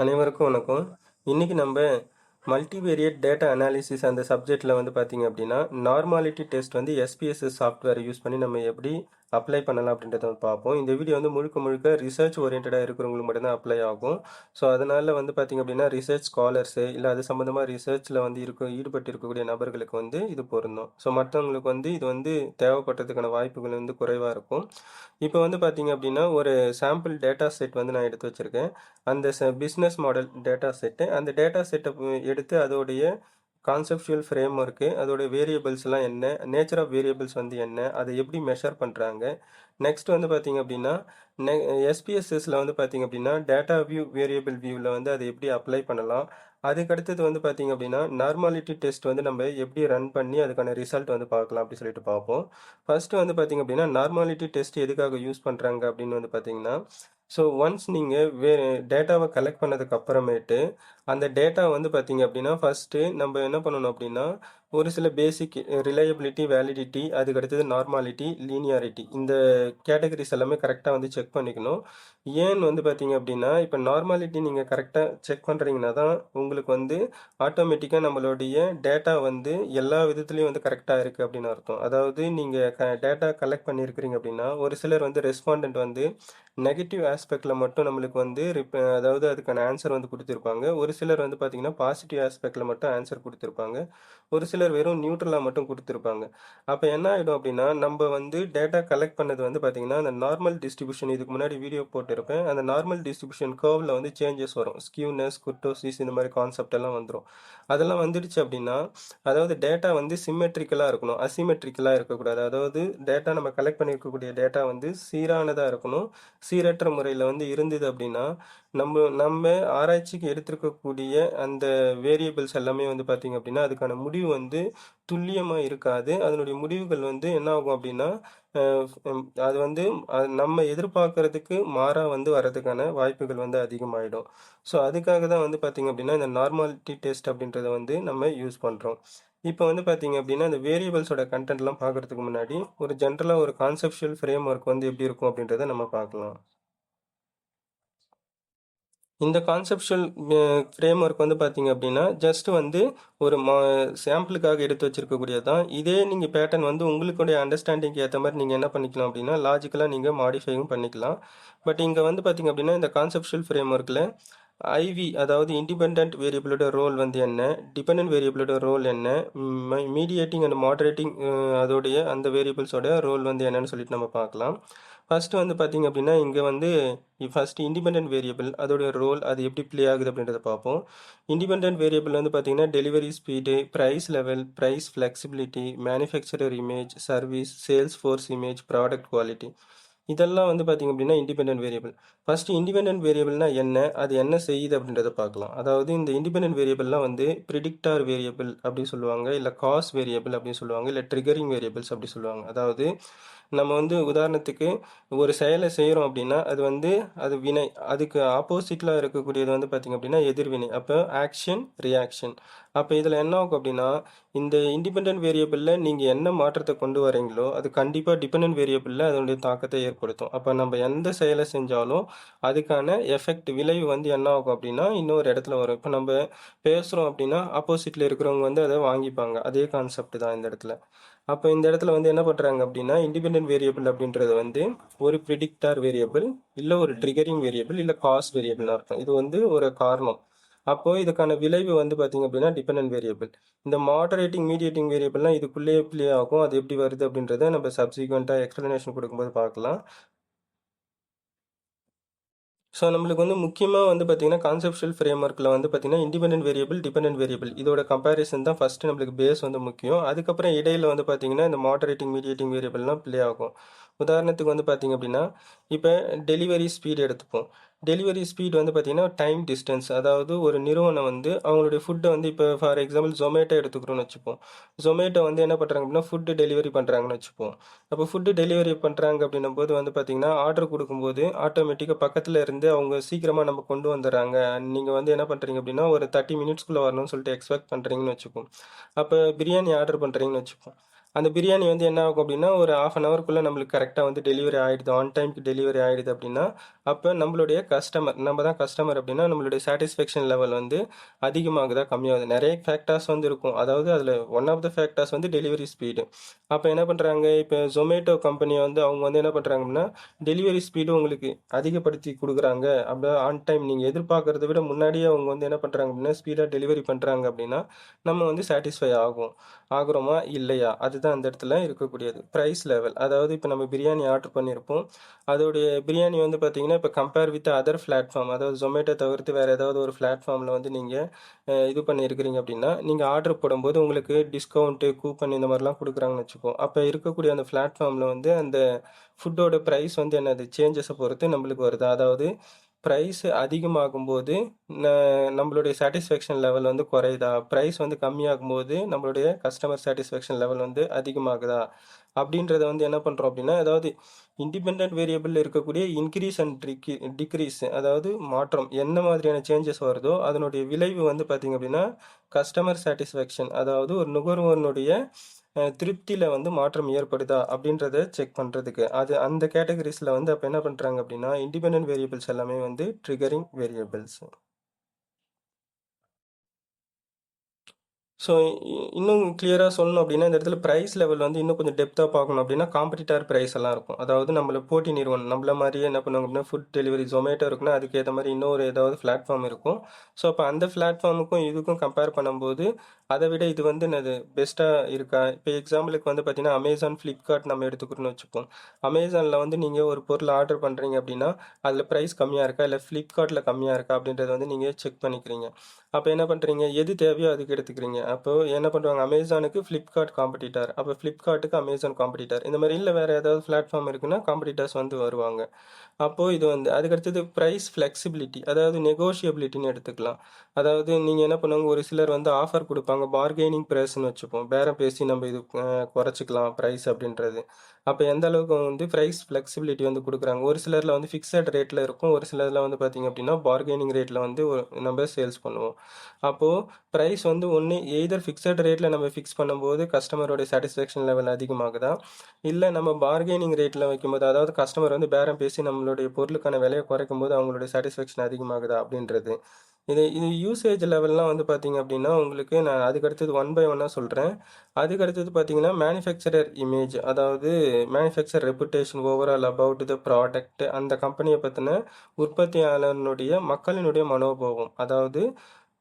அனைவருக்கும் வணக்கம். இன்னைக்கு நம்ம மல்டிவேரியட் டேட்டா அனாலிசிஸ் அந்த சப்ஜெக்டில் வந்து பார்த்தீங்க அப்படின்னா நார்மாலிட்டி டெஸ்ட் வந்து எஸ்பிஎஸ்எஸ் சாஃப்ட்வேர் யூஸ் பண்ணி நம்ம எப்படி அப்ளை பண்ணலாம் அப்படின்றத வந்து பார்ப்போம். இந்த வீடியோ வந்து முழுக்க முழுக்க ரிசர்ச் ஓரியன்டாக இருக்கிறவங்களுக்கு மட்டும்தான் அப்ளை ஆகும். ஸோ அதனால் வந்து பார்த்தீங்க அப்படின்னா ரிசர்ச் ஸ்காலர்ஸு இல்லை அது சம்மந்தமாக ரிசர்ச்சில் வந்து ஈடுபட்டு இருக்கக்கூடிய நபர்களுக்கு வந்து இது பொருந்தும். ஸோ மற்றவங்களுக்கு வந்து இது வந்து தேவைப்படுறதுக்கான வாய்ப்புகள் வந்து குறைவாக இருக்கும். இப்போ வந்து பார்த்தீங்க அப்படின்னா ஒரு சாம்பிள் டேட்டா செட் வந்து நான் எடுத்து வச்சுருக்கேன். அந்த பிஸ்னஸ் மாடல் டேட்டா செட்டு அந்த டேட்டா செட்டை எடுத்து அதோடைய கான்செப்சுவல் ஃப்ரேம் ஒர்க்கு அதோடைய வேரியபிள்ஸ்லாம் என்ன, நேச்சர் ஆஃப் வேரியபிள்ஸ் வந்து என்ன, அதை எப்படி மெஷர் பண்ணுறாங்க. நெக்ஸ்ட் வந்து பார்த்தீங்க அப்படின்னா நெ எஸ்பிஎஸ்எஸ்ல வந்து பார்த்தீங்க அப்படின்னா டேட்டா வியூ வேரியபிள் வியூவில் வந்து அதை எப்படி அப்ளை பண்ணலாம். அதுக்கடுத்தது வந்து பார்த்தீங்க அப்படின்னா நார்மாலிட்டி டெஸ்ட் வந்து நம்ம எப்படி ரன் பண்ணி அதுக்கான ரிசல்ட் வந்து பார்க்கலாம் அப்படி சொல்லிட்டு பார்ப்போம். ஃபர்ஸ்ட் வந்து பார்த்தீங்க அப்படின்னா நார்மாலிட்டி டெஸ்ட் எதுக்காக யூஸ் பண்ணுறாங்க அப்படின்னு வந்து பார்த்தீங்கன்னா, ஸோ ஒன்ஸ் நீங்கள் டேட்டாவை கலெக்ட் பண்ணதுக்கு அப்புறமேட்டு அந்த டேட்டா வந்து பார்த்தீங்க அப்படின்னா ஃபஸ்ட்டு நம்ம என்ன பண்ணணும் அப்படின்னா ஒரு சில பேசிக் ரிலையபிலிட்டி, வேலிடிட்டி, அதுக்கடுத்தது நார்மாலிட்டி, லீனியாரிட்டி இந்த கேட்டகரிஸ் எல்லாமே கரெக்டாக வந்து செக் பண்ணிக்கணும். ஏன்னு வந்து பார்த்தீங்க அப்படின்னா இப்போ நார்மாலிட்டி நீங்கள் கரெக்டாக செக் பண்ணுறீங்கன்னா தான் உங்களுக்கு வந்து ஆட்டோமேட்டிக்காக நம்மளுடைய டேட்டா வந்து எல்லா விதத்துலேயும் வந்து கரெக்டாக இருக்குது அப்படின்னு அர்த்தம். அதாவது நீங்கள் டேட்டா கலெக்ட் பண்ணியிருக்கிறீங்க அப்படின்னா ஒரு சிலர் வந்து ரெஸ்பாண்டன்ட் வந்து நெகட்டிவ் ஆஸ்பெக்டில் மட்டும் நம்மளுக்கு வந்து அதாவது அதுக்கான ஆன்சர் வந்து கொடுத்துருப்பாங்க. ஒரு சிலர் வந்து பார்த்தீங்கன்னா பாசிட்டிவ் ஆஸ்பெக்டில் மட்டும் ஆன்சர் கொடுத்துருப்பாங்க. ஒரு சிலர் வெறும் நியூட்ரலாக மட்டும் கொடுத்துருப்பாங்க. அப்போ என்ன ஆகிடும் அப்படின்னா நம்ம வந்து டேட்டா கலெக்ட் பண்ணது வந்து பார்த்தீங்கன்னா அந்த நார்மல் டிஸ்ட்ரிபியூஷன் இதுக்கு முன்னாடி வீடியோ போட்டிருப்பேன். அந்த நார்மல் டிஸ்ட்ரிபியூஷன் கர்வில் வந்து சேஞ்சஸ் வரும். ஸ்கியூனஸ், குர்டோசிஸ் இந்த மாதிரி கான்செப்ட் எல்லாம் வந்துடும். அதெல்லாம் வந்துடுச்சு அப்படின்னா அதாவது டேட்டா வந்து சிம்மெட்ரிக்கலாக இருக்கணும், அசிமெட்ரிக்கலாக இருக்கக்கூடாது. அதாவது டேட்டா நம்ம கலெக்ட் பண்ணியிருக்கக்கூடிய டேட்டா வந்து சீரானதாக இருக்கணும். சீரற்ற முறையில் வந்து இருந்தது அப்படின்னா நம்ம ஆராய்ச்சிக்கு எடுத்திருக்கக்கூடிய அந்த வேரியபிள்ஸ் எல்லாமே வந்து பார்த்தீங்க அப்படின்னா அதுக்கான முடிவு வந்து துல்லியமாக இருக்காது. அதனுடைய முடிவுகள் வந்து என்ன ஆகும் அப்படின்னா அது வந்து நம்ம எதிர்பார்க்கறதுக்கு மாறாக வந்து வர்றதுக்கான வாய்ப்புகள் வந்து அதிகமாகிடும். ஸோ அதுக்காக தான் வந்து பார்த்தீங்க அப்படின்னா இந்த நார்மாலிட்டி டெஸ்ட் அப்படின்றத வந்து நம்ம யூஸ் பண்ணுறோம். இப்போ வந்து பார்த்தீங்க அப்படின்னா இந்த வேரியபிள்ஸோட கண்டென்ட்லாம் பார்க்குறதுக்கு முன்னாடி ஒரு ஜென்ரலாக ஒரு கான்செப்ஷுவல் ஃப்ரேம் ஒர்க் வந்து எப்படி இருக்கும் அப்படின்றத நம்ம பார்க்கலாம். இந்த கான்செப்ஷுவல் ஃப்ரேம் ஒர்க் வந்து பார்த்தீங்க அப்படின்னா ஜஸ்ட் வந்து ஒரு சாம்பிளுக்காக எடுத்து வச்சிருக்கக்கூடியது தான். இதே நீங்கள் பேட்டர்ன் வந்து உங்களுடைய அண்டர்ஸ்டாண்டிங்க்கு ஏற்ற மாதிரி நீங்கள் என்ன பண்ணிக்கலாம் அப்படின்னா லாஜிக்கலாக நீங்கள் மாடிஃபையும் பண்ணிக்கலாம். பட் இங்கே வந்து பார்த்தீங்க அப்படின்னா இந்த கான்செப்ஷுவல் ஃப்ரேம் ஒர்க்கில் ஐவி அதாவது இண்டிபெண்ட் வேரியபிளோட ரோல் வந்து என்ன, டிபெண்டன்ட் வேரியபிளோட ரோல் என்ன, மீடியேட்டிங் அண்ட் மாடரேட்டிங் அதோடைய அந்த வேரியபிள்ஸோட ரோல் வந்து என்னன்னு சொல்லிட்டு நம்ம பார்க்கலாம். ஃபர்ஸ்ட் வந்து பார்த்தீங்க அப்படின்னா இங்கே வந்து ஃபர்ஸ்ட் இண்டிபெண்டன்ட் வேரியபிள் அதோடைய ரோல் அது எப்படி ப்ளே ஆகுது அப்படின்றத பார்ப்போம். இண்டிபெண்டன்ட் வேரியபிள் வந்து பார்த்தீங்கன்னா delivery speed, price level, price flexibility, manufacturer image, service, sales force image, product quality இதெல்லாம் வந்து பார்த்தீங்க அப்படின்னா இண்டிபெண்டன்ட் வேரியபிள். ஃபர்ஸ்ட் இண்டிபெண்டன்ட் வேரியபிள்னா என்ன, அது என்ன செய்யுது அப்படின்றத பார்க்கலாம். அதாவது இந்த இண்டிபெண்டன்ட் வேரியபிள்லாம் வந்து ப்ரிடிக்டார் வேரியபிள் அப்படி சொல்லுவாங்க, இல்லை காஸ் வேரியபிள் அப்படின்னு சொல்லுவாங்க, இல்லை ட்ரிகரிங் வேரியபிள்ஸ் அப்படி சொல்லுவாங்க. அதாவது நம்ம வந்து உதாரணத்துக்கு ஒரு செயலை செய்கிறோம் அப்படின்னா அது வந்து அது வினை, அதுக்கு ஆப்போசிட்டில் இருக்கக்கூடியது வந்து பார்த்திங்க அப்படின்னா எதிர்வினை. அப்போ ஆக்ஷன், ரியாக்ஷன். அப்போ இதில் என்ன ஆகும் அப்படின்னா இந்த இண்டிபெண்ட் வேரியபிளில் நீங்கள் என்ன மாற்றத்தை கொண்டு வரீங்களோ அது கண்டிப்பாக டிபெண்டன்ட் வேரியபிளில் அதனுடைய தாக்கத்தை ஏற்படுத்தும். அப்போ நம்ம எந்த செயலை செஞ்சாலும் அதுக்கான எஃபெக்ட் விளைவு வந்து என்ன ஆகும் அப்படின்னா இன்னொரு இடத்துல வரும். இப்போ நம்ம பேசுகிறோம் அப்படின்னா ஆப்போசிட்டில் இருக்கிறவங்க வந்து அதை வாங்கிப்பாங்க. அதே கான்செப்ட் தான் இந்த இடத்துல. அப்போ இந்த இடத்துல வந்து என்ன பண்ணுறாங்க அப்படின்னா இண்டிபெண்டன்ட் வேரியபிள் அப்படின்றது வந்து ஒரு ப்ரிடிக்டார் வேரியபிள், இல்லை ஒரு ட்ரிகரிங் வேரியபிள், இல்லை காஸ் வேரியபிள்னு அர்த்தம். இது வந்து ஒரு காரணம். அப்போ இதுக்கான விளைவு வந்து பார்த்தீங்க அப்படின்னா டிபெண்டன்ட் வேரியபிள். இந்த மாடரேட்டிங், மீடியேட்டிங் வேரியபிள்லாம் இதுக்குள்ளேயே ப்ளே ஆகும். அது எப்படி வருது அப்படின்றத நம்ம சப்சிக்வெண்ட்டாக எக்ஸ்ப்ளனேஷன் கொடுக்கும்போது பார்க்கலாம். ஸோ நம்மளுக்கு வந்து முக்கியமாக வந்து பார்த்தீங்கன்னா கான்செப்ஷுவல் ஃப்ரேம் ஒர்க்கில் வந்து பார்த்தீங்கன்னா இண்டிபெண்டன்ட் வேரியபிள், டிபெண்டன்ட் வேரியபிள் இதோட கம்பேரிசன் தான் ஃபஸ்ட்டு நம்மளுக்கு பேஸ் வந்து முக்கியம். அதுக்கப்புறம் இடையில வந்து பார்த்தீங்கன்னா இந்த மாடரேட்டிங், மீடியேட்டிங் வேரியபிள்லாம் ப்ளே ஆகும். உதாரணத்துக்கு வந்து பார்த்தீங்க அப்படின்னா இப்போ டெலிவரி ஸ்பீடு எடுத்துப்போம். டெலிவரி ஸ்பீட் வந்து பார்த்தீங்கன்னா டைம் டிஸ்டன்ஸ். அதாவது ஒரு நிறுவனம் வந்து அவங்களுடைய ஃபுட்டை வந்து இப்போ ஃபார் எக்ஸாம்பிள் ஜொமேட்டோ எடுத்துக்கிறோன்னு வச்சுப்போம். ஜொமேட்டோ வந்து என்ன பண்ணுறாங்க அப்படின்னா ஃபுட்டு டெலிவரி பண்ணுறாங்கன்னு வச்சுப்போம். அப்போ ஃபுட்டு டெலிவரி பண்ணுறாங்க அப்படின்னும் போது வந்து பார்த்தீங்கன்னா ஆர்டர் கொடுக்கும்போது ஆட்டோமேட்டிக்காக பக்கத்தில் இருந்து அவங்க சீக்கிரமாக நம்ம கொண்டு வந்துடுறாங்க. நீங்கள் வந்து என்ன பண்ணுறீங்க அப்படின்னா ஒரு 30 மினிட்ஸ்க்குள்ளே வரணும்னு சொல்லிட்டு எக்ஸ்பெக்ட் பண்ணுறீங்கன்னு வச்சுப்போம். அப்போ பிரியாணி ஆர்டர் பண்ணுறீங்கன்னு வச்சுப்போம். அந்த பிரியாணி வந்து என்ன ஆகும் அப்படின்னா ஒரு half அன் ஹவருக்குள்ளே நம்மளுக்கு கரெக்டாக வந்து டெலிவரி ஆகிடுது, ஆன் டைமுக்கு டெலிவரி ஆகிடுது அப்படின்னா, அப்போ நம்மளுடைய கஸ்டமர், நம்ம தான் கஸ்டமர் அப்படின்னா நம்மளுடைய சாட்டிஸ்ஃபேக்ஷன் லெவல் வந்து அதிகமாகுதா கம்மியாகுது. நிறைய ஃபேக்டர்ஸ் வந்து இருக்கும். அதாவது அதில் ஒன் ஆஃப் த ஃபேக்டர்ஸ் வந்து டெலிவரி ஸ்பீடு. அப்போ என்ன பண்ணுறாங்க, இப்போ ஜொமேட்டோ கம்பெனி வந்து அவங்க வந்து என்ன பண்ணுறாங்க அப்படின்னா டெலிவரி ஸ்பீடு உங்களுக்கு அதிகப்படுத்தி கொடுக்குறாங்க. அப்படின்னா ஆன் டைம் நீங்கள் எதிர்பார்க்கறத விட முன்னாடியே அவங்க வந்து என்ன பண்ணுறாங்க அப்படின்னா ஸ்பீடாக டெலிவரி பண்ணுறாங்க அப்படின்னா நம்ம வந்து சாட்டிஸ்ஃபை ஆகுறோமா இல்லையா, அதுதான் அந்த இடத்துல இருக்கக்கூடியது. ப்ரைஸ் லெவல், அதாவது இப்போ நம்ம பிரியாணி ஆர்டர் பண்ணியிருப்போம், அதோடைய பிரியாணி வந்து பார்த்தீங்கன்னா இப்போ கம்பேர் வித் அதர் பிளாட்ஃபார்ம், அதாவது ஜொமேட்டோ தவிர்த்து வேறு ஏதாவது ஒரு பிளாட்ஃபார்மில் வந்து நீங்கள் இது பண்ணியிருக்கிறீங்க அப்படின்னா நீங்கள் ஆர்டர் போடும்போது உங்களுக்கு டிஸ்கவுண்ட்டு, கூப்பன் இந்த மாதிரிலாம் கொடுக்குறாங்கன்னு வச்சுக்கோ. அப்போ இருக்கக்கூடிய அந்த பிளாட்ஃபார்மில் வந்து அந்த ஃபுட்டோட ப்ரைஸ் வந்து என்னது சேஞ்சஸை பொறுத்து நம்மளுக்கு வருது. அதாவது ப்ரைஸ் அதிகமாகும்போது நம்மளுடைய சாட்டிஸ்ஃபேக்ஷன் லெவல் வந்து குறையுதா, ப்ரைஸ் வந்து கம்மியாகும்போது நம்மளுடைய கஸ்டமர் சாட்டிஸ்ஃபேக்ஷன் லெவல் வந்து அதிகமாகுதா அப்படின்றத வந்து என்ன பண்ணுறோம் அப்படின்னா, அதாவது இண்டிபெண்ட் வேரியபிள் இருக்கக்கூடிய இன்க்ரீஸ் அண்ட் டிக்ரீஸ், அதாவது மாற்றம் என்ன மாதிரியான சேஞ்சஸ் வருதோ அதனுடைய விளைவு வந்து பார்த்திங்க அப்படின்னா கஸ்டமர் சாட்டிஸ்ஃபேக்ஷன், அதாவது ஒரு நுகர்வோனுடைய திருப்தியில் வந்து மாற்றம் ஏற்படுதா அப்படின்றத செக் பண்ணுறதுக்கு அது அந்த கேட்டகரிஸில் வந்து அப்போ என்ன பண்ணுறாங்க அப்படின்னா இண்டிபெண்ட் வேரியபிள்ஸ் எல்லாமே வந்து ட்ரிகரிங் வேரியபிள்ஸ். ஸோ இன்னும் கிளியராக சொல்லணும் அப்படின்னா இந்த இடத்துல ப்ரைஸ் லெவல் வந்து இன்னும் கொஞ்சம் டெப்த்தாக பார்க்கணும் அப்படின்னா காம்படிட்டர் ப்ரைஸ் எல்லாம் இருக்கும். அதாவது நம்மள போட்டி நிறுவனம் நம்மள மாதிரியே என்ன பண்ணுவாங்க அப்படின்னா ஃபுட் டெலிவரி ஜொமேட்டோ இருக்குன்னா அதுக்கேற்ற மாதிரி இன்னொரு ஏதாவது பிளாட்ஃபார்ம் இருக்கும். ஸோ அப்போ அந்த பிளாட்ஃபார்முக்கும் இதுக்கும் கம்பேர் பண்ணும்போது அதை விட இது வந்து என்னது பெஸ்ட்டாக இருக்கா. இப்போ எக்ஸாம்பிளுக்கு வந்து பார்த்தீங்கன்னா அமேசான், ஃப்ளிப்கார்ட் நம்ம எடுத்துக்கிறோன்னு வச்சுப்போம். அமேசானில் வந்து நீங்கள் ஒரு பொருள் ஆர்டர் பண்ணுறீங்க அப்படின்னா அதில் ப்ரைஸ் கம்மியாக இருக்கா இல்லை ஃப்ளிப்கார்ட்டில் கம்மியாக இருக்கா அப்படின்றத வந்து நீங்கள் செக் பண்ணிக்கிறீங்க. அப்போ என்ன பண்ணுறீங்க, எது தேவையோ அதுக்கு எடுத்துக்கிறீங்க. அப்போ என்ன பண்ணுவாங்க, அமேசானுக்கு ஃப்ளிப்கார்ட் காம்படிட்டர், அப்போ ஃப்ளிப்கார்ட்டுக்கு அமேசான் காம்படிட்டர், இந்த மாதிரி இல்லை வேறு ஏதாவது பிளாட்ஃபார்ம் இருக்குன்னா காம்படிட்டர்ஸ் வந்து வருவாங்க. அப்போது இது வந்து அதுக்கடுத்தது ப்ரைஸ் ஃப்ளெக்சிபிலிட்டி, அதாவது நெகோஷியபிலிட்டின்னு எடுத்துக்கலாம். அதாவது நீங்கள் என்ன பண்ணுவாங்க, ஒரு சிலர் வந்து ஆஃபர் கொடுப்பாங்க, பார்கெனிங் ப்ரைஸ்ன்னு வச்சுப்போம், பேரம் பேசி நம்ம இது குறைச்சிக்கலாம் ப்ரைஸ் அப்படின்றது. அப்போ எந்த அளவுக்கு வந்து ப்ரைஸ் ஃப்ளெக்சிபிலிட்டி வந்து கொடுக்குறாங்க. ஒரு சிலரில் வந்து ஃபிக்ஸட் ரேட்டில் இருக்கும், ஒரு சிலரில் வந்து பார்த்திங்க அப்படின்னா பார்கெனிங் ரேட்டில் வந்து நம்ம சேல்ஸ் பண்ணுவோம். அப்போது ப்ரைஸ் வந்து ஒன்று எய்தர் ஃபிக்ஸட் ரேட்டில் நம்ம ஃபிக்ஸ் பண்ணும்போது கஸ்டமரோட சாட்டிஸ்ஃபேக்ஷன் லெவல் அதிகமாகுதா, இல்லை நம்ம பார்கெனிங் ரேட்டில் வைக்கும்போது அதாவது கஸ்டமர் வந்து பேரம் பேசி நம்மளுடைய பொருளுக்கான விலையை குறைக்கும் போது அவங்களுடைய சாட்டிஸ்ஃபேக்ஷன் அதிகமாகுதா அப்படின்றது. இது யூசேஜ் லெவல்லாம் வந்து பார்த்தீங்க அப்படின்னா உங்களுக்கு நான் அதுக்கடுத்தது ஒன் பை ஒன்னாக சொல்கிறேன். அதுக்கடுத்தது பார்த்தீங்கன்னா மேனுஃபேக்சரர் இமேஜ், அதாவது manufacture reputation overall about the product, அந்த கம்பெனியை பற்றின உற்பத்தியாளனுடைய மக்களினுடைய மனோபாவம், அதாவது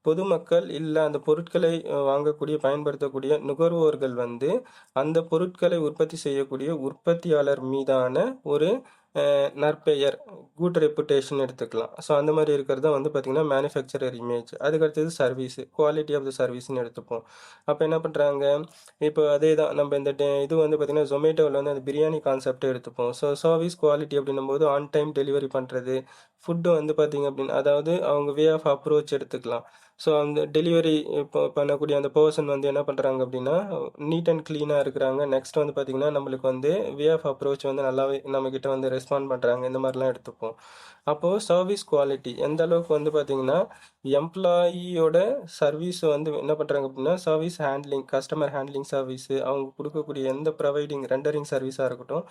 பொதுமக்கள் இல்லை அந்த பொருட்களை வாங்கக்கூடிய பயன்படுத்தக்கூடிய நுகர்வோர்கள் வந்து அந்த பொருட்களை உற்பத்தி செய்யக்கூடிய உற்பத்தியாளர் மீதான ஒரு நற்பெயர், குட் ரெப்புடேஷன் எடுத்துக்கலாம். ஸோ அந்த மாதிரி இருக்கிறது தான் வந்து பார்த்திங்கன்னா மேனுஃபேக்சரர் இமேஜ். அதுக்கடுத்தது சர்வீஸு, குவாலிட்டி ஆஃப் த சர்வீஸ்ன்னு எடுத்துப்போம். அப்போ என்ன பண்ணுறாங்க, இப்போ அதே தான் நம்ம இந்த இது வந்து பார்த்திங்கன்னா ஜொமேட்டோவில் வந்து அந்த பிரியாணி கான்செப்ட் எடுத்துப்போம். ஸோ சர்வீஸ் குவாலிட்டி அப்படின்னும்போது ஆன் டைம் டெலிவரி பண்ணுறது, ஃபுட்டு வந்து பார்த்திங்க அப்படின்னு அதாவது அவங்க வே ஆஃப் அப்ரோச் எடுத்துக்கலாம். ஸோ அந்த டெலிவரி இப்போ பண்ணக்கூடிய அந்த பர்சன் வந்து என்ன பண்ணுறாங்க அப்படின்னா நீட் அண்ட் க்ளீனாக இருக்கிறாங்க. நெக்ஸ்ட் வந்து பார்த்திங்கன்னா நம்மளுக்கு வந்து வே ஆஃப் அப்ரோச் வந்து நல்லாவே நம்மக்கிட்ட வந்து ரெஸ்பாண்ட் பண்ணுறாங்க, இந்த மாதிரிலாம் எடுத்துப்போம். அப்போது சர்வீஸ் குவாலிட்டி எந்த அளவுக்கு வந்து பார்த்திங்கன்னா எம்ப்ளாயியோட சர்வீஸ் வந்து என்ன பண்ணுறாங்க அப்படின்னா service handling, customer handling service, அவங்க கொடுக்கக்கூடிய எந்த ப்ரொவைடிங் ரெண்டரிங் சர்வீஸாக இருக்கட்டும்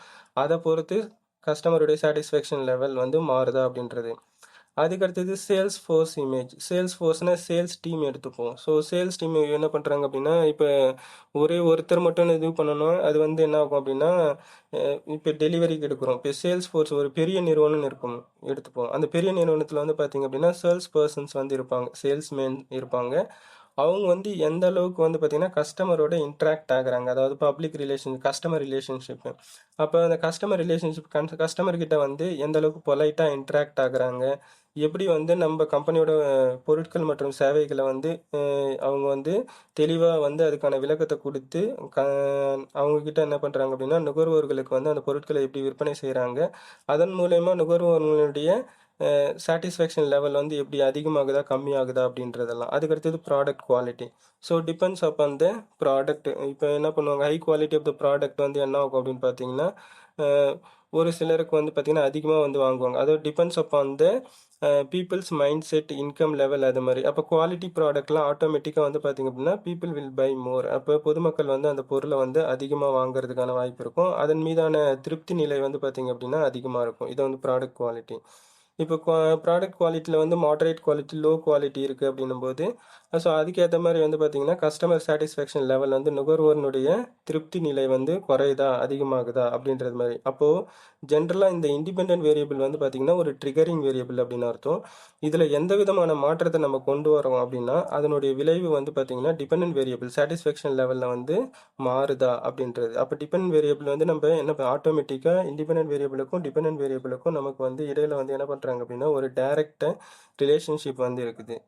அதை பொறுத்து கஸ்டமருடைய சாட்டிஸ்ஃபேக்ஷன் லெவல் வந்து மாறுதா அப்படின்றது. அதுக்கடுத்தது சேல்ஸ் ஃபோர்ஸ் இமேஜ். சேல்ஸ் ஃபோர்ஸ்னால் சேல்ஸ் டீம் எடுத்துப்போம். ஸோ சேல்ஸ் டீம் என்ன பண்ணுறாங்க அப்படின்னா இப்போ ஒரே ஒருத்தர் மட்டும் இது பண்ணணும், அது வந்து என்ன ஆகும் அப்படின்னா இப்போ டெலிவரிக்கு எடுக்கிறோம். இப்போ சேல்ஸ் ஃபோர்ஸ் ஒரு பெரிய நிறுவனம் இருக்கும் எடுத்துப்போம். அந்த பெரிய நிறுவனத்தில் வந்து பார்த்திங்க அப்படின்னா சேல்ஸ் பர்சன்ஸ் வந்து இருப்பாங்க, சேல்ஸ்மேன் இருப்பாங்க. அவங்க வந்து எந்த அளவுக்கு வந்து பார்த்திங்கன்னா கஸ்டமரோட இன்ட்ராக்ட் ஆகுறாங்க, அதாவது பப்ளிக் ரிலேஷன், கஸ்டமர் ரிலேஷன்ஷிப்பு. அப்போ அந்த கஸ்டமர் ரிலேஷன்ஷிப் கஸ்டமர்கிட்ட வந்து எந்த அளவுக்கு பொலைட்டாக இன்ட்ராக்ட் ஆகுறாங்க, எப்படி வந்து நம்ம கம்பெனியோட பொருட்கள் மற்றும் சேவைகளை வந்து அவங்க வந்து தெளிவாக வந்து அதுக்கான விளக்கத்தை கொடுத்து அவங்கக்கிட்ட என்ன பண்ணுறாங்க அப்படின்னா நுகர்வோர்களுக்கு வந்து அந்த பொருட்களை எப்படி விற்பனை செய்கிறாங்க, அதன் மூலயமா நுகர்வோர்களுடைய சாட்டிஸ்ஃபேக்ஷன் லெவல் வந்து எப்படி அதிகமாகுதா கம்மியாகுதா அப்படின்றதெல்லாம். அதுக்கடுத்தது product quality. So depends upon the product. இப்போ என்ன பண்ணுவாங்க, high quality of the product வந்து என்ன ஆகும் அப்படின்னு பார்த்தீங்கன்னா ஒரு சிலருக்கு வந்து பார்த்திங்கன்னா அதிகமாக வந்து வாங்குவாங்க. அதாவது டிபெண்ட்ஸ் அப்பான் த people's mind set, income level அது மாதிரி. அப்போ குவாலிட்டி ப்ராடக்ட்லாம் ஆட்டோமேட்டிக்காக வந்து பார்த்திங்க அப்படின்னா பீப்புள் வில் பை மோர். அப்போ பொதுமக்கள் வந்து அந்த பொருளை வந்து அதிகமாக வாங்குறதுக்கான வாய்ப்பு இருக்கும். அதன் மீதான திருப்தி நிலை வந்து பார்த்திங்க அப்படின்னா அதிகமாக இருக்கும். இது வந்து ப்ராடக்ட் குவாலிட்டி. இப்போ ப்ராடக்ட் குவாலிட்டியில் வந்து மாடரேட் குவாலிட்டி, லோ குவாலிட்டி இருக்குது அப்படின்னும்போது, ஸோ அதுக்கேற்ற மாதிரி வந்து பார்த்திங்கன்னா கஸ்டமர் சாட்டிஸ்ஃபேக்ஷன் லெவல் வந்து நுகர்வோர்னுடைய திருப்தி நிலை வந்து குறையுதா அதிகமாகுதா அப்படின்றது மாதிரி. அப்போது ஜென்ரலாக இந்த இண்டிபெண்டன்ட் வேரியபிள் வந்து பார்த்திங்கன்னா ஒரு ட்ரிகரிங் வேரியபிள் அப்படின்னு அர்த்தம். இதில் எந்த விதமான மாற்றத்தை நம்ம கொண்டு வரோம் அப்படின்னா அதனுடைய விளைவு வந்து பார்த்திங்கன்னா டிபெண்டன்ட் வேரியபிள் சாட்டிஸ்ஃபேக்ஷன் லெவலில் வந்து மாறுதா அப்படின்றது. அப்போ டிபெண்டன்ட் வேரியபிள் வந்து நம்ம என்ன ஆட்டோமேட்டிக்காக இண்டிபெண்டன்ட் வேரியபிளுக்கும் டிபெண்டன்ட் வேரியபிளுக்கும் நமக்கு வந்து இடையில வந்து என்ன பண்ணுறாங்க அப்படின்னா ஒரு டைரக்ட் ரிலேஷன்ஷிப் வந்து இருக்குது.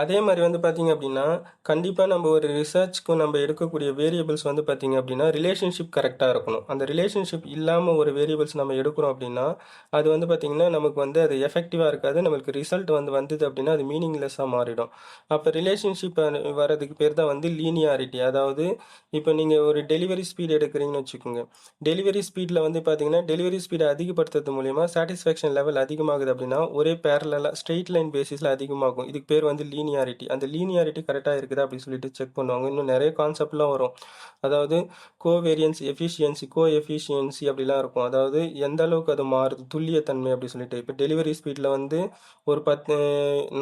அதே மாதிரி வந்து பார்த்தீங்க அப்படின்னா கண்டிப்பாக நம்ம ஒரு ரிசர்ச்க்கும் நம்ம எடுக்கக்கூடிய வேரியபிள்ஸ் வந்து பார்த்தீங்க அப்படின்னா ரிலேஷன்ஷிப் கரெக்டாக இருக்கணும். அந்த ரிலேஷன்ஷிப் இல்லாமல் ஒரு வேரியபிள்ஸ் நம்ம எடுக்கிறோம் அப்படின்னா அது வந்து பார்த்திங்கன்னா நமக்கு வந்து அது எஃபெக்டிவாக இருக்காது. நம்மளுக்கு ரிசல்ட் வந்தது அப்படின்னா அது மீனிங்லெஸ்ஸாக மாறிடும். அப்போ ரிலேஷன்ஷிப் வர்றதுக்கு பேர் தான் வந்து லீனியாரிட்டி. அதாவது இப்போ நீங்கள் ஒரு டெலிவரி ஸ்பீட் எடுக்கிறீங்கன்னு வச்சுக்கோங்க. டெலிவரி ஸ்பீடில் வந்து பார்த்தீங்கன்னா டெலிவரி ஸ்பீடை அதிகப்படுத்துறது மூலிமா சாட்டிஸ்ஃபேக்ஷன் லெவல் அதிகமாகுது அப்படின்னா ஒரே பேரலாக ஸ்ட்ரெயிட் லைன் பேசிஸில் அதிகமாகும். இதுக்கு பேர் வந்து லீனியாரிட்டி. அந்த லீனியாரிட்டி கரெக்டாக இருக்குதா அப்படின்னு சொல்லிட்டு செக் பண்ணுவாங்க. இன்னும் நிறைய கான்செப்ட்லாம் வரும். அதாவது கோவேரியன்ஸ், எஃபிஷியன்சி, கோ எஃபிஷியன்சி அப்படிலாம் இருக்கும். அதாவது எந்த அளவுக்கு அது மாறுது, துல்லியத்தன்மை அப்படி சொல்லிட்டு. இப்போ டெலிவரி ஸ்பீடில் வந்து ஒரு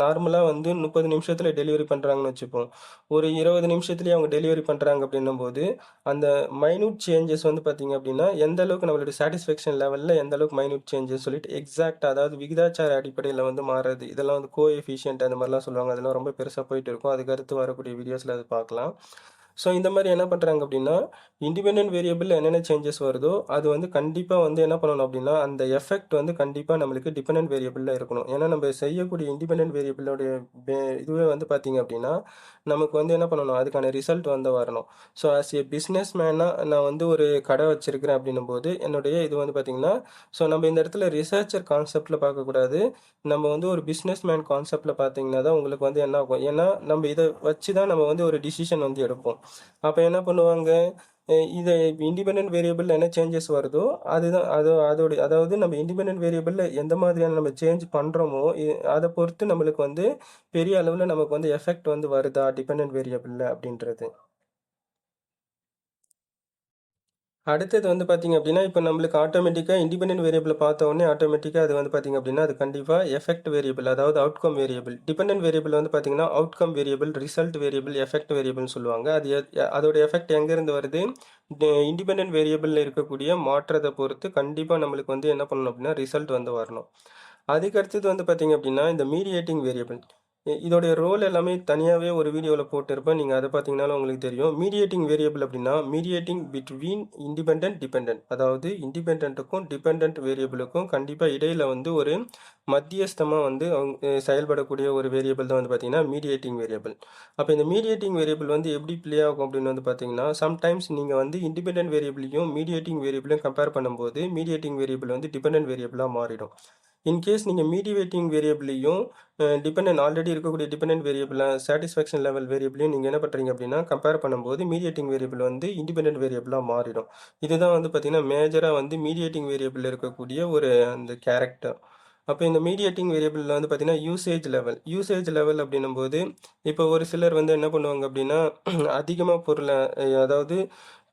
நார்மலாக வந்து 30 நிமிஷத்தில் டெலிவரி பண்ணுறாங்கன்னு வச்சுப்போம். ஒரு 20 நிமிஷத்துலேயே அவங்க டெலிவரி பண்ணுறாங்க அப்படின்னும்போது அந்த மைனூட் சேஞ்சஸ் வந்து பார்த்தீங்க அப்படின்னா எந்த அளவுக்கு நம்மளுடைய சாட்டிஸ்ஃபேக்ஷன் லெவலில் எந்த அளவுக்கு மைனூட் சேஞ்சஸ் சொல்லிட்டு எக்ஸாக்டாக அதாவது விகிதாச்சார அடிப்படையில் வந்து மாறுறது. இதெல்லாம் வந்து கோ எஃபிஷியன்ட் அந்த மாதிரிலாம் சொல்லுவாங்க. அதெல்லாம் ரொம்ப பெருசாக போயிட்டு இருக்கும். அதுக்கு அடுத்து வரக்கூடிய வீடியோஸில் அது பார்க்கலாம். ஸோ இந்த மாதிரி என்ன பண்ணுறாங்க அப்படின்னா இண்டிபெண்டன்ட் வேரியபிள் என்னென்ன சேஞ்சஸ் வருதோ அது வந்து கண்டிப்பாக வந்து என்ன பண்ணணும் அப்படின்னா அந்த எஃபெக்ட் வந்து கண்டிப்பாக நம்மளுக்கு டிபெண்டன்ட் வேரியபிளில் இருக்கணும். ஏன்னா நம்ம செய்யக்கூடிய இண்டிபெண்டன்ட் வேரியபிளோடைய இதுவே வந்து பார்த்தீங்க அப்படின்னா நமக்கு வந்து என்ன பண்ணணும் அதுக்கான ரிசல்ட் வந்து வரணும். ஸோ ஆஸ் ஏ பிஸ்னஸ் மேனாக நான் வந்து ஒரு கடை வச்சிருக்கிறேன் அப்படின்னும் போது என்னுடைய இது வந்து பார்த்தீங்கன்னா ஸோ நம்ம இந்த இடத்துல ரிசர்ச்சர் கான்செப்டில் பார்க்கக்கூடாது. நம்ம வந்து ஒரு பிஸ்னஸ் மேன் கான்செப்டில் பார்த்தீங்கன்னா தான் உங்களுக்கு வந்து என்ன ஆகும். ஏன்னா நம்ம இதை வச்சு தான் நம்ம வந்து ஒரு டிசிஷன் வந்து எடுப்போம். அப்போ என்ன பண்ணுவாங்க இதை இண்டிபெண்டன்ட் வேரியபிள் என்ன சேஞ்சஸ் வருதோ அதுதான் அதோடைய அதாவது நம்ம இண்டிபெண்டன்ட் வேரியபிளில் எந்த மாதிரியான நம்ம சேஞ்ச் பண்ணுறோமோ அதை பொறுத்து நம்மளுக்கு வந்து பெரிய அளவில் நமக்கு வந்து எஃபெக்ட் வந்து வருதா டிபெண்டன்ட் வேரியபிளில் அப்படின்றது. அடுத்தது வந்து பார்த்தீங்க அப்படின்னா இப்போ நம்மளுக்கு ஆட்டோமேட்டிக்காக இண்டிபெண்டன்ட் வேரியபிளை பார்த்த உடனே ஆட்டோமேட்டிக்காக அது வந்து பார்த்தீங்க அப்படின்னா அது கண்டிப்பாக எஃபெக்ட் வேரியபிள் அதாவது அவுட்கம் வேரியபிள். டிபெண்டன்ட் வேரியபிள் வந்து பார்த்தீங்கன்னா outcome variable, result variable, effect வேரியபிள்னு சொல்லுவாங்க. அது அதோட எஃபெக்ட் எங்கேருந்து வருது இண்டிபெண்டன்ட் வேரியபிளில் இருக்கக்கூடிய மாற்றத்தை பொறுத்து கண்டிப்பாக நம்மளுக்கு வந்து என்ன பண்ணணும் அப்படின்னா ரிசல்ட் வந்து வரணும். அதுக்கு அடுத்தது வந்து பார்த்தீங்க அப்படின்னா இந்த மீடியேட்டிங் வேரியபிள். இதோடைய ரோல் எல்லாமே தனியாகவே ஒரு வீடியோவில் போட்டிருப்பேன். நீங்கள் அதை பார்த்தீங்கன்னாலும் உங்களுக்கு தெரியும். மீடியேட்டிங் வேரியபிள் அப்படின்னா மீடியேட்டிங் பிட்வீன் இண்டிபெண்டன்ட் டிபெண்டன்ட். அதாவது இண்டிபெண்டன்ட்டுக்கும் டிபெண்டன்ட் வேரியபிளுக்கும் கண்டிப்பாக இடையில் வந்து ஒரு மத்தியஸ்தமாக வந்து அவங்க செயல்படக்கூடிய ஒரு வேரியபிள் தான் வந்து பார்த்தீங்கன்னா மீடியேட்டிங் வேரியபிள். அப்போ இந்த மீடியேட்டிங் வேரியபிள் வந்து எப்படி ப்ளே ஆகும் அப்படின்னு வந்து பார்த்தீங்கன்னா சம்டைம்ஸ் நீங்கள் வந்து இண்டிபெண்டன்ட் வேரியபிளையும் மீடியேட்டிங் வேரியபிளையும் கம்பேர் பண்ணும்போது மீடியேட்டிங் வேரியபிள் வந்து டிபெண்டன்ட் வேரியபிளாக மாறிடும். இன்கேஸ் நீங்கள் மீடியேட்டிங் வேரியபிளையும் டிபெண்டன்ட் ஆல்ரெடி இருக்கக்கூடிய டிபெண்டன்ட் வேரியபிளை சாட்டிஸ்ஃபேக்ஷன் லெவல் வேரியபிளையும் நீங்கள் என்ன பண்ணுறீங்க அப்படின்னா கம்பேர் பண்ணும்போது மீடியேட்டிங் வேரியபிள் வந்து இண்டிபெண்டன்ட் வேரியபிளாக மாறிடும். இதுதான் வந்து பார்த்திங்கன்னா மேஜராக வந்து மீடியேட்டிங் வேரியபிள் இருக்கக்கூடிய ஒரு அந்த கேரக்டர். அப்போ இந்த மீடியேட்டிங் வேரியபிளில் வந்து பார்த்திங்கன்னா யூசேஜ் லெவல் அப்படின்னும்போது இப்போ ஒரு சிலர் வந்து என்ன பண்ணுவாங்க அப்படின்னா அதிகமாக அதாவது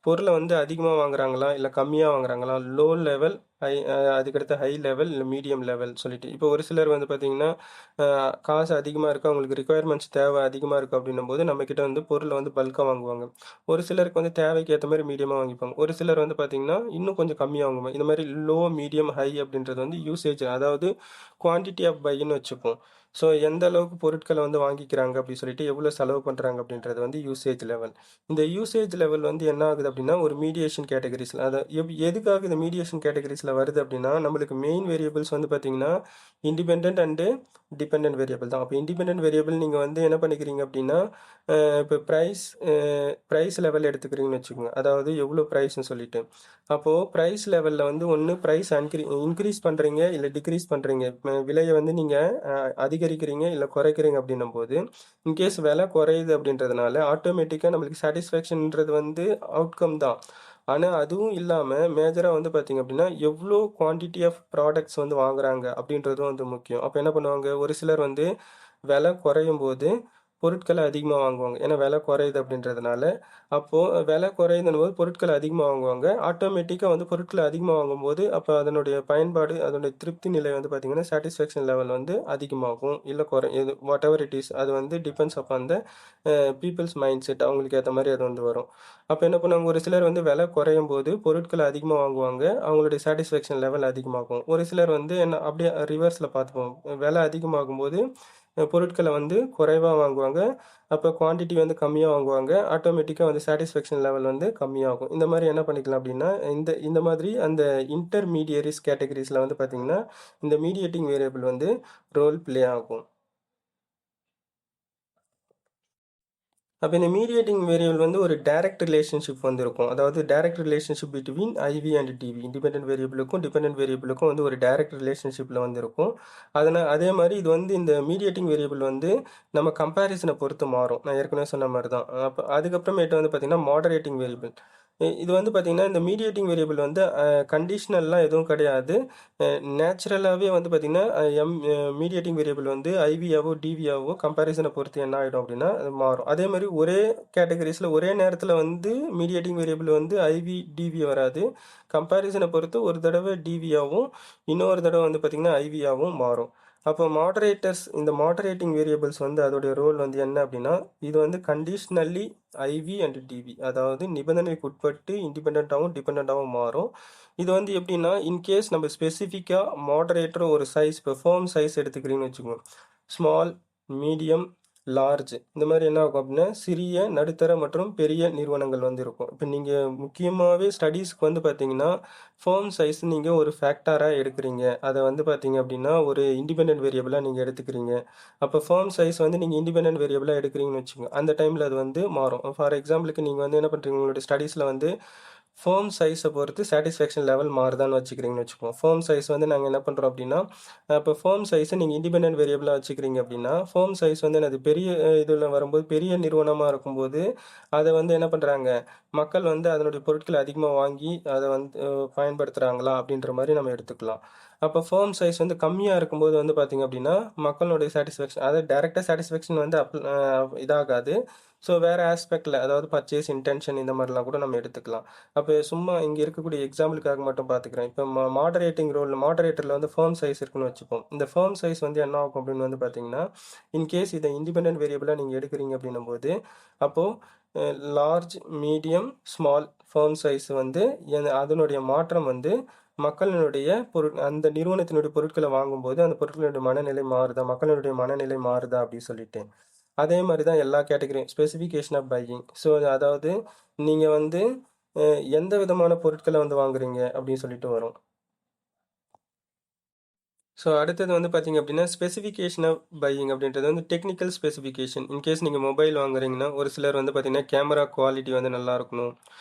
பொருளை வந்து அதிகமாக வாங்குறாங்களா இல்லை கம்மியாக வாங்குறாங்களா, லோ லெவல், ஹை, அதுக்கடுத்து ஹை லெவல் இல்லை மீடியம் லெவல் சொல்லிட்டு. இப்போ ஒரு சிலர் வந்து பார்த்திங்கன்னா காசு அதிகமாக இருக்குது, அவங்களுக்கு ரிக்குயர்மெண்ட்ஸ் தேவை அதிகமாக இருக்குது அப்படின்னும் போது நம்மக்கிட்ட வந்து பொருளை வந்து பல்காக வாங்குவாங்க. ஒரு சிலருக்கு வந்து தேவைக்கு ஏற்ற மாதிரி மீடியமாக வாங்கிப்பாங்க. ஒரு சிலர் வந்து பார்த்திங்கன்னா இன்னும் கொஞ்சம் கம்மியாக வாங்குவாங்க. இந்த மாதிரி லோ, மீடியம், ஹை அப்படின்றது வந்து யூசேஜ் அதாவது குவான்டிட்டி ஆஃப் பைன்னு வச்சுப்போம். ஸோ எந்த அளவுக்கு பொருட்களை வந்து வாங்கிக்கிறாங்க அப்படி சொல்லிட்டு எவ்வளோ செலவு பண்ணுறாங்க அப்படின்றது வந்து யூசேஜ் லெவல். இந்த யூசேஜ் லெவல் வந்து என்ன ஆகுது அப்படின்னா ஒரு மீடியேஷன் கேட்டகரிஸில் அதை எதுக்காக இந்த மீடியேஷன் கேட்டகரிஸில் வருது அப்படின்னா நம்மளுக்கு மெயின் வேரியபிள்ஸ் வந்து பார்த்திங்கன்னா இண்டிபெண்ட் அண்டு டிபெண்டன்ட் வேரியபிள் தான். அப்போ இண்டிபெண்டன்ட் வேரியபிள் நீங்கள் வந்து என்ன பண்ணிக்கிறீங்க அப்படின்னா இப்போ ப்ரைஸ் லெவல் எடுத்துக்கிறீங்கன்னு வச்சுக்கோங்க. அதாவது எவ்வளோ ப்ரைஸ்ன்னு சொல்லிட்டு அப்போது ப்ரைஸ் லெவலில் வந்து ஒன்று ப்ரைஸ் இன்க்ரீஸ் பண்ணுறீங்க இல்லை டிக்ரீஸ் பண்ணுறீங்க, விலையை வந்து நீங்கள் அதிகரிக்கிறீங்க இல்லை குறைக்கிறீங்க அப்படின்னும் போது இன்கேஸ் விலை குறையுது அப்படின்றதுனால ஆட்டோமேட்டிக்காக நம்மளுக்கு சாட்டிஸ்ஃபேக்ஷன்ன்றது வந்து அவுட்கம் தான். ஆனால் அதுவும் இல்லாமல் மேஜராக வந்து பார்த்திங்க அப்படின்னா எவ்வளோ குவான்டிட்டி ஆஃப் ப்ராடக்ட்ஸ் வந்து வாங்குறாங்க அப்படின்றதும் வந்து முக்கியம். அப்போ என்ன பண்ணுவாங்க, ஒரு சிலர் வந்து விலை குறையும் போது பொருட்களை அதிகமாக வாங்குவாங்க. ஏன்னா விலை குறையுது அப்படின்றதுனால. அப்போது விலை குறையுதுன்னும்போது பொருட்கள் அதிகமாக வாங்குவாங்க. ஆட்டோமேட்டிக்காக வந்து பொருட்களை அதிகமாக வாங்கும்போது அப்போ அதனுடைய பயன்பாடு, அதனுடைய திருப்தி நிலை வந்து பார்த்திங்கன்னா சாட்டிஸ்ஃபேக்ஷன் லெவல் வந்து அதிகமாகும். இல்லை எது வாட் எவர் இட் இஸ், அது வந்து டிபெண்ட்ஸ் அப்பான் த பீப்புள்ஸ் மைண்ட் செட். அவங்களுக்கு ஏற்ற மாதிரி அது வந்து வரும். அப்போ என்ன பண்ணுவாங்க, ஒரு சிலர் வந்து விலை குறையும் போது பொருட்களை அதிகமாக வாங்குவாங்க. அவங்களுடைய சாட்டிஸ்ஃபேக்ஷன் லெவல் அதிகமாகும். ஒரு சிலர் வந்து என்ன அப்படியே ரிவர்ஸில் பார்த்துப்போம். விலை அதிகமாகும்போது பொருட்களை வந்து குறைவாக வாங்குவாங்க. அப்போ குவான்டிட்டி வந்து கம்மியாக வாங்குவாங்க. ஆட்டோமேட்டிக்காக வந்து சாட்டிஸ்ஃபேக்ஷன் லெவல் வந்து கம்மியாகும். இந்த மாதிரி என்ன பண்ணிக்கலாம் அப்படின்னா, இந்த மாதிரி அந்த இன்டர்மீடியரிஸ் கேட்டகரிஸில் வந்து பார்த்திங்கன்னா இந்த மீடியேட்டிங் வேரியபிள் வந்து ரோல் ப்ளே ஆகும். அப்போ இந்த மீடியேட்டிங் வேரியபிள் வந்து ஒரு டைரக்ட் ரிலேஷன்ஷிப் வந்து இருக்கும். அதாவது direct relationship between IV and DV. Independent வேரியபிளுக்கும் டிபெண்டன்ட் வேரியபிளுக்கும் வந்து ஒரு டைரக்ட் ரிலேஷன்ஷிப்பில் வந்து இருக்கும். அதே மாதிரி இது வந்து இந்த மீடியேட்டிங் வேரியபிள் வந்து நம்ம கம்பேரிசனை பொறுத்து மாறும். நான் ஏற்கனவே சொன்ன மாதிரி தான். அப்போ அதுக்கப்புறமேட்டு வந்து பார்த்திங்கன்னா மாடரேட்டிங் வேரியபிள். இது வந்து பார்த்திங்கன்னா இந்த மீடியேட்டிங் வேரியபிள் வந்து கண்டிஷ்னல்லாம் எதுவும் கிடையாது. நேச்சுரலாகவே வந்து பார்த்திங்கன்னா மீடியேட்டிங் வேரியபிள் வந்து ஐவியாவோ டிவியாவோ கம்பேரிசனை பொறுத்து என்ன ஆகிடும் அப்படின்னா அது மாறும். அதே மாதிரி ஒரே கேட்டகரிஸில் ஒரே நேரத்தில் வந்து மீடியேட்டிங் வேரியபிள் வந்து ஐவி டிவி வராது. கம்பேரிசனை பொறுத்து ஒரு தடவை டிவியாகவும் இன்னொரு தடவை வந்து பார்த்திங்கன்னா ஐவியாவும் மாறும். அப்போ இந்த மாடரேட்டிங் வேரியபிள்ஸ் வந்து அதோடைய ரோல் வந்து என்ன அப்படின்னா, இது வந்து கண்டிஷ்னலி ஐவி அண்ட் டிவி, அதாவது நிபந்தனைக்கு உட்பட்டு இண்டிபெண்ட்டாகவும் டிபெண்ட்டாகவும் மாறும். இது வந்து எப்படின்னா, இன்கேஸ் நம்ம ஸ்பெசிஃபிக்காக மாடரேட்டர் ஒரு சைஸ், இப்போ ஃபேர்ம் சைஸ் எடுத்துக்கிறீங்கன்னு வச்சுக்கோங்க. ஸ்மால், மீடியம், லார்ஜ், இந்த மாதிரி என்ன ஆகும் அப்படின்னா சிறிய, நடுத்தர மற்றும் பெரிய நிறுவனங்கள் வந்து இருக்கும். இப்போ நீங்கள் முக்கியமாகவே ஸ்டடீஸ்க்கு வந்து பார்த்தீங்கன்னா ஃபேர்ம் சைஸ் நீங்கள் ஒரு ஃபேக்டராக எடுக்கிறீங்க. அதை வந்து பார்த்தீங்க அப்படின்னா ஒரு இண்டிபெண்டன்ட் வேரியபிளாக நீங்கள் எடுத்துக்கிறீங்க. அப்போ ஃபேர்ம் சைஸ் வந்து நீங்கள் இண்டிபெண்டன்ட் வேரியபிளாக எடுக்கிறீங்கன்னு வச்சுக்கோங்க. அந்த டைமில் அது வந்து மாறும். ஃபார் எக்ஸாம்பிளுக்கு நீங்கள் வந்து என்ன பண்ணுறீங்க, உங்களுடைய ஸ்டடீஸில் வந்து ஃபேர்ம் சைஸை பொறுத்து சாட்டிஸ்ஃபேக்ஷன் லெவல் மாறுதான்னு வச்சுக்கிறீங்கன்னு வச்சுக்கோங்க. ஃபேர்ம் சைஸ் வந்து நாங்கள் என்ன பண்ணுறோம் அப்படின்னா, இப்போ ஃபேர்ம் சைஸை நீங்கள் இண்டிபெண்டன்ட் வேரியபிளாக வச்சுக்கிறீங்க அப்படின்னா, ஃபேர்ம் சைஸ் வந்து அது பெரிய இதில் வரும்போது பெரிய நிறுவனமாக இருக்கும்போது அதை வந்து என்ன பண்ணுறாங்க, மக்கள் வந்து அதனுடைய பொருட்களை அதிகமாக வாங்கி அதை வந்து பயன்படுத்துகிறாங்களா அப்படின்ற மாதிரி நம்ம எடுத்துக்கலாம். அப்போ ஃபேர்ம் சைஸ் வந்து கம்மியாக இருக்கும்போது வந்து பார்த்திங்க அப்படின்னா மக்களுடைய சாட்டிஸ்ஃபேக்ஷன், அதாவது டேரெக்டாக சாட்டிஸ்ஃபேக்ஷன் வந்து இதாகாது. ஸோ வேறு ஆஸ்பெக்டில், அதாவது பர்ச்சேஸ் இன்டென்ஷன் இந்த மாதிரிலாம் கூட நம்ம எடுத்துக்கலாம். அப்போ சும்மா இங்கே இருக்கக்கூடிய எக்ஸாம்பிளுக்காக மட்டும் பார்த்துக்கிறேன். இப்போ மாடரேட்டரில் வந்து ஃபேர்ம் சைஸ் இருக்குன்னு வச்சுப்போம். இந்த ஃபேர்ம் சைஸ் வந்து என்ன ஆகும் அப்படின்னு வந்து பார்த்தீங்கன்னா, இன்கேஸ் இதை இண்டிபெண்டன்ட் வேரியபிளாக நீங்கள் எடுக்கிறீங்க அப்படின்னும் போது, அப்போது large, medium, small firm size வந்து அதனுடைய மாற்றம் வந்து மக்களினுடைய அந்த நிறுவனத்தினுடைய பொருட்களை வாங்கும்போது அந்த பொருட்களுடைய மனநிலை மாறுதா, மக்களினுடைய மனநிலை மாறுதா அப்படின்னு சொல்லிட்டு. அதே மாதிரி தான் எல்லா கேட்டகரியும் ஸ்பெசிஃபிகேஷன் ஆஃப் பையிங். ஸோ அதாவது நீங்கள் வந்து எந்த விதமான பொருட்களை வந்து வாங்குறீங்க அப்படின்னு சொல்லிட்டு வரும். ஸோ அடுத்தது வந்து பார்த்தீங்க அப்படின்னா ஸ்பெசிஃபிகேஷன் ஆஃப் பையிங் அப்படின்றது வந்து டெக்னிக்கல் ஸ்பெசிஃபிகேஷன். இன்கேஸ் நீங்கள் மொபைல் வாங்குறீங்கன்னா ஒரு சிலர் வந்து பார்த்தீங்கன்னா கேமரா குவாலிட்டி வந்து நல்லா இருக்கணும்.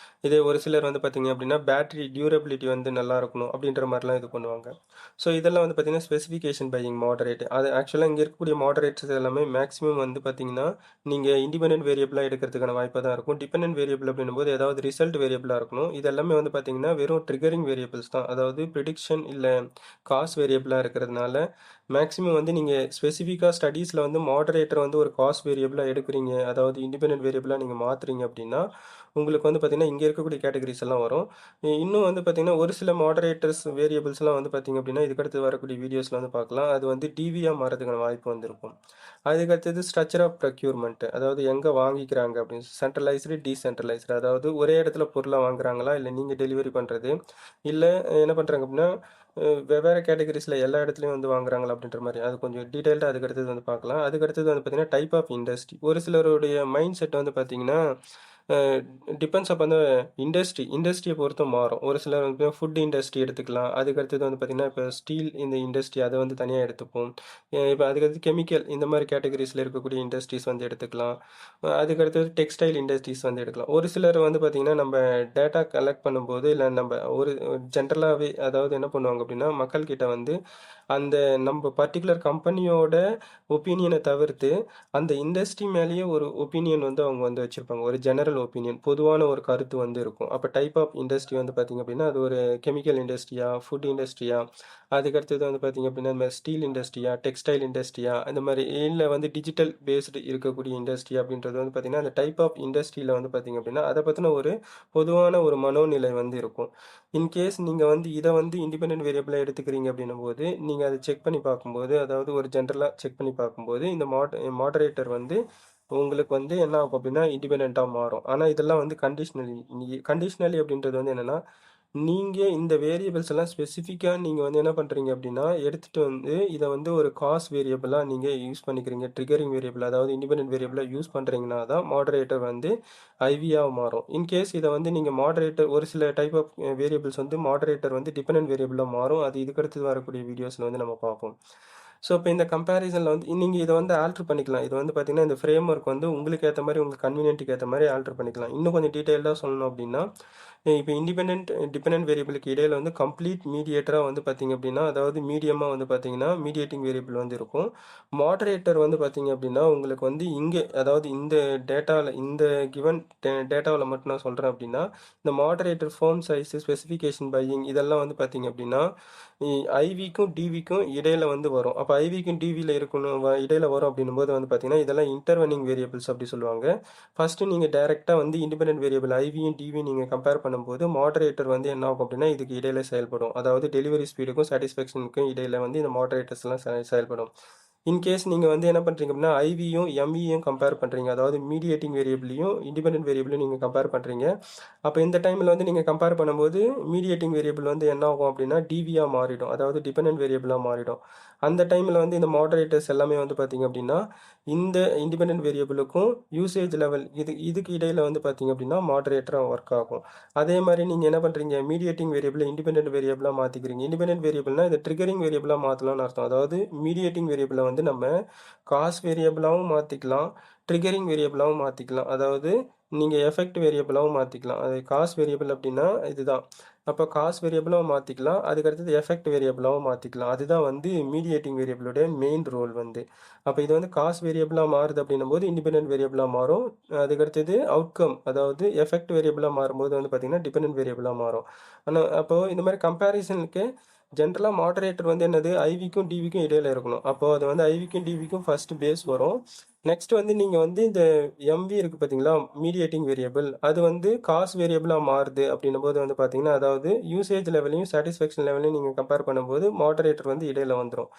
இதே ஒரு சிலர் வந்து பார்த்தீங்க அப்படின்னா பேட்டரி டியூரபிலிட்டி வந்து நல்லா இருக்கணும் அப்படின்ற மாதிரிலாம் இது பண்ணுவாங்க. ஸோ இதெல்லாம் வந்து பார்த்தீங்கன்னா ஸ்பெசிஃபிகேஷன் பையிங் மாடரேட். அது ஆக்சுவலாக இங்கே இருக்கக்கூடிய மாடரேட்ஸ் எல்லாமே மேக்ஸிமம் வந்து பார்த்தீங்கன்னா நீங்கள் இண்டிபெண்டன்ட் வேரியபிளாக எடுக்கிறதுக்கான வாய்ப்பாக தான் இருக்கும். டிபெண்டன்ட் வேரியபிள் அப்படின்னும் போது ஏதாவது ரிசல்ட் வேரியபிளாக இருக்கணும். இது எல்லாமே வந்து பார்த்தீங்கன்னா வெறும் ட்ரிகரிங் வேரியபிள்ஸ் தான். அதாவது ப்ரிடிக்ஷன் இல்லை காஸ் வேரியபிளாக இருக்கிறதுனால மேக்ஸிமம் வந்து நீங்கள் ஸ்பெசிஃபிக்காக ஸ்டடீஸில் வந்து மாடரேட்டர் வந்து ஒரு காஸ் வேரியபிளாக எடுக்கிறீங்க, அதாவது இண்டிபெண்டன்ட் வேரியபிளாக நீங்கள் மாற்றுறீங்க அப்படின்னா உங்களுக்கு வந்து பார்த்தீங்கன்னா இங்கே இருக்கக்கூடிய கேட்டகரிஸ் எல்லாம் வரும். இன்னும் வந்து பார்த்தீங்கன்னா ஒரு சில மாடரேட்டர்ஸ் வேரியபிள்ஸ்லாம் வந்து பார்த்தீங்க அப்படின்னா இதுக்கடுத்து வரக்கூடிய வீடியோஸில் வந்து பார்க்கலாம். அது வந்து டிவியாக மாறதுக்கான வாய்ப்பு வந்திருக்கும். அதுக்கடுத்தது ஸ்ட்ரக்சர் ஆஃப் ப்ரொக்யூர்மெண்ட், அதாவது எங்கே வாங்கிக்கிறாங்க அப்படின்னு, சென்ட்ரலைஸ்டு டீசென்ட்ரலைஸ்டு, அதாவது ஒரே இடத்துல பொருளை வாங்குறாங்களா இல்லை நீங்கள் டெலிவரி பண்ணுறது, இல்லை என்ன பண்ணுறாங்க அப்படின்னா வெவ்வேறு கேட்டகரிஸில் எல்லா இடத்துலையும் வந்து வாங்குறாங்களா அப்படின்ற மாதிரி. அது கொஞ்சம் டீட்டெயில்டாக அதுக்கடுத்தது வந்து பார்க்கலாம். அதுக்கடுத்தது வந்து பார்த்திங்கன்னா டைப் ஆஃப் இண்டஸ்ட்ரி. ஒரு சிலருடைய மைண்ட் செட் வந்து பார்த்திங்கன்னா டிபெண்ட்ஸ் அப்போ அந்த இண்டஸ்ட்ரியை பொறுத்து மாறும். ஒரு சிலர் வந்து ஃபுட் இண்டஸ்ட்ரி எடுத்துக்கலாம். அதுக்கடுத்தது வந்து பார்த்திங்கன்னா இப்போ ஸ்டீல் இந்த இண்டஸ்ட்ரி அதை வந்து தனியாக எடுத்துப்போம். இப்போ அதுக்கடுத்து கெமிக்கல் இந்த மாதிரி கேட்டகரிஸில் இருக்கக்கூடிய இண்டஸ்ட்ரீஸ் வந்து எடுத்துக்கலாம். அதுக்கடுத்தது டெக்ஸ்டைல் இண்டஸ்ட்ரீஸ் வந்து எடுக்கலாம். ஒரு சிலர் வந்து பார்த்திங்கன்னா நம்ம டேட்டா கலெக்ட் பண்ணும்போது இல்லை நம்ம ஒரு ஜென்ரலாகவே அதாவது என்ன பண்ணுவாங்க அப்படின்னா மக்கள்கிட்ட வந்து அந்த நம்ம பர்டிகுலர் கம்பெனியோட ஒப்பீனியனை தவிர்த்து அந்த இண்டஸ்ட்ரி மேலேயே ஒரு ஒப்பீனியன் வந்து அவங்க வந்து வச்சுருப்பாங்க. ஒரு ஜெனரல் ஜென்ரல் ஒப்பீனியன், பொதுவான ஒரு கருத்து வந்து இருக்கும். அப்போ டைப் ஆஃப் இண்டஸ்ட்ரி வந்து பார்த்தீங்க அப்படின்னா, அது ஒரு கெமிக்கல் இண்டஸ்ட்ரியா, ஃபுட் இண்டஸ்ட்ரியா, அதுக்கடுத்தது வந்து பார்த்தீங்க அப்படின்னா, இந்த மாதிரி ஸ்டீல் இண்டஸ்ட்ரியா, டெக்ஸ்டைல் இண்டஸ்ட்ரியா, இந்த மாதிரி இல்லை வந்து டிஜிட்டல் பேஸ்டு இருக்கக்கூடிய இண்டஸ்ட்ரி அப்படின்றது வந்து பார்த்தீங்கன்னா, அந்த டைப் ஆஃப் இண்டஸ்ட்ரியில் வந்து பார்த்தீங்க அப்படின்னா, அதை பற்றின ஒரு பொதுவான ஒரு மனோநிலை வந்து இருக்கும். இன்கேஸ் நீங்கள் வந்து இதை வந்து இண்டிபெண்டன்ட் வேரியபிளாக எடுத்துக்கிறீங்க அப்படின்னும் போது, நீங்கள் அதை செக் பண்ணி பார்க்கும்போது, அதாவது ஒரு ஜென்ரலாக செக் பண்ணி பார்க்கும்போது, இந்த மாடரேட்டர் வந்து உங்களுக்கு வந்து என்ன ஆகும் அப்படின்னா இண்டிபெண்ட்டாக மாறும். ஆனால் இதெல்லாம் வந்து கண்டிஷ்னலி. கண்டிஷ்னலி அப்படின்றது வந்து என்னென்னா, நீங்கள் இந்த வேரியபிள்ஸ் எல்லாம் ஸ்பெசிஃபிக்காக நீங்கள் வந்து என்ன பண்ணுறீங்க அப்படின்னா, எடுத்துகிட்டு வந்து இதை வந்து ஒரு காஸ் வேரியபிளாக நீங்கள் யூஸ் பண்ணிக்கிறீங்க. ட்ரிகரிங் வேரியபிள், அதாவது இண்டிபெண்டன்ட் வேரியபிளாக யூஸ் பண்ணுறீங்கன்னா தான் மாடரேட்டர் வந்து ஐவியாக மாறும். இன்கேஸ் இதை வந்து நீங்கள் மாடரேட்டர், ஒரு சில டைப் ஆஃப் வேரியபிள்ஸ் வந்து மாடரேட்டர் வந்து டிபெண்டன்ட் வேரியபிளாக மாறும். அது இதுக்கடுத்து வரக்கூடிய வீடியோஸில் வந்து நம்ம பார்ப்போம். ஸோ இப்போ இந்த கம்பேரிசனில் வந்து நீங்கள் இதை வந்து ஆல்ட்ரு பண்ணிக்கலாம். இது வந்து பார்த்தீங்கன்னா இந்த ஃப்ரேம் ஒர்க் வந்து உங்களுக்கு ஏற்ற மாதிரி, உங்களுக்கு கன்வீனியன்ட்டுக்கு ஏற்ற மாதிரி ஆல்ட்ரு பண்ணிக்கலாம். இன்னும் கொஞ்சம் டீட்டெயிலாக சொல்லணும் அப்படின்னா, இப்போ டிபெண்டன்ட் வேரியபிளுக்கு இடையில வந்து கம்ப்ளீட் மீடியேட்டராக வந்து பார்த்தீங்க அப்படின்னா, அதாவது மீடியமாக வந்து பார்த்தீங்கன்னா மீடியேட்டிங் வேரியபிள் வந்து இருக்கும். மாடரேட்டர் வந்து பார்த்தீங்க அப்படின்னா உங்களுக்கு வந்து இங்கே, அதாவது இந்த டேட்டாவில், இந்த கிவன் டேட்டாவில் மட்டும் நான் சொல்கிறேன் அப்படின்னா, இந்த moderator form size, specification buying இதெல்லாம் வந்து பார்த்தீங்க அப்படின்னா ஐவிக்கும் டிவிக்கும் இடையில வந்து வரும். அப்போ ஐவிக்கும் டிவியில் இருக்கணும் இடையில வரும் அப்படின்னும் போது வந்து பார்த்தீங்கன்னா, இதெல்லாம் இன்டர்வெனிங் வேரியபிள்ஸ் அப்படி சொல்லுவாங்க. ஃபஸ்ட்டு நீங்கள் டைரெக்டாக வந்து இண்டிபெண்டன்ட் வேரியபிள் ஐவியும் டிவியும் நீங்கள் கம்பேர் பண்ணும்போது, மாடரேட்டர் வந்து என்ன ஆகும் அப்படின்னா இதுக்கு இடையில செயல்படும். அதாவது டெலிவரி ஸ்பீடுக்கும் சாட்டிஸ்ஃபேக்ஷனுக்கும் இடையில வந்து இந்த மாடரேட்டர்ஸ்லாம் செயல்படும். இன்கேஸ் நீங்கள் வந்து என்ன பண்ணுறீங்க அப்படின்னா, ஐவியும் எம்வியும் கம்பேர் பண்ணுறீங்க, அதாவது மீடியேட்டிங் வேரியபிளையும் இண்டிபெண்டன்ட் வேரியபிளையும் நீங்கள் கம்பேர் பண்ணுறீங்க. அப்போ இந்த டைமில் வந்து நீங்கள் கம்பேர் பண்ணும்போது மீடியேட்டிங் வேரியபிள் வந்து என்ன ஆகும் அப்படின்னா டிவியாக மாறிடும், அதாவது டிபெண்டன்ட் வேரியபிளாக மாறிடும். அந்த டைமில் வந்து இந்த மாடரேட்டர்ஸ் எல்லாமே வந்து பார்த்தீங்க அப்படின்னா, இந்த இண்டிபெண்டன்ட் வேரியபிளுக்கும் யூசேஜ் லெவல் இதுக்கு இடையில் வந்து பார்த்தீங்க அப்படின்னா மாடரேட்டராக ஒர்க் ஆகும். அதே மாதிரி நீங்கள் என்ன பண்ணுறீங்க, மீடியேட்டிங் வேரியபிளை இண்டிபெண்டன்ட் வேரியபிளாக மாற்றிக்கிறீங்க. இண்டிபெண்டன்ட் வேரியபிள்னா இந்த ட்ரிகரிங் வேரியபிளாக மாற்றலாம்னு அர்த்தம். அதாவது மீடியேட்டிங் வேரியபிளை வந்து நம்ம காஸ் வேரியபிளாகவும் மாற்றிக்கலாம், ட்ரிகரிங் வேரியபிளாகவும் மாற்றிக்கலாம். அதாவது நீங்கள் எஃபெக்ட் வேரியபிளாகவும் மாற்றிக்கலாம். அது காஸ் வேரியபிள் அப்படின்னா இதுதான். அப்போ காஸ் வேரியபிளாகவும் மாற்றிக்கலாம், அதுக்கடுத்தது எஃபெக்ட் வேரியபிளாகவும் மாற்றிக்கலாம். அதுதான் வந்து மீடியேட்டிங் வேரியபிளுடைய மெயின் ரோல் வந்து. அப்போ இது வந்து காஸ் வேரியபிளாக மாறுது அப்படின்னும் போது இண்டிபெண்டன்ட் வேரியபிளாக மாறும். அதுக்கடுத்தது அவுட்கம், அதாவது எஃபெக்ட் வேரியபிளாக மாறும்போது வந்து பார்த்தீங்கன்னா டிபெண்டன்ட் வேரியபிளாக மாறும். ஆனால் அப்போது இந்த மாதிரி கம்பேரிசனுக்கு ஜென்ரலாக மாடரேட்டர் வந்து என்னது ஐவிக்கும் டிவிக்கும் இடையில இருக்கணும். அப்போது அது வந்து ஐவிக்கும் டிவிக்கும் ஃபர்ஸ்ட் பேஸ் வரும். நெக்ஸ்ட் வந்து நீங்கள் வந்து இந்த எம்வி இருக்குது பார்த்தீங்களா, மீடியேட்டிங் வேரியபிள், அது வந்து காஸ் வேரியபிளாக மாறுது அப்படின்னும் போது வந்து பார்த்தீங்கன்னா, அதாவது யூசேஜ் லெவலையும் சாட்டிஸ்ஃபேக்ஷன் லெவலையும் நீங்கள் கம்பேர் பண்ணும்போது மாடரேட்டர் வந்து இடையில வந்துடும்.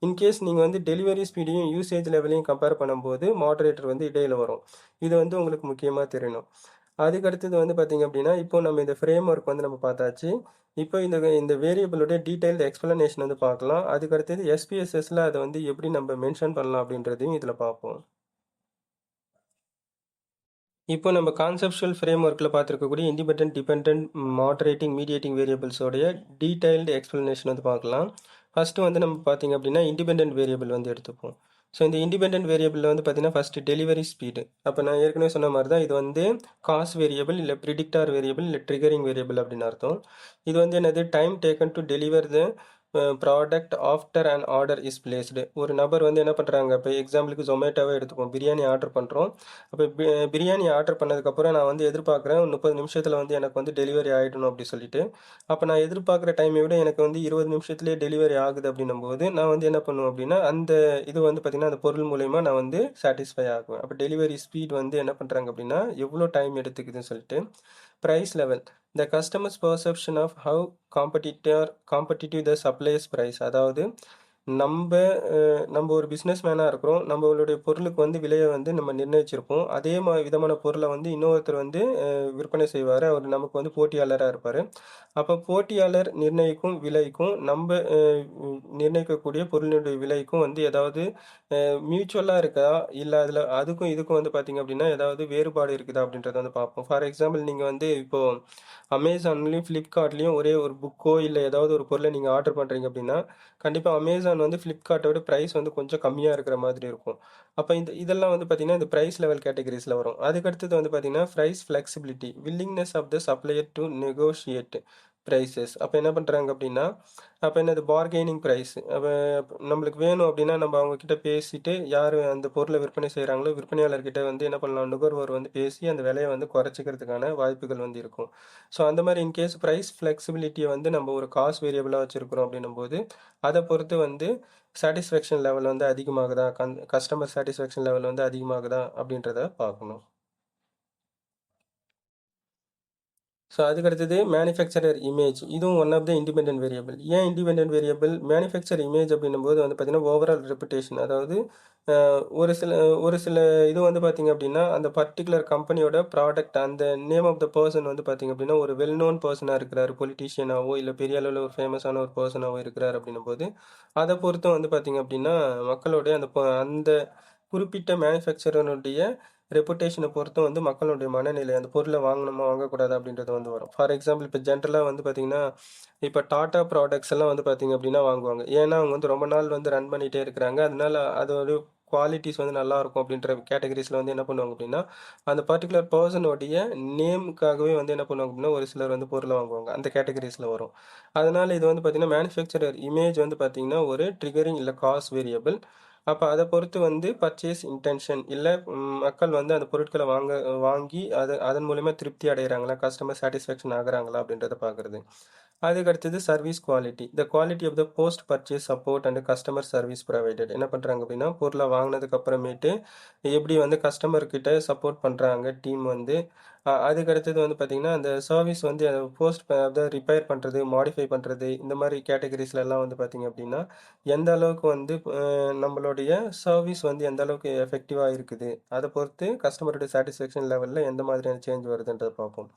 இன்கேஸ் நீங்கள் வந்து டெலிவரி ஸ்பீடையும் யூசேஜ் லெவலையும் கம்பேர் பண்ணும்போது மாடரேட்டர் வந்து இடையில வரும். இது வந்து உங்களுக்கு முக்கியமாக தெரியணும். அதுக்கடுத்தது வந்து பார்த்தீங்க அப்படின்னா, இப்போ நம்ம இந்த ஃப்ரேம் ஒர்க் வந்து நம்ம பார்த்தாச்சு. இப்போ இந்த வேரியபிளுடைய டீடைல்டு எக்ஸ்பிளனேஷன் வந்து பார்க்கலாம். அதுக்கடுத்தது எஸ்பிஎஸ்எஸ்ல அதை வந்து எப்படி நம்ம மென்ஷன் பண்ணலாம் அப்படின்றதையும் இதில் பார்ப்போம். இப்போ நம்ம கான்செப்ஷுவல் ஃப்ரேம் ஒர்க்கில் பார்த்துருக்கக்கூடிய இண்டிபெண்டன்ட், டிபெண்டன்ட், மாடரேட்டிங், மீடியேட்டிங் வேரியபிள்ஸோடைய டீடைல்டு எக்ஸ்பிளனேஷன் வந்து பார்க்கலாம். ஃபஸ்ட்டு வந்து நம்ம பார்த்தீங்க அப்படின்னா இண்டிபெண்டன்ட் வேரியபிள் வந்து எடுத்துப்போம். ஸோ இந்த இண்டிபெண்டன்ட் வேரியபிளில் வந்து பார்த்தீங்கன்னா ஃபஸ்ட்டு டெலிவரி ஸ்பீடு. அப்போ நான் ஏற்கனவே சொன்ன மாதிரி தான் இது வந்து காஸ் வேரியபிள், இல்லை ப்ரிடிக்டார் வேரியபிள், இல்லை ட்ரிகரிங் வேரியபிள் அப்படின்னு அர்த்தம். இது வந்து என்னது, time taken to deliver the product after and order is placed. ஒரு நபர் வந்து என்ன பண்ணுறாங்க, இப்போ எக்ஸாம்பிளுக்கு ஜொமேட்டோவே எடுத்துப்போம், பிரியாணி ஆர்டர் பண்ணுறோம். அப்போ பிரியாணி ஆர்டர் பண்ணதுக்கப்புறம் நான் வந்து எதிர்பார்க்குறேன் 30 நிமிஷத்தில் வந்து எனக்கு வந்து டெலிவரி ஆகிடணும் அப்படி சொல்லிட்டு. அப்போ நான் எதிர்பார்க்குற டைமை விட எனக்கு வந்து 20 நிமிஷத்துலேயே டெலிவரி ஆகுது அப்படின்னும் போது நான் வந்து என்ன பண்ணுவேன் அப்படின்னா, அந்த இது வந்து பார்த்திங்கன்னா அந்த பொருள் மூலயமா நான் வந்து சாட்டிஸ்ஃபை ஆகுவேன். அப்போ டெலிவரி ஸ்பீட் வந்து என்ன பண்ணுறாங்க அப்படின்னா எவ்வளோ டைம் எடுத்துக்குதுன்னு சொல்லிட்டு. Price level, the customer's perception of how competitive the supplier's price. அதாவது நம்ம ஒரு பிஸ்னஸ் மேனாக இருக்கிறோம், நம்மளுடைய பொருளுக்கு வந்து விலையை வந்து நம்ம நிர்ணயிச்சிருப்போம். அதே விதமான பொருளை வந்து இன்னொருத்தர் வந்து விற்பனை செய்வார், அவர் நமக்கு வந்து போட்டியாளராக இருப்பார். அப்போ போட்டியாளர் நிர்ணயிக்கும் விலைக்கும் நம்ம நிர்ணயிக்கக்கூடிய பொருளினுடைய விலைக்கும் வந்து ஏதாவது மியூச்சுவலாக இருக்கா, இல்லை அதுக்கும் இதுக்கும் வந்து பார்த்திங்க அப்படின்னா ஏதாவது வேறுபாடு இருக்குதா அப்படின்றத வந்து பார்ப்போம். ஃபார் எக்ஸாம்பிள், நீங்கள் வந்து இப்போது அமேசான்லேயும் ஃப்ளிப்கார்ட்லேயும் ஒரே ஒரு புக்கோ இல்லை ஏதாவது ஒரு பொருளை நீங்கள் ஆர்டர் பண்ணுறீங்க அப்படின்னா, கண்டிப்பாக அமேசான் வந்து ஃப்ளிப்கார்ட்டை விட ப்ரைஸ் வந்து கொஞ்சம் கம்மியாக இருக்கிற மாதிரி இருக்கும். அப்போ இதெல்லாம் வந்து பார்த்திங்கன்னா இந்த ப்ரைஸ் லெவல் கேட்டகரிஸில் வரும். அதுக்கடுத்தது வந்து பார்த்திங்கன்னா price flexibility, willingness of the supplier to negotiate. Prices. அப்போ என்ன பண்ணுறாங்க அப்படின்னா, அப்போ என்னது பார்கெனிங் ப்ரைஸ். அப்போ நம்மளுக்கு வேணும் அப்படின்னா நம்ம அவங்கக்கிட்ட பேசிட்டு யார் அந்த பொருளை விற்பனை செய்கிறாங்களோ விற்பனையாளர்கிட்ட வந்து என்ன பண்ணலாம், நுகர்வோர் வந்து பேசி அந்த விலையை வந்து குறைச்சிக்கிறதுக்கான வாய்ப்புகள் வந்து இருக்கும். ஸோ அந்த மாதிரி இன்கேஸ் ப்ரைஸ் ஃப்ளெக்சிபிலிட்டியை வந்து நம்ம ஒரு காஸ்ட் வேரியபிளாக வச்சுருக்கிறோம் அப்படின்னும் போது அதை பொறுத்து வந்து சாட்டிஸ்ஃபேக்ஷன் லெவல் வந்து அதிகமாகுதா, கஸ்டமர் சாட்டிஸ்ஃபேக்ஷன் லெவல் வந்து அதிகமாகுதா அப்படின்றத பார்க்கணும். ஸோ அதுக்கு அடுத்தது மேனுஃபேக்சரர் இமேஜ். இதுவும் one of the independent variable. ஏன் இண்டிபெண்டன்ட் வேரியபிள்? மேனுஃபேக்சர் இமேஜ் அப்படின்னும்போது வந்து பார்த்தீங்கன்னா ஓவரால் ரெப்புடேஷன், அதாவது ஒரு சில ஒரு சில இது வந்து பார்த்தீங்க அப்படின்னா அந்த பர்டிகுலர் கம்பெனியோட ப்ராடக்ட் அந்த நேம் ஆஃப் த பர்சன் வந்து பார்த்தீங்க அப்படின்னா ஒரு வெல் நோன் பர்சனாக இருக்கிறாரு, பொலிட்டீஷியனாவோ இல்லை பெரிய அளவில் ஒரு ஃபேமஸான ஒரு பர்சனாவோ இருக்கிறார் அப்படின்னும் போது அதை பொறுத்தும் வந்து பார்த்தீங்க அப்படின்னா மக்களுடைய அந்த குறிப்பிட்ட மேனுஃபேக்சரனுடைய ரெப்புடேஷனை பொறுத்தும் வந்து மக்களுடைய மனநிலை அந்த பொருளை வாங்கணுமா வாங்கக்கூடாது அப்படின்றது வந்து வரும். ஃபார் எக்ஸாம்பிள் இப்போ ஜென்ரலாக வந்து பார்த்தீங்கன்னா இப்போ டாடா ப்ராடக்ட்ஸ் எல்லாம் வந்து பார்த்தீங்க அப்படின்னா வாங்குவாங்க. ஏன்னா அவங்க வந்து ரொம்ப நாள் வந்து ரன் பண்ணிகிட்டே இருக்கிறாங்க, அதனால அதோட குவாலிட்டிஸ் வந்து நல்லா இருக்கும் அப்படின்ற கேட்டகரிஸில் வந்து என்ன பண்ணுவாங்க அப்படின்னா அந்த பர்டிகுலர் பர்சனோடைய நேமுக்காகவே வந்து என்ன பண்ணுவாங்க அப்படின்னா ஒரு சிலர் வந்து பொருளை வாங்குவாங்க, அந்த கேட்டகரிஸில் வரும். அதனால் இது வந்து பார்த்தீங்கன்னா மேனுஃபேக்சரர் இமேஜ் வந்து பார்த்தீங்கன்னா ஒரு ட்ரிகரிங் இல்லை காஸ்ட் வேரியபிள். அப்போ அதை பொறுத்து வந்து பர்ச்சேஸ் இன்டென்ஷன் இல்லை மக்கள் வந்து அந்த பொருட்களை வாங்கி அதன் மூலயமா திருப்தி அடைகிறாங்களா, கஸ்டமர் சாட்டிஸ்ஃபேக்ஷன் ஆகுறாங்களா அப்படின்றத பார்க்குறது. அதுக்கு அடுத்தது service quality, the quality of the post purchase support and customer service provided. என்ன பண்ணுறாங்க அப்படின்னா பொருளை வாங்கினதுக்கு அப்புறமேட்டு எப்படி வந்து கஸ்டமர்கிட்ட சப்போர்ட் பண்ணுறாங்க டீம் வந்து. அதுக்கு அடுத்தது வந்து பார்த்திங்கன்னா அந்த சர்வீஸ் வந்து போஸ்ட் அதாவது ரிப்பேர் பண்ணுறது, மாடிஃபை பண்ணுறது, இந்த மாதிரி கேட்டகரிஸ்ல எல்லாம் வந்து பார்த்திங்க அப்படின்னா எந்த அளவுக்கு வந்து நம்மளுடைய சர்வீஸ் வந்து எந்த அளவுக்கு எஃபெக்டிவாக இருக்குது அதை பொறுத்து கஸ்டமருடைய சாட்டிஸ்ஃபேக்ஷன் லெவலில் எந்த மாதிரியான சேஞ்ச் வருதுன்றதை பார்ப்போம்.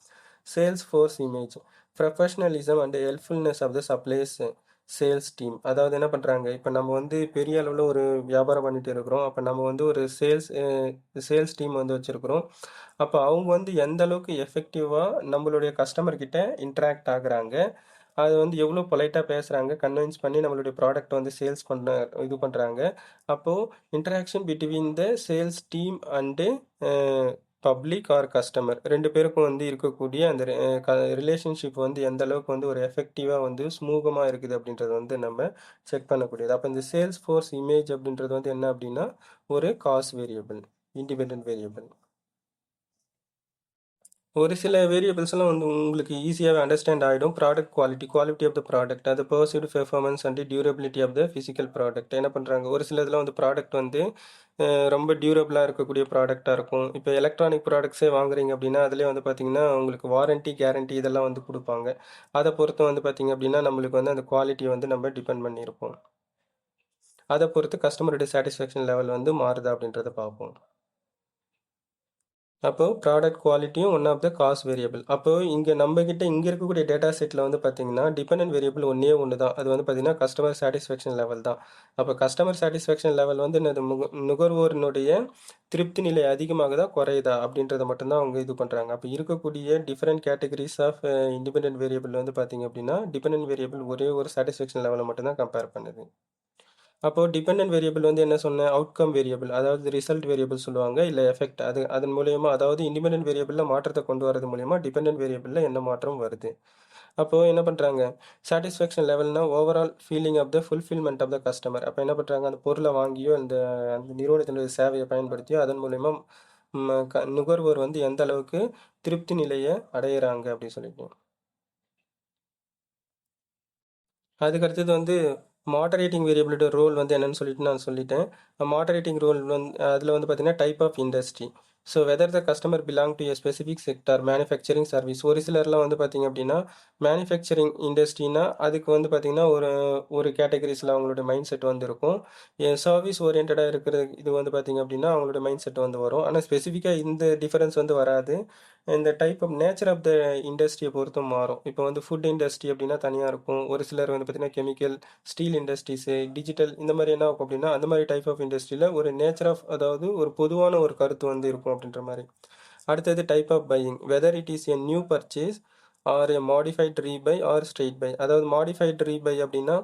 Sales force image, professionalism and helpfulness of the supplies sales team. அதாவது என்ன பண்ணுறாங்க, இப்போ நம்ம வந்து பெரிய அளவில் ஒரு வியாபாரம் பண்ணிட்டு இருக்கிறோம், அப்போ நம்ம வந்து ஒரு சேல்ஸ் டீம் வந்து வச்சுருக்கிறோம். அப்போ அவங்க வந்து எந்த அளவுக்கு எஃபெக்டிவாக நம்மளுடைய கஸ்டமர் கிட்ட இன்ட்ராக்ட் ஆகுறாங்க, அது வந்து எவ்வளோ பொலைட்டாக பேசுகிறாங்க, கன்வின்ஸ் பண்ணி நம்மளுடைய ப்ராடக்ட் வந்து சேல்ஸ் இது பண்ணுறாங்க. அப்போது interaction between the sales team and public or customer ரெண்டு பேருக்கும் வந்து இருக்கக்கூடிய அந்த ரிலேஷன்ஷிப் வந்து எந்த அளவுக்கு வந்து ஒரு எஃபெக்டிவாக வந்து ஸ்மூகமாக இருக்குது அப்படின்றது வந்து நம்ம செக் பண்ணக்கூடியது. அப்போ இந்த சேல்ஸ் ஃபோர்ஸ் இமேஜ் அப்படின்றது வந்து என்ன அப்படின்னா ஒரு காஸ்ட் வேரியபிள், இண்டிபெண்டன்ட் வேரியபிள். ஒரு சில வேரியபிள்ஸ்லாம் வந்து உங்களுக்கு ஈஸியாகவே அண்டர்ஸ்டாண்ட் ஆகிடும். Product quality, quality of the product, அது perceived performance and durability of the physical product. என்ன பண்ணுறாங்க, ஒரு சில இதில் வந்து ப்ராடக்ட் வந்து ரொம்ப டியூரபிளாக இருக்கக்கூடிய ப்ராடக்டாக இருக்கும். இப்போ எலக்ட்ரானிக் ப்ராடக்ட்ஸே வாங்குறீங்க அப்படின்னா அதிலே வந்து பார்த்தீங்கன்னா உங்களுக்கு வாரண்ட்டி, கேரண்டி இதெல்லாம் வந்து கொடுப்பாங்க. அதை பொறுத்து வந்து பார்த்தீங்க அப்படின்னா நம்மளுக்கு வந்து அந்த குவாலிட்டியை வந்து நம்ம டிபெண்ட் பண்ணியிருப்போம். அதை பொறுத்து கஸ்டமருடைய சாட்டிஸ்ஃபேக்ஷன் லெவல் வந்து மாறுதா அப்படின்றத பார்ப்போம். அப்போ ப்ராடக்ட் குவாலிட்டியும் one of the cost variable. அப்போ இங்கே நம்மக்கிட்ட இங்கே இருக்கக்கூடிய டேட்டா செட்டில் வந்து பார்த்தீங்கன்னா டிபெண்டன்ட் வேரியபிள் ஒன்று தான். அது வந்து பார்த்தீங்கன்னா கஸ்டமர் சாட்டிஸ்ஃபேக்ஷன் லெவல் தான். அப்போ கஸ்டமர் சாட்டிஸ்ஃபேக்ஷன் லெவல் வந்து நுகர்வோரினுடைய திருப்தி நிலை அதிகமாகுதா குறையுதா அப்படின்றத மட்டும்தான் அவங்க இது பண்ணுறாங்க. அப்போ இருக்கக்கூடிய different categories of independent variable வந்து பார்த்தீங்க அப்படின்னா டிபெண்டன்ட் வேரியபிள் ஒரே ஒரு சாட்டிஸ்ஃபேக்ஷன் லெவலை மட்டும்தான் கம்பேர் பண்ணுது. அப்போது டிபெண்டன்ட் வேரியபிள் வந்து என்ன சொன்னேன், அவுட்கம் வேரியபிள், அதாவது ரிசல்ட் வேரியபிள் சொல்லுவாங்க, இல்லை எஃபெக்ட். அதன் மூலயமா அதாவது இண்டிபெண்டன்ட் வேரியபிளில் மாற்றத்தை கொண்டு வரது மூலயமா டிபெண்டன்ட் வேரியபிளில் என்ன மாற்றம் வருது. அப்போது என்ன பண்ணுறாங்க, சாட்டிஸ்ஃபேக்ஷன் லெவல்னா overall feeling of the fulfilment of the customer. அப்போ என்ன பண்ணுறாங்க, அந்த பொருளை வாங்கியோ அந்த அந்த நிறுவனத்தினுடைய சேவையை பயன்படுத்தியோ அதன் மூலயமா நுகர்வோர் வந்து எந்த அளவுக்கு திருப்தி நிலையை அடையிறாங்க அப்படின்னு சொல்லிட்டு. அதுக்கு அடுத்தது வந்து மாடரேட்டிங் வேரியபிளோட ரோல் வந்து என்னன்னு சொல்லிட்டு நான் சொல்லிட்டேன். மாடரேட்டிங் ரோல் வந்து அதில் வந்து பார்த்தீங்கன்னா type of industry. So whether the customer belong to a specific sector, manufacturing, service. ஒரு சிலர்லாம் வந்து பார்த்தீங்க அப்படின்னா மேனுஃபேக்சரிங் இண்டஸ்ட்ரினா அதுக்கு வந்து பார்த்தீங்கன்னா ஒரு ஒரு கேட்டகரிஸில் அவங்களோட மைண்ட் செட் வந்து இருக்கும். சர்வீஸ் ஓரியன்டாக இருக்கிற இது வந்து பார்த்தீங்க அப்படின்னா அவங்களோட மைண்ட் செட் வந்து வரும். ஆனால் ஸ்பெசிஃபிக்காக இந்த டிஃபரன்ஸ் வந்து வராது. இந்த type of nature of the இண்டஸ்ட்ரியை பொறுத்தும் மாறும். இப்போ வந்து ஃபுட் இண்டஸ்ட்ரி அப்படின்னா தனியாக இருக்கும். ஒரு சிலர் வந்து பார்த்தீங்கன்னா கெமிக்கல், ஸ்டீல் இண்டஸ்ட்ரீஸு, டிஜிட்டல், இந்த மாதிரி என்ன ஆகும் அப்படின்னா அந்த மாதிரி டைப் ஆஃப் இண்டஸ்ட்ரியில் ஒரு நேச்சர் ஆஃப் அதாவது ஒரு பொதுவான ஒரு கருத்து வந்து இருக்கும் அப்படின்ற மாதிரி. அடுத்தது type of buying, whether it is a new purchase or a modified rebuy or straight buy. அதாவது மாடிஃபைட் ரீபை அப்படின்னா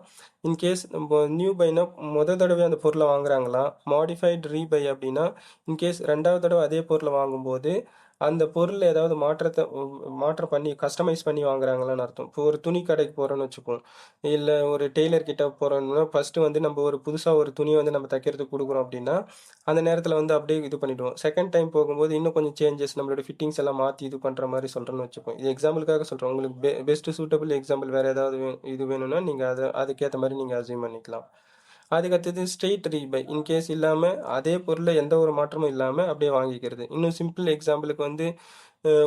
இன்கேஸ் நம்ம நியூ பைனா முதல் தடவை அந்த பொருளை வாங்குறாங்களா, மாடிஃபைட் ரீபை அப்படின்னா இன்கேஸ் ரெண்டாவது தடவை அதே பொருளை வாங்கும்போது அந்த பொருள் ஏதாவது மாற்றம் பண்ணி கஸ்டமைஸ் பண்ணி வாங்குறாங்களான்னு அர்த்தம். இப்போ ஒரு துணி கடைக்கு போகிறோன்னு வச்சுப்போம், இல்லை ஒரு டெய்லர் கிட்ட போகிறோம்னா ஃபஸ்ட்டு வந்து நம்ம ஒரு புதுசாக ஒரு துணியை வந்து நம்ம தைக்கிறதுக்கு கொடுக்குறோம் அப்படின்னா அந்த நேரத்தில் வந்து அப்படியே இது பண்ணிவிடுவோம். செகண்ட் டைம் போகும்போது இன்னும் கொஞ்சம் சேஞ்சஸ் நம்மளோட ஃபிட்டிங்ஸ் எல்லாம் மாற்றி இது பண்ணுற மாதிரி சொல்கிறேன்னு வச்சுப்போம். இது எக்ஸாம்பிளுக்காக சொல்கிறேன். உங்களுக்கு பெஸ்ட்டு சூட்டபிள் எக்ஸாம்பிள் வேறு ஏதாவது இது வேணும்னா நீங்கள் அதுக்கேற்ற மாதிரி நீங்கள் அசியூம் பண்ணிக்கலாம். அதுக்கடுத்தது ஸ்ட்ரெயிட் ரீபை. இன்கேஸ் இல்லாமல் அதே பொருளை எந்த ஒரு மாற்றமும் இல்லாமல் அப்படியே வாங்கிக்கிறது. இன்னும் சிம்பிள் எக்ஸாம்பிளுக்கு வந்து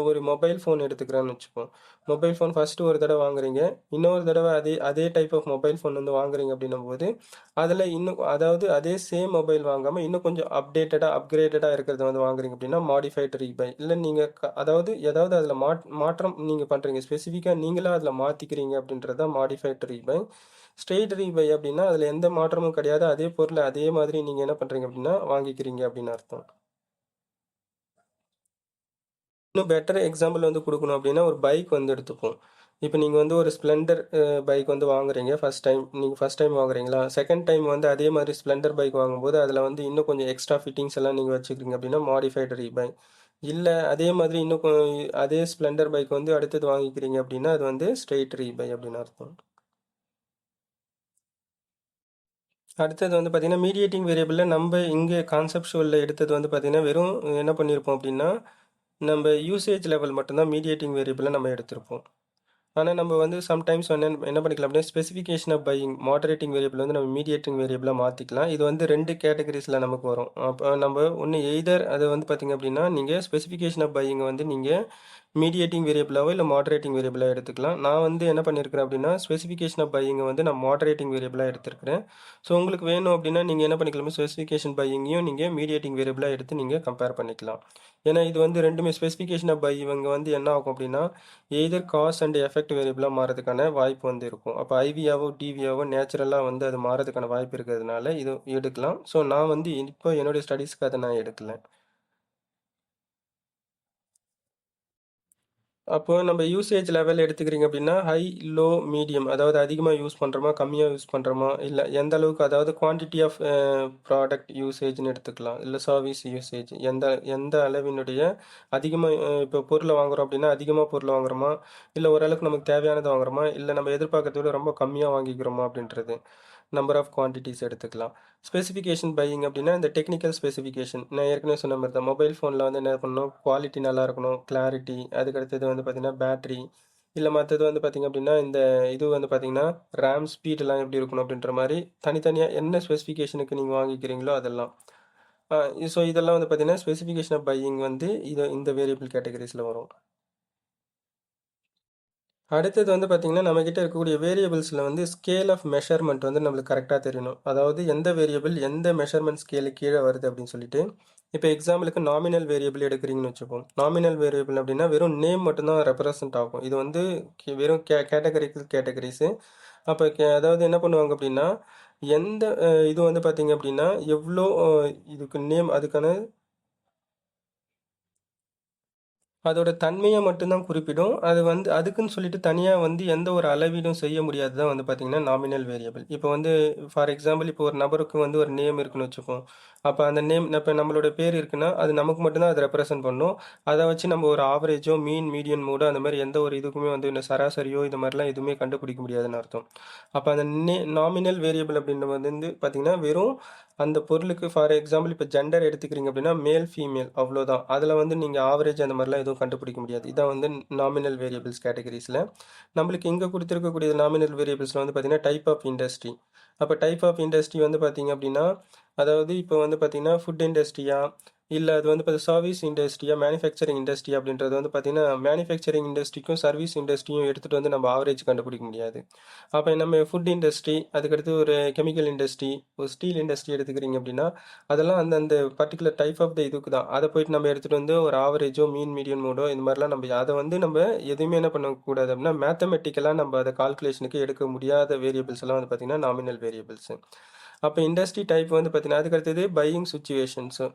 ஒரு மொபைல் ஃபோன் எடுத்துக்கிறேன்னு வச்சுப்போம். மொபைல் ஃபோன் ஃபஸ்ட்டு ஒரு தடவை வாங்குறீங்க, இன்னொரு தடவை அதே அதே டைப் ஆஃப் மொபைல் ஃபோன் வந்து வாங்குறீங்க அப்படின்னும்போது அதில் இன்னும் அதாவது அதே சேம் மொபைல் வாங்காமல் இன்னும் கொஞ்சம் அப்கிரேட்டடாக இருக்கிறத வந்து வாங்குறீங்க அப்படின்னா மாடிஃபைடு ரீபை. இல்லை நீங்கள் அதாவது ஏதாவது அதில் மாற்றம் நீங்கள் பண்ணுறீங்க, ஸ்பெசிஃபிக்காக நீங்களாக அதில் மாற்றிக்கிறீங்க அப்படின்றது தான் மாடிஃபைடு ரீபை. ஸ்ட்ரெயிட் ரீபை அப்படின்னா அதில் எந்த மாற்றமும் கிடையாது, அதே பொருளை அதே மாதிரி நீங்கள் என்ன பண்ணுறீங்க அப்படின்னா வாங்கிக்கிறீங்க அப்படின்னு அர்த்தம். இன்னும் பெட்டர் எக்ஸாம்பிள் வந்து கொடுக்கணும் அப்படின்னா ஒரு பைக் வந்து எடுத்துப்போம். இப்போ நீங்கள் வந்து ஒரு ஸ்ப்ளெண்டர் பைக் வந்து வாங்குறீங்க நீங்கள் ஃபஸ்ட் டைம் வாங்குறீங்களா, செகண்ட் டைம் வந்து அதே மாதிரி ஸ்ப்ளெண்டர் பைக் வாங்கும்போது அதில் வந்து இன்னும் கொஞ்சம் எக்ஸ்ட்ரா ஃபிட்டிங்ஸ் எல்லாம் நீங்கள் வச்சுக்கிறீங்க அப்படின்னா மாடிஃபைடு ரீபை. இல்லை அதே மாதிரி இன்னும் அதே ஸ்ப்ளெண்டர் பைக் வந்து அடுத்தது வாங்கிக்கிறீங்க அப்படின்னா அது வந்து ஸ்ட்ரெயிட் ரீபை அப்படின்னு அர்த்தம். அடுத்தது வந்து பார்த்தீங்கன்னா மீடியேட்டிங் வேரியபிளில் நம்ம இங்கே கான்செப்ஷுவலில் எடுத்தது வந்து பார்த்தீங்கன்னா வெறும் என்ன பண்ணியிருப்போம் அப்படின்னா நம்ம யூசேஜ் லெவல் மட்டும்தான் மீடியேட்டிங் வேரியபிளை நம்ம எடுத்திருப்போம். ஆனால் நம்ம வந்து சம்டைம்ஸ் வந்து என்ன பண்ணிக்கலாம் அப்படின்னா specification of buying moderating variable வந்து நம்ம மீடியேட்டிங் வேரியபிளாக மாற்றிக்கலாம். இது வந்து 2 கேட்டகரிஸில் நமக்கு வரும். அப்போ நம்ம ஒன்று எய்தர் அது வந்து பார்த்திங்க அப்படின்னா நீங்கள் ஸ்பெசிஃபிகேஷன் ஆஃப் பையிங்கை வந்து நீங்கள் மீடியேட்டிங் வேரியபிளாவோ இல்லை மாடரேட்டிங் வேரியபிளாக எடுத்துக்கலாம். நான் வந்து என்ன பண்ணியிருக்கிறேன் அப்படின்னா ஸ்பெசிஃபிகேஷன் ஆஃப் பையிங்கை வந்து நான் மாடரேட்டிங் வேரியபிளாக எடுத்திருக்கிறேன். ஸோ உங்களுக்கு வேணும் அப்படின்னா நீங்கள் என்ன பண்ணிக்கலாம், ஸ்பெசிஃபிகேஷன் பையிங்கையும் நீங்கள் மீடியேட்டிங் வேரியபிளாக எடுத்து நீங்கள் கம்பேர் பண்ணிக்கலாம். ஏன்னா இது வந்து ரெண்டுமே ஸ்பெசிஃபிகேஷன் ஆஃப் பை இவங்க வந்து என்ன ஆகும் அப்படின்னா எய்தர் காஸ் அண்ட் எஃபெக்ட் வேரியபிளாக மாறதுக்கான வாய்ப்பு வந்து இருக்கும். அப்போ ஐவியாவோ டிவியாவோ நேச்சுரலாக வந்து அது மாறதுக்கான வாய்ப்பு இருக்கிறதுனால இது எடுக்கலாம். ஸோ நான் வந்து இப்போ என்னுடைய ஸ்டடீஸ்க்கு அதை நான் எடுக்கல. அப்போ நம்ம யூசேஜ் லெவல் எடுத்துக்கிறீங்க அப்படின்னா ஹை, லோ, மீடியம், அதாவது அதிகமாக யூஸ் பண்ணுறோமா கம்மியாக யூஸ் பண்ணுறோமா, இல்லை எந்த அளவுக்கு, அதாவது குவான்டிட்டி ஆஃப் ப்ராடக்ட் யூசேஜ்னு எடுத்துக்கலாம், இல்லை சர்வீஸ் யூசேஜ் எந்த எந்த அளவினுடைய அதிகமாக இப்போ பொருளை வாங்குகிறோம் அப்படின்னா அதிகமாக பொருளை வாங்குறோமா, இல்லை ஓரளவுக்கு நமக்கு தேவையானதை வாங்குறோமா, இல்லை நம்ம எதிர்பார்க்கறத விட ரொம்ப கம்மியாக வாங்கிக்கிறோமா அப்படின்றது நம்பர் ஆஃப் குவான்டிட்டிஸ் எடுத்துக்கலாம். ஸ்பெசிஃபிகேஷன் பையிங் அப்படின்னா இந்த டெக்னிக்கல் ஸ்பெசிஃபிகேஷன் நான் ஏற்கனவே சொன்ன மாதிரி தான். மொபைல் ஃபோனில் வந்து என்ன பண்ணணும், குவாலிட்டி நல்லா இருக்கணும், கிளாரிட்டி, அதுக்கடுத்தது வந்து பார்த்திங்கன்னா பேட்ரி, இல்லை மற்றது வந்து பார்த்திங்க அப்படின்னா இந்த இது வந்து பார்த்திங்கன்னா ரேம் ஸ்பீடெல்லாம் எப்படி இருக்கணும் அப்படின்ற மாதிரி தனித்தனியாக என்ன ஸ்பெசிஃபிகேஷனுக்கு நீங்கள் வாங்கிக்கிறீங்களோ அதெல்லாம். ஸோ இதெல்லாம் வந்து பார்த்திங்கன்னா ஸ்பெசிஃபிகேஷன் ஆஃப் பையிங் வந்து இந்த வேரியபிள் கேட்டகரிஸில் வரும். அடுத்தது வந்து பார்த்திங்கன்னா நம்மக்கிட்ட இருக்கக்கூடிய வேரியபிள்ஸில் வந்து ஸ்கேல் ஆஃப் மெஷர்மெண்ட் வந்து நம்மளுக்கு கரெக்டாக தெரியணும். அதாவது எந்த வேரியபிள் எந்த மெஷர்மெண்ட் ஸ்கேலுக்கு கீழே வருது அப்படின்னு சொல்லிட்டு. இப்போ எக்ஸாம்பிளுக்கு நாமினல் வேரியபிள் எடுக்கிறீங்கன்னு வச்சுப்போம். நாமினல் வேரியபிள் அப்படின்னா வெறும் நேம் மட்டும்தான் ரெப்ரசன்ட் ஆகும். இது வந்து வெறும் கேட்டகரிஸு. அப்போ அதாவது என்ன பண்ணுவாங்க அப்படின்னா எந்த இது வந்து பார்த்திங்க அப்படின்னா எவ்வளோ இதுக்கு நேம் அதுக்கான அதோட தன்மையை மட்டும்தான் குறிப்பிடும். அது வந்து அதுக்குன்னு சொல்லிட்டு தனியாக வந்து எந்த ஒரு அளவீடும் செய்ய முடியாது தான் வந்து பார்த்திங்கன்னா நாமினல் வேரியபிள். இப்போ வந்து ஃபார் எக்ஸாம்பிள் இப்போ ஒரு நபருக்கு வந்து ஒரு நேம் இருக்குன்னு வச்சுப்போம். அப்போ அந்த நேம் இப்போ நம்மளோட பேர் இருக்குன்னா அது நமக்கு மட்டும்தான் அது ரெப்ரசன்ட் பண்ணும். அதை வச்சு நம்ம ஒரு ஆவரேஜோ மீடியன் மூடோ அந்த மாதிரி எந்த ஒரு இதுக்குமே வந்து இந்த சராசரியோ இது மாதிரிலாம் எதுவுமே கண்டுபிடிக்க முடியாதுன்னு அர்த்தம். அப்போ அந்த நாமினல் வேரியபிள் அப்படின்றது வந்து பார்த்திங்கன்னா வெறும் அந்த பொருளுக்கு ஃபார் எக்ஸாம்பிள் இப்போ ஜெண்டர் எடுத்துக்கிறீங்க அப்படின்னா மேல் ஃபீமேல் அவ்வளோதான். அதில் வந்து நீங்கள் ஆவரேஜ் அந்த மாதிரிலாம் எதுவும் கண்டுபிடிக்க முடியாது. இதான் வந்து நாமினல் வேரியபிள்ஸ் கேட்டகரிஸில். நம்மளுக்கு இங்கே கொடுத்துருக்கக்கூடிய நாமினல் வேரியபிள்ஸில் வந்து பார்த்திங்கன்னா டைப் ஆஃப் இண்டஸ்ட்ரி. அப்போ டைப் ஆஃப் இண்டஸ்ட்ரி வந்து பார்த்திங்க அப்படின்னா அதாவது இப்போ வந்து பார்த்திங்கன்னா ஃபுட் இண்டஸ்ட்ரியா, இல்லை அது வந்து பார்த்து சர்வீஸ் இண்டஸ்ட்ரியா, மேனுஃபேக்சரிங் இண்டஸ்ட்ரி அப்படின்றது வந்து பார்த்திங்கன்னா மேனுஃபேக்சரிங் இண்டஸ்ட்ரிக்கும் சர்வீஸ் இண்டஸ்ட்ரியும் எடுத்துகிட்டு வந்து நம்ம ஆவரேஜ் கண்டுபிடிக்க முடியாது. அப்போ நம்ம ஃபுட் இண்டஸ்ட்ரி, அதுக்கடுத்து ஒரு கெமிக்கல் இண்டஸ்ட்ரி, ஒரு ஸ்டீல் இண்டஸ்ட்ரி எடுத்துக்கிறீங்க அப்படின்னா அதெல்லாம் அந்த பர்டிகுலர் டைப் ஆஃப் த இதுக்கு தான். அதை போயிட்டு நம்ம எடுத்துகிட்டு வந்து ஒரு ஆவரேஜோ மீடியன் மோடோ இந்த மாதிரிலாம் நம்ம அதை வந்து நம்ம எதுவுமே என்ன பண்ணக்கூடாது அப்படின்னா மேத்தமெட்டிக்கலாக நம்ம அதை கால்குலேஷனுக்கு எடுக்க முடியாத வேரியபிள்ஸ் எல்லாம் வந்து பார்த்திங்கன்னா நாமினல் வேரியபிள்ஸு. அப்போ இண்டஸ்ட்ரி டைப் வந்து பார்த்திங்கன்னா அதுக்கடுத்தது பையிங் சுச்சுவேஷன்ஸு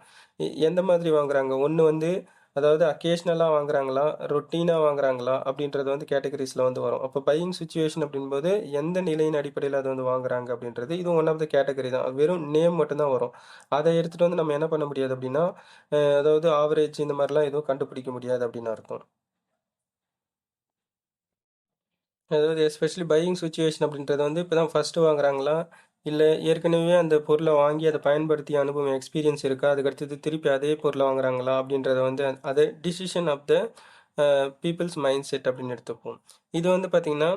எந்த மாதிரி வாங்குறாங்க. ஒன்று வந்து அதாவது அக்கேஷ்னலாக வாங்குறாங்களா, ரொட்டீனாக வாங்குறாங்களா அப்படின்றது வந்து கேட்டகரிஸில் வந்து வரும். அப்போ பையிங் சிச்சுவேஷன் அப்படின்போது எந்த நிலையின் அடிப்படையில் அது வந்து வாங்குறாங்க அப்படின்றது இது ஒன் ஆஃப் த கேட்டகரி தான். வெறும் நேம் மட்டும்தான் வரும். அதை எடுத்துகிட்டு வந்து நம்ம என்ன பண்ண முடியாது அப்படின்னா, அதாவது ஆவரேஜ் இந்த மாதிரிலாம் எதுவும் கண்டுபிடிக்க முடியாது அப்படின்னு அர்த்தம். அதாவது எஸ்பெஷலி பையிங் சிச்சுவேஷன் அப்படின்றது வந்து இப்போ தான் ஃபஸ்ட்டு வாங்குறாங்களா, இல்லை ஏற்கனவே அந்த பொருளை வாங்கி அதை பயன்படுத்திய அனுபவம் எக்ஸ்பீரியன்ஸ் இருக்கா, அதுக்கடுத்தது திருப்பி அதே பொருளை வாங்குறாங்களா அப்படின்றத வந்து அதை decision of the people's mind set அப்படின்னு எடுத்துப்போம். இது வந்து பார்த்திங்கன்னா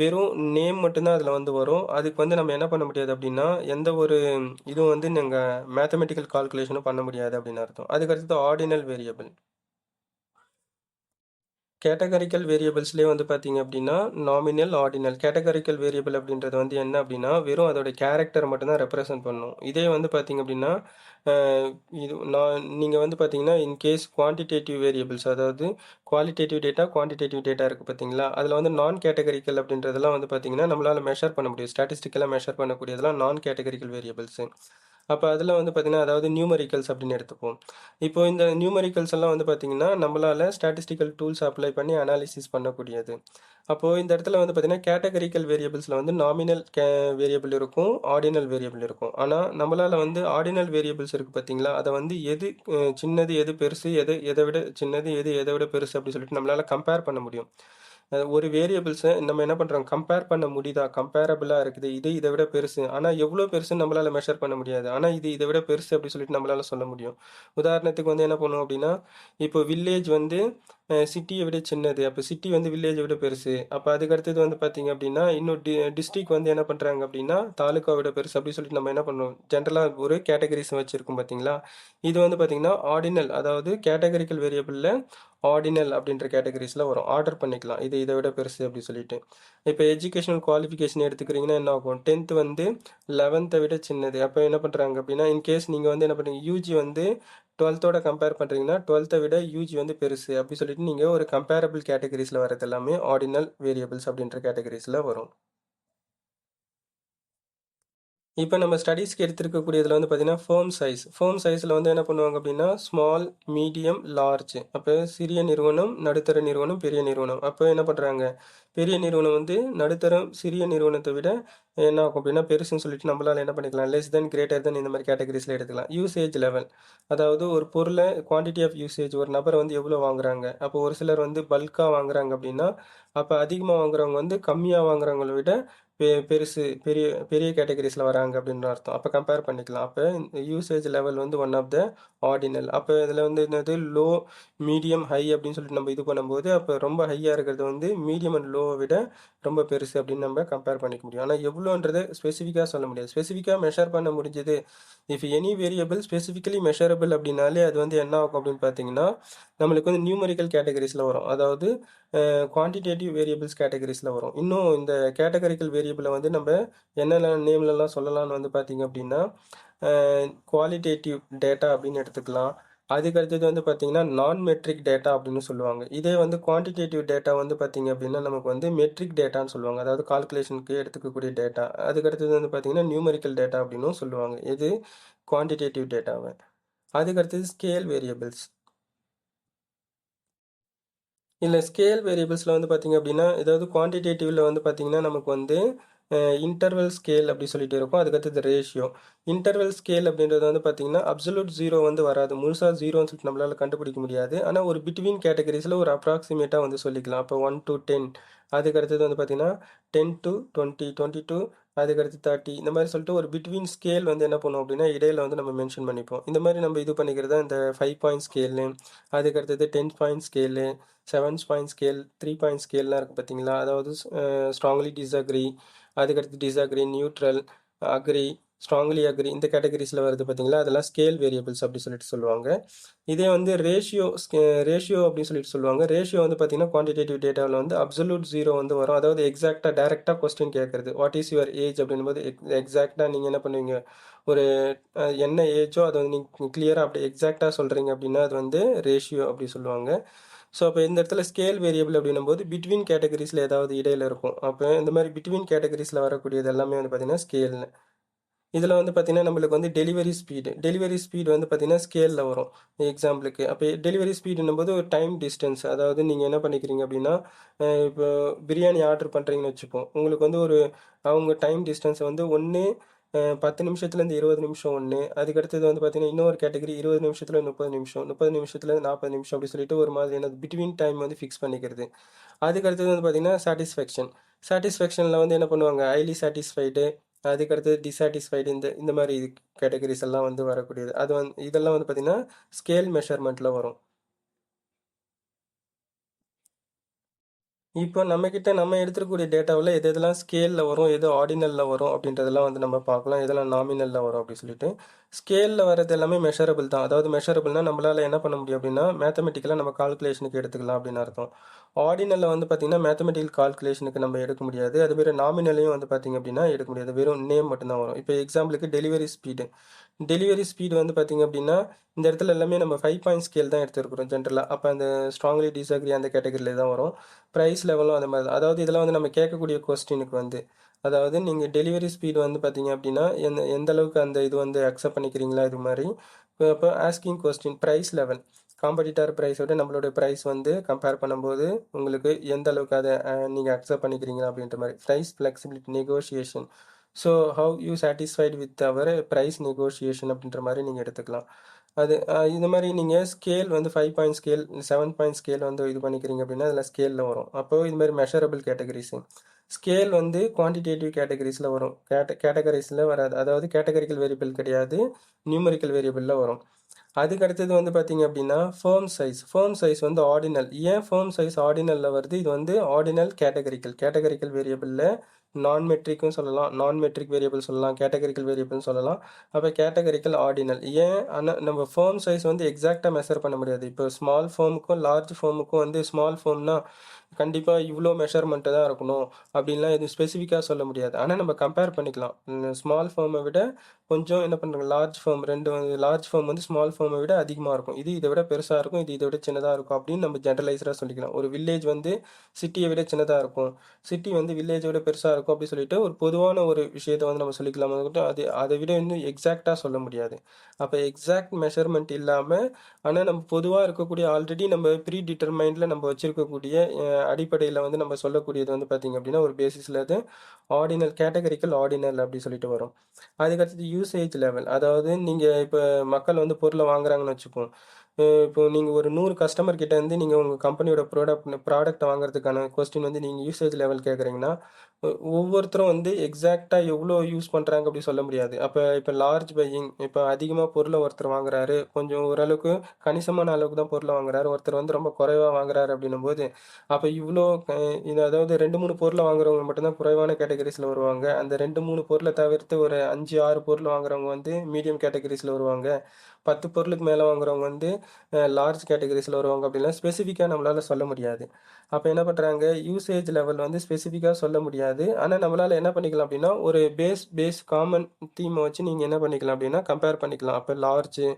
வெறும் நேம் மட்டும்தான் அதில் வந்து வரும். அதுக்கு வந்து நம்ம என்ன பண்ண முடியாது அப்படின்னா, எந்த ஒரு இதுவும் வந்து நாங்கள் மேத்தமெட்டிக்கல் கால்குலேஷனும் பண்ண முடியாது அப்படின்னு அர்த்தம். அதுக்கடுத்தது ஆர்டினல் வேரியபிள். கேட்டகரிக்கல் வேரியபிள்ஸ்லேயே வந்து பார்த்தீங்க அப்படின்னா, நாமினல், ஆர்டினல். கேட்டகரிக்கல் வேரியபிள் அப்படின்றது வந்து என்ன அப்படின்னா, வெறும் அதோட கேரக்டர் மட்டும் தான் ரெப்ரசன்ட் பண்ணும். இதே வந்து பார்த்தீங்க அப்படின்னா, அ இது நீங்க வந்து பார்த்தீங்கன்னா, இன் கேஸ் குவான்டிடேட்டிவ் வேரியபிள்ஸ் அதாவது குவாலிட்டேட்டிவ் டேட்டா, குவான்டிடேட்டிவ் டேட்டா இருக்கு பார்த்தீங்களா? அதில வந்து நான் கேட்டகரிக்கல் அப்படின்றதெல்லாம் வந்து பார்த்தீங்கன்னா, நம்மளால மெஷர் பண்ண முடியும். ஸ்டாட்டிஸ்டிக்கலா மெஷர் பண்ணக்கூடியதெல்லாம் நான் கேட்டகரிக்கல் வேரியபிள்ஸு. அப்ப அதில வந்து பார்த்தீங்கன்னா, அதாவது நியூமெரிக்கல்ஸ் அப்படின்னு எடுத்துப்போம். இப்போ இந்த நியூமெரிக்கல்ஸ் எல்லாம் வந்து பார்த்தீங்கன்னா, நம்மளால ஸ்டாட்டிஸ்டிக்கல் டூல்ஸ் அப்ளை பண்ணி அனாலிசிஸ் பண்ணக்கூடியது. அப்போ இந்த இடத்துல வந்து பார்த்தீங்கன்னா, கேட்டகரிக்கல் வேரியபிள்ஸ்ல வந்து நாமினல் வேரியபிள் இருக்கும், ஆர்டினல் வேரியபிள் இருக்கும். ஆனா, நம்மளால வந்து ஆர்டினல் வேரியபிள்ஸ் இருக்கு பார்த்தீங்களா, அத வந்து எது சின்னது, எது பெருசு, எது எத விட சின்னது, எது எத விட பெருசு அப்படி சொல்லிட்டு நம்மளால கம்பேர் பண்ண முடியும். ஒரு வேரியபிள்ஸை நம்ம என்ன பண்ணுறோம் கம்பேர் பண்ண முடியுதா கம்பேரபிளாக இருக்குது இது இதை விட பெருசு ஆனால் எவ்வளோ பெருசுன்னு நம்மளால் மெஷர் பண்ண முடியாது ஆனால் இது இதை விட பெருசு அப்படி சொல்லிட்டு நம்மளால சொல்ல முடியும். உதாரணத்துக்கு வந்து என்ன பண்ணுவோம் அப்படின்னா, இப்போ வில்லேஜ் வந்து சிட்டியை விட சின்னது, அப்போ சிட்டி வந்து வில்லேஜை விட பெருசு, அப்போ அதுக்கு அடுத்தது வந்து பார்த்தீங்க அப்படின்னா இன்னும் டிஸ்ட்ரிக் வந்து என்ன பண்ணுறாங்க அப்படின்னா தாலுக்கா விட பெருசு அப்படி சொல்லிட்டு நம்ம என்ன பண்ணுவோம் ஜென்ரலாக ஒரு கேட்டகரிஸ் வச்சுருக்கோம் பார்த்தீங்களா. இது வந்து பார்த்தீங்கன்னா ஆர்டினல் அதாவது கேட்டகரிக்கல் வேரியபிளில் ஆர்டினல் அப்படின்ற கேட்டகரிஸில் வரும். ஆர்டர் பண்ணிக்கலாம் இது இதை விட பெருசு அப்படி சொல்லிட்டு. இப்போ எஜுகேஷனல் குவாலிஃபிகேஷன் எடுத்துக்கிறீங்கன்னா என்ன ஆகும், 10th வந்து 11th விட சின்னது. அப்போ என்ன பண்ணுறாங்க அப்படின்னா இன்கேஸ் நீங்கள் வந்து என்ன பண்ணுறீங்க யூஜி வந்து 12th கம்பேர் பண்ணுறீங்கன்னா 12th விட யூஜி வந்து பெருசு அப்படி சொல்லிட்டு நீங்கள் ஒரு கம்பேரபிள் கேட்டகரிஸில் வரது எல்லாமே ஆர்டினல் வேரியபிள்ஸ் அப்படின்ற கேட்டகரிஸில் வரும். இப்போ நம்ம ஸ்டடீஸ்க்கு எடுத்திருக்கக்கூடியதில் வந்து பார்த்தீங்கன்னா ஃபேர்ம் சைஸில் வந்து என்ன பண்ணுவாங்க அப்படின்னா ஸ்மால், மீடியம், லார்ஜ். அப்போ சிறிய நிறுவனம், நடுத்தர நிறுவனம், பெரிய நிறுவனம். அப்போ என்ன பண்ணுறாங்க, பெரிய நிறுவனம் வந்து நடுத்தரம் சிறிய நிறுவனத்தை விட என்ன ஆகும் அப்படின்னா பெருசுன்னு சொல்லிட்டு நம்மளால் என்ன பண்ணிக்கலாம் லெஸ் தென் கிரேட்டர் தென் இந்த மாதிரி கேட்டகரிஸில் எடுத்துக்கலாம். யூசேஜ் லெவல் அதாவது ஒரு பொருளை குவான்டிட்டி ஆஃப் யூசேஜ் ஒரு நபர் வந்து எவ்வளோ வாங்குறாங்க. அப்போ ஒரு சிலர் வந்து பல்காக வாங்குறாங்க அப்படின்னா அப்போ அதிகமாக வாங்குறவங்க வந்து கம்மியாக வாங்குறவங்கள விட பெருசு பெரிய பெரிய கேட்டகரிஸில் வராங்க அப்படின்னு அர்த்தம். அப்போ கம்பேர் பண்ணிக்கலாம். அப்போ யூசேஜ் லெவல் வந்து ஒன் ஆஃப் த ஆர்டினல். அப்போ இதில் வந்து என்னது லோ, மீடியம், ஹை அப்படின்னு சொல்லிட்டு நம்ம இது பண்ணும்போது அப்போ ரொம்ப ஹையாக இருக்கிறது வந்து மீடியம் அண்ட் லோவை விட ரொம்ப பெருசு அப்படின்னு நம்ம கம்பேர் பண்ணிக்க முடியும். ஆனால் எவ்வளோன்றது ஸ்பெசிஃபிக்காக சொல்ல முடியாது. ஸ்பெசிஃபிக்காக மெஷர் பண்ண முடிஞ்சது if any variable specifically measurable அப்படின்னாலே அது வந்து என்ன ஆகும் அப்படின்னு பார்த்தீங்கன்னா நம்மளுக்கு வந்து நியூமரிக்கல் கேட்டகரிஸில் வரும். அதாவது குவான்டிடேட்டிவ் வேரியபிள்ஸ் கேட்டகரிஸில் வரும். இன்னும் இந்த கேட்டகரிக்கல் வேரியபிளை வந்து நம்ம என்னென்ன நேம்லலாம் சொல்லலாம்னு வந்து பார்த்தீங்க அப்படின்னா குவாலிட்டேட்டிவ் டேட்டா அப்படின்னு எடுத்துக்கலாம். அதுக்கு அடுத்தது வந்து பார்த்தீங்கன்னா நான் மெட்ரிக் டேட்டா அப்படின்னு சொல்லுவாங்க. இதே வந்து குவான்டிடேட்டிவ் டேட்டா வந்து பார்த்தீங்க அப்படின்னா நமக்கு வந்து மெட்ரிக் டேட்டான்னு சொல்லுவாங்க. அதாவது கால்குலேஷனுக்கு எடுத்துக்கக்கூடிய டேட்டா. அதுக்கு அடுத்தது வந்து பார்த்தீங்கன்னா நியூமரிக்கல் டேட்டா அப்படின்னும் சொல்லுவாங்க. இது குவான்டிடேட்டிவ் டேட்டாவை. அதுக்கு அடுத்தது ஸ்கேல் வேரியபிள்ஸ். இல்லை ஸ்கேல் வேரியபிள்ஸில் வந்து பார்த்தீங்க அப்படின்னா ஏதாவது குவான்டிடேட்டிவில் வந்து பார்த்தீங்கன்னா நமக்கு வந்து இன்டர்வல் ஸ்கேல் அப்படி சொல்லிட்டு இருக்கும். அதுக்கடுத்தது ரேஷியோ. இன்டர்வல் ஸ்கேல் அப்படின்றது வந்து பார்த்தீங்கன்னா அப்சல்யூட் ஜீரோ வந்து வராது, முழுசாக ஜீரோன்னு சொல்லிட்டு நம்மளால் கண்டுபிடிக்க முடியாது. ஆனால் ஒரு பிட்வீன் கேட்டகரிஸில் ஒரு அப்ராக்சிமேட்டாக வந்து சொல்லிக்கலாம். அப்போ 1 to 10, அதுக்கு அடுத்தது வந்து பார்த்தீங்கன்னா 10 to 20, 22, அதுக்கடுத்து 30 இந்த மாதிரி சொல்லிட்டு ஒரு பிட்வீன் ஸ்கேல் வந்து என்ன பண்ணுவோம் அப்படின்னா இடையில வந்து நம்ம மென்ஷன் பண்ணிப்போம். இந்த மாதிரி நம்ம இது பண்ணிக்கிறதா இந்த 5 பாயிண்ட் ஸ்கேலு, அதுக்கடுத்தது 10 point scale, 7 point scale, 3 point ஸ்கேல்லாம் இருக்குது பார்த்தீங்களா. அதாவது ஸ்ட்ராங்லி டிஸ்அக்ரி, அதுக்கடுத்து disagree, neutral, agree, strongly agree இந்த கேட்டகரிஸில் வருது பார்த்தீங்களா. அதெல்லாம் ஸ்கேல் வேரியபிள்ஸ் அப்படி சொல்லிட்டு சொல்லுவாங்க. இதே வந்து ரேஷியோ அப்படின்னு சொல்லிட்டு சொல்லுவாங்க. ரேஷியோ வந்து பார்த்தீங்கன்னா குவான்டிடேட்டிவ் டேட்டாவில் வந்து அப்சல்யூட் ஜீரோ வந்து வரும். அதாவது எக்ஸாக்டாக டேரெக்டாக கொஸ்டின் கேட்குறது வாட் இஸ் யுவர் ஏஜ் அப்படின்போது எக்ஸாக்டாக நீங்கள் என்ன பண்ணுவீங்க ஒரு என்ன ஏஜோ அதை வந்து நீங்கள் கிளியராக அப்படி எக்ஸாக்டாக சொல்கிறீங்க அப்படின்னா அது வந்து ரேஷியோ அப்படி சொல்லுவாங்க. ஸோ அப்போ இந்த இடத்துல ஸ்கேல் வேரியபிள் அப்படின்னும் போது பிட்வீன் கேட்டகரிஸில் ஏதாவது இடையில இருக்கும். அப்போ இந்த மாதிரி பிட்வீன் கேட்டகரிஸில் வரக்கூடியது எல்லாமே வந்து பார்த்தீங்கன்னா ஸ்கேல்னு. இதில் வந்து பார்த்தீங்கன்னா நம்மளுக்கு வந்து டெலிவரி ஸ்பீடு வந்து பார்த்தீங்கன்னா ஸ்கேலில் வரும். எக்ஸாம்பிளுக்கு அப்போ டெலிவரி ஸ்பீடுன்னும் போது ஒரு டைம் டிஸ்டன்ஸ், அதாவது நீங்கள் என்ன பண்ணிக்கிறீங்க அப்படின்னா இப்போ பிரியாணி ஆர்டர் பண்ணுறீங்கன்னு வச்சுப்போம். உங்களுக்கு வந்து அவங்க டைம் டிஸ்டன்ஸ் வந்து ஒன்று 10 நிமிஷத்துலேருந்து 20 நிமிஷம் ஒன்று, அதுக்கடுத்தது வந்து பார்த்தீங்கன்னா இன்னொரு கேட்டகரி 20 நிமிஷத்துல 30 நிமிஷம், 30 நிமிஷத்துலேருந்து 40 நிமிஷம் அப்படி சொல்லிட்டு ஒரு மாதிரியான பிட்வீன் டைம் வந்து ஃபிக்ஸ் பண்ணிக்கிறது. அதுக்கடுத்தது வந்து பார்த்தீங்கன்னா சாட்டிஸ்ஃபேக்ஷனில் வந்து என்ன பண்ணுவாங்க, ஹைலி சாட்டிஸ்ஃபைடு, அதுக்கடுத்தது டிஸாட்டிஸ்ஃபைடு, இந்த இந்த மாதிரி கேட்டகரிஸ் எல்லாம் வந்து வரக்கூடியது. அது வந்து இதெல்லாம் வந்து பார்த்தீங்கன்னா ஸ்கேல் மெஷர்மெண்ட்டில் வரும். இப்போ நம்மக்கிட்ட நம்ம எடுத்துக்கக்கூடிய டேட்டாவில் எது எதெல்லாம் ஸ்கேலில் வரும், எது ஆர்டினலில் வரும் அப்படின்றதெல்லாம் வந்து நம்ம பார்க்கலாம். எதெல்லாம் நாமினலில் வரும் அப்படின்னு சொல்லிட்டு. ஸ்கேலில் வர்றது எல்லாமே மெஷரபிள் தான். அதாவது மெஷரபிள்னா நம்மளால் என்ன பண்ண முடியும் அப்படின்னா மேத்தமெட்டிக்கலாக நம்ம கால்குலேஷனுக்கு எடுத்துக்கலாம் அப்படின்னு அர்த்தம். ஆர்டினலில் வந்து பார்த்திங்கன்னா மேத்தமெட்டிக்கல் கால்குலேஷனுக்கு நம்ம எடுக்க முடியாது. அதுமாரி நாமினலையும் வந்து பார்த்திங்க அப்படின்னா எடுக்க முடியாது. வெறும் நேம் மட்டும்தான் வரும். இப்போ எக்ஸாம்பிளுக்கு டெலிவரி ஸ்பீடு வந்து பார்த்திங்க அப்படின்னா இந்த இடத்துல எல்லாமே நம்ம 5 பாயிண்ட் ஸ்கேல் தான் எடுத்துருக்குறோம் ஜென்ரலாக. அப்போ அந்த ஸ்ட்ராங்லி டிஸ்அக்ரி அந்த கேட்டகரியில் தான் வரும். ப்ரைஸ் லெவலும் அந்த மாதிரி தான். அதாவது இதெல்லாம் வந்து நம்ம கேட்கக்கூடிய கொஸ்டினுக்கு வந்து, அதாவது நீங்கள் டெலிவரி ஸ்பீடு வந்து பார்த்தீங்க அப்படின்னா எந்த அளவுக்கு அந்த இது வந்து அக்செப்ட் பண்ணிக்கிறீங்களா இது மாதிரி. இப்போ asking question price level, competitor ப்ரைஸோட நம்மளோட ப்ரைஸ் வந்து கம்பேர் பண்ணும்போது உங்களுக்கு எந்த அளவுக்கு அதை நீங்கள் அக்செப்ட் பண்ணிக்கிறீங்களா அப்படின்ற மாதிரி. Price flexibility negotiation, so how you satisfied with our price negotiation அப்படின்ற மாதிரி நீங்கள் எடுத்துக்கலாம். அது இந்த மாதிரி நீங்கள் ஸ்கேல் வந்து 5 பாயிண்ட் ஸ்கேல் 7 பாயிண்ட் ஸ்கேல் வந்து இது பண்ணிக்கிறீங்க அப்படின்னா அதில் ஸ்கேலில் வரும். அப்போது இது மாதிரி மெஷரபிள் கேட்டகரிஸு. ஸ்கேல் வந்து குவான்டிடேட்டிவ் கேட்டகரிஸில் வரும். கேட்டகரிஸில் வராது. அதாவது கேட்டகரிக்கல் வேரியபிள் கிடையாது, நியூமரிக்கல் வேரியபிளில் வரும். அதுக்கு அடுத்தது வந்து பார்த்தீங்க அப்படின்னா ஃபேர்ம் சைஸ் வந்து ஆர்டினல். ஏன் ஃபேர்ம் சைஸ் ஆர்டினலில் வருது? இது வந்து ஆர்டினல் கேட்டகரிக்கல் வேரியபிளில் நான் மெட்ரிக்கும் சொல்லலாம், நான் மெட்ரிக் வேரியபிள் சொல்லலாம், கேட்டகரிக்கல் வேரியபிள்னு சொல்லலாம். அப்போ கேட்டகரிக்கல் ஆர்டினல். ஏன் ஆனால் நம்ம ஃபேர்ம் சைஸ் வந்து எக்ஸாக்டாக மெஷர் பண்ண முடியாது. இப்போ ஸ்மால் ஃபேர்முக்கும் லார்ஜ் ஃபேர்முக்கும் வந்து ஸ்மால் ஃபேர்ம்னா கண்டிப்பாக இவ்வளோ மெஷர்மெண்ட்டு தான் இருக்கணும் அப்படின்லாம் எதுவும் ஸ்பெசிஃபிக்காக சொல்ல முடியாது. ஆனால் நம்ம கம்பேர் பண்ணிக்கலாம். ஸ்மால் ஃபேர்மை விட கொஞ்சம் என்ன பண்ணுறாங்க, லார்ஜ் ஃபேர்ம் வந்து ஸ்மால் ஃபேர்மை விட அதிகமாக இருக்கும். இது இதை விட பெருசாக இருக்கும், இது இதை விட சின்னதாக இருக்கும் அப்படின்னு நம்ம ஜென்ரலைஸ்டாக சொல்லிக்கலாம். ஒரு வில்லேஜ் வந்து சிட்டியை விட சின்னதாக இருக்கும், சிட்டி வந்து வில்லேஜை விட பெருசாக இருக்கும் அப்படி சொல்லிட்டு ஒரு பொதுவான ஒரு விஷயத்தை வந்து நம்ம சொல்லிக்கலாம். அதை விட இன்னும் எக்ஸாக்டாக சொல்ல முடியாது. அப்போ எக்ஸாக்ட் மெஷர்மெண்ட் இல்லாமல் ஆனால் நம்ம பொதுவாக இருக்கக்கூடிய ஆல்ரெடி நம்ம ப்ரீ டிட்டர்மைண்டில் நம்ம வச்சுருக்கக்கூடிய அடிப்படையில் வந்து நம்ம சொல்லக்கூடியது வந்து பார்த்திங்க அப்படின்னா ஒரு பேசிஸில் அது கேட்டகரிக்கல் ஆர்டினல் அப்படி சொல்லிட்டு வரும். அதுக்கடுத்தது யூசேஜ் லெவல், அதாவது நீங்கள் இப்போ மக்கள் வந்து பொருளை வாங்குறாங்கன்னு வச்சுப்போம். இப்போ நீங்கள் ஒரு 100 கஸ்டமர் கிட்ட இருந்து நீங்கள் உங்கள் கம்பெனியோட ப்ராடக்ட்டை வாங்குறதுக்கான கொஸ்டின் வந்து நீங்கள் யூசேஜ் லெவல் கேட்குறீங்கன்னா ஒவ்வொருத்தரும் வந்து எக்ஸாக்டாக எவ்வளோ யூஸ் பண்ணுறாங்க அப்படி சொல்ல முடியாது. இப்போ லார்ஜ் பையிங், இப்போ அதிகமாக பொருளை ஒருத்தர் வாங்குறாரு, கொஞ்சம் ஓரளவுக்கு கணிசமான அளவுக்கு தான் பொருளை வாங்குறாரு, ஒருத்தர் வந்து ரொம்ப குறைவாக வாங்குறாரு அப்படின்னும் போது அப்போ இவ்வளோ இது அதாவது 2-3 பொருளை வாங்குறவங்க மட்டும்தான் குறைவான கேட்டகரிஸில் வருவாங்க. அந்த 2-3 பொருளை தவிர்த்து ஒரு 5-6 பொருள் வாங்குறவங்க வந்து மீடியம் கேட்டகரிஸில் வருவாங்க. 10 பொருளுக்கு மேலே வாங்குறவங்க வந்து லார்ஜ் கேட்டகரிஸில் வருவாங்க அப்படின்லாம் ஸ்பெசிஃபிக்காக நம்மளால் சொல்ல முடியாது. அப்போ என்ன பண்ணுறாங்க, யூசேஜ் லெவல் வந்து ஸ்பெசிஃபிக்காக சொல்ல முடியாது. ஆனால் நம்மளால் என்ன பண்ணிக்கலாம் அப்படின்னா ஒரு பேஸ் காமன் தீமை வச்சு நீங்கள் என்ன பண்ணிக்கலாம் அப்படின்னா கம்பேர் பண்ணிக்கலாம். அப்போ லார்ஜு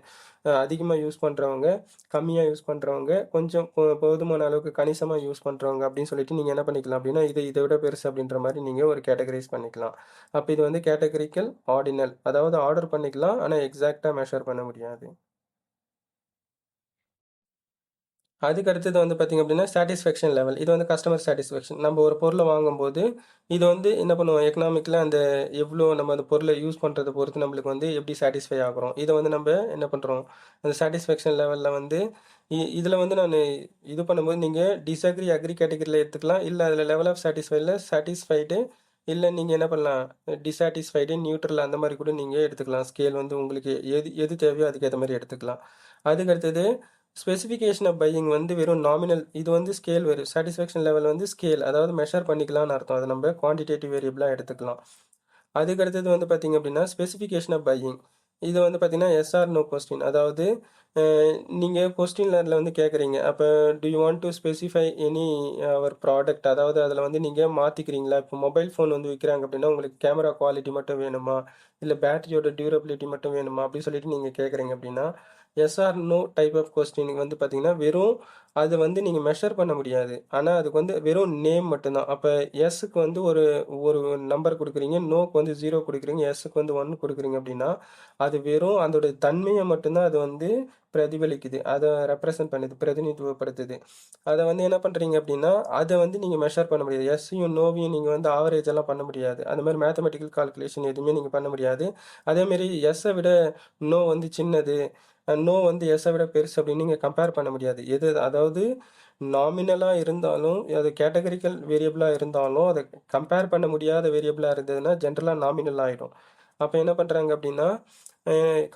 அதிகமாக யூஸ் பண்ணுறவங்க, கம்மியாக யூஸ் பண்ணுறவங்க, கொஞ்சம் போதுமான அளவுக்கு கணிசமாக யூஸ் பண்ணுறவங்க அப்படின்னு சொல்லிட்டு நீங்கள் என்ன பண்ணிக்கலாம் அப்படின்னா இதை விட பெருசு அப்படின்ற மாதிரி நீங்கள் ஒரு கேட்டகரைஸ் பண்ணிக்கலாம். அப்போ இது வந்து கேட்டகரிக்கல் ஆர்டினல், அதாவது ஆர்டர் பண்ணிக்கலாம் ஆனால் எக்ஸாக்டாக மெஷர் பண்ண முடியாது. அதுக்கு அடுத்தது வந்து பார்த்திங்க அப்படின்னா சாட்டிஸ்ஃபேக்ஷன் லெவல். இது வந்து கஸ்டமர் சாட்டிஸ்ஃபேக்ஷன். நம்ம ஒரு பொருளை வாங்கும்போது இது வந்து என்ன பண்ணுவோம், எக்கனாமிக்கில் அந்த எவ்வளோ நம்ம அந்த பொருளை யூஸ் பண்ணுறத பொறுத்து நம்மளுக்கு வந்து எப்படி சாட்டிஸ்ஃபை ஆகுறோம். இதை வந்து நம்ம என்ன பண்ணுறோம், அந்த சாட்டிஸ்ஃபேக்ஷன் லெவலில் வந்து இதில் வந்து நான் இது பண்ணும்போது நீங்கள் அக்ரி கேட்டகரியில் எடுத்துக்கலாம். இல்லை அதில் லெவல் ஆஃப் சாட்டிஸ்ஃபைடு, இல்லை நீங்கள் என்ன பண்ணலாம், டிஸாட்டிஸ்ஃபைடு, நியூட்ரல் அந்த மாதிரி கூட நீங்கள் எடுத்துக்கலாம். ஸ்கேல் வந்து உங்களுக்கு எது எது தேவையோ அதுக்கேற்ற மாதிரி எடுத்துக்கலாம். அதுக்கடுத்தது ஸ்பெசிஃபிகேஷன் ஆஃப் பையிங் வந்து வெறும் நாமினல். இது வந்து ஸ்கேல் வரும். சாட்டிஸ்ஃபேக்ஷன் லெவல் வந்து ஸ்கேல், அதாவது மெஷர் பண்ணிக்கலாம்னு அர்த்தம். அதை நம்ம குவான்டிடேட்டிவ் வேரியபிளாக எடுத்துக்கலாம். அதுக்கடுத்தது வந்து பார்த்திங்க அப்படின்னா ஸ்பெசிஃபிகேஷன் ஆஃப் பையிங். இது வந்து பார்த்திங்கன்னா எஸ்ஆர் நோ கொஸ்டின், அதாவது நீங்கள் கொஸ்டினில் வந்து கேட்குறீங்க. அப்போ do you want to specify any our product, அதாவது அதில் வந்து நீங்கள் மாற்றிக்கிறீங்களா? இப்போ மொபைல் ஃபோன் வந்து விற்கிறாங்க அப்படின்னா உங்களுக்கு கேமரா குவாலிட்டி மட்டும் வேணுமா, இல்லை பேட்டரியோட டியூரபிலிட்டி மட்டும் வேணுமா அப்படி சொல்லிட்டு நீங்கள் கேட்குறீங்க அப்படின்னா yes or no type of கொஸ்டினுக்கு வந்து பார்த்தீங்கன்னா வெறும் அது வந்து நீங்கள் மெஷர் பண்ண முடியாது. ஆனால் அதுக்கு வந்து வெறும் நேம் மட்டும்தான். அப்போ எஸ்ஸுக்கு வந்து ஒரு ஒரு நம்பர் கொடுக்குறீங்க, நோக்கு வந்து 0 கொடுக்குறீங்க, எஸ்ஸுக்கு வந்து 1 கொடுக்குறீங்க அப்படின்னா அது வெறும் அதோட தன்மையை மட்டும்தான் அது வந்து பிரதிபலிக்குது, அதை ரெப்ரசன்ட் பண்ணுது, பிரதிநிதித்துவப்படுத்துது. அதை வந்து என்ன பண்ணுறீங்க அப்படின்னா அதை வந்து நீங்கள் மெஷர் பண்ண முடியாது. எஸ்ஸையும் நோவையும் நீங்கள் வந்து ஆவரேஜ் எல்லாம் பண்ண முடியாது. அந்த மாதிரி மேத்தமெட்டிக்கல் கால்குலேஷன் எதுவுமே நீங்கள் பண்ண முடியாது. அதேமாரி எஸ்ஸை விட நோ வந்து சின்னது, நோ வந்து எஸ்ஸை விட பெருசு அப்படின்னு நீங்கள் கம்பேர் பண்ண முடியாது. எது அதாவது நாமினலாக இருந்தாலும் அது கேட்டகரிக்கல் வேரியபிளாக இருந்தாலும் அதை கம்பேர் பண்ண முடியாத வேரியபிளாக இருந்ததுன்னா ஜென்ரலாக நாமினல் ஆகிடும். அப்போ என்ன பண்ணுறாங்க அப்படின்னா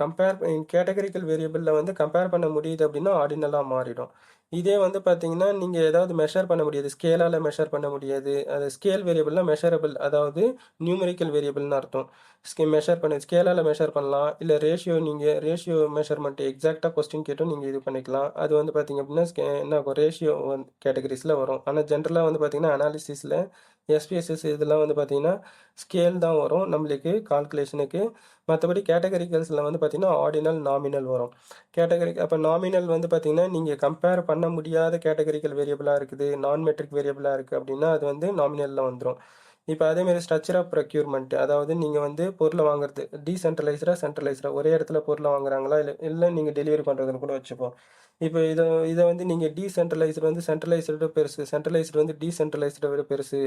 கம்பேர் கேட்டகரிக்கல் வேரியபிளில் வந்து கம்பேர் பண்ண முடியுது அப்படின்னா ஆர்டினலாக மாறிடும். இதே வந்து பார்த்தீங்கன்னா நீங்கள் ஏதாவது மெஷர் பண்ண முடியாது, ஸ்கேலால் மெஷர் பண்ண முடியாது. அது ஸ்கேல் வேரியபிள்லாம் மெஷரபிள், அதாவது நியூமெரிக்கல் வேரியபிள்னு அர்த்தம். மெஷர் பண்ண ஸ்கேலால் மெஷர் பண்ணலாம், இல்லை நீங்கள் ரேஷியோ மெஷர்மெண்ட் எக்ஸாக்டாக கொஸ்டின் கேட்டும் நீங்கள் இது பண்ணிக்கலாம். அது வந்து பார்த்தீங்க அப்படின்னா என்ன ஆகும், ரேஷியோ வந்து கேட்டகரிஸில் வரும். ஆனால் ஜென்ரலாக வந்து பார்த்தீங்கன்னா அனாலிசிஸில் எஸ்பிஎஸ்எஸ் இதெல்லாம் வந்து பார்த்தீங்கன்னா ஸ்கேல் தான் வரும் நம்மளுக்கு கால்குலேஷனுக்கு. மற்றபடி கேட்டகரிக்கல்ஸில் வந்து பார்த்தீங்கன்னா ஆர்டினல் நாமினல் வரும். அப்போ நாமினல் வந்து பார்த்தீங்கன்னா நீங்கள் கம்பேர் பண்ண முடியாத கேட்டகரிக்கல் வேரியபிளாக இருக்குது, நான் மெட்ரிக் வேரியபிளாக இருக்குது அப்படின்னா அது வந்து நாமினலில் வந்துடும். இப்போ அதேமாரி ஸ்ட்ரக்சர் ஆஃப் ப்ரொக்யூர்மெண்ட், அதாவது நீங்கள் வந்து பொருளை வாங்குறது டீசென்ட்ரலைஸ்டாக சென்ட்ரலைஸ்டாக ஒரே இடத்துல பொருளை வாங்குறாங்களா, இல்லை நீங்கள் டெலிவரி பண்ணுறதுன்னு கூட வச்சுப்போம். இப்போ இதை வந்து நீங்கள் டீசென்ட்ரலைஸ்டு வந்து சென்ட்ரலைஸ்டு பெருசு, சென்ட்ரலைஸ்டு வந்து டீசென்ட்ரலைஸ்டை விட பெருசு,